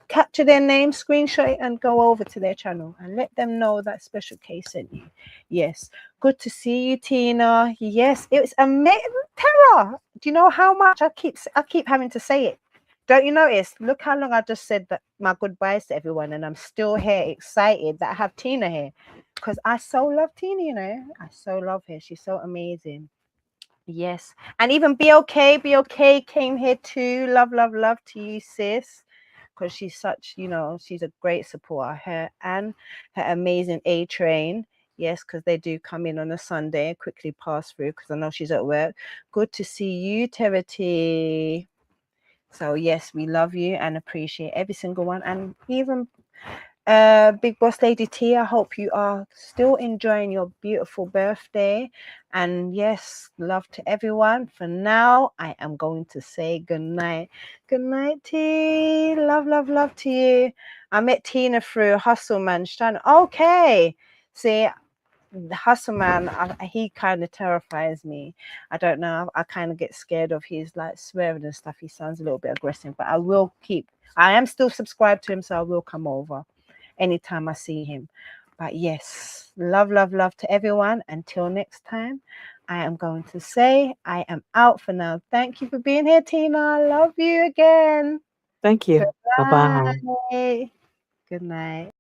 capture their name, screenshot it, and go over to their channel and let them know that Special K sent you. Yes. Good to see you, Tina. Yes, it was amazing. Tara, do you know how much I keep having to say it? Don't you notice? Look how long I just said that my goodbyes to everyone, and I'm still here excited that I have Tina here because I so love Tina, you know. I so love her. She's so amazing. Yes. And even BLK came here too. Love to you, sis. Because she's such, she's a great supporter. Her and her amazing A Train. Yes, because they do come in on a Sunday and quickly pass through because I know she's at work. Good to see you, Terity. So yes, we love you and appreciate every single one. And even Big Boss Lady T, I hope you are still enjoying your beautiful birthday. And yes, love to everyone. For now, I am going to say good night. Good night, T. Love to you. I met Tina through Hustle Man. Okay. See, the Hustle Man, he kind of terrifies me. I don't know. I kind of get scared of his like swearing and stuff. He sounds a little bit aggressive, but I am still subscribed to him, so I will come over anytime I see him. But yes, love to everyone. Until next time, I am going to say I am out for now. Thank you for being here, Tina. Love you again. Thank you. Bye bye. Bye. Good night.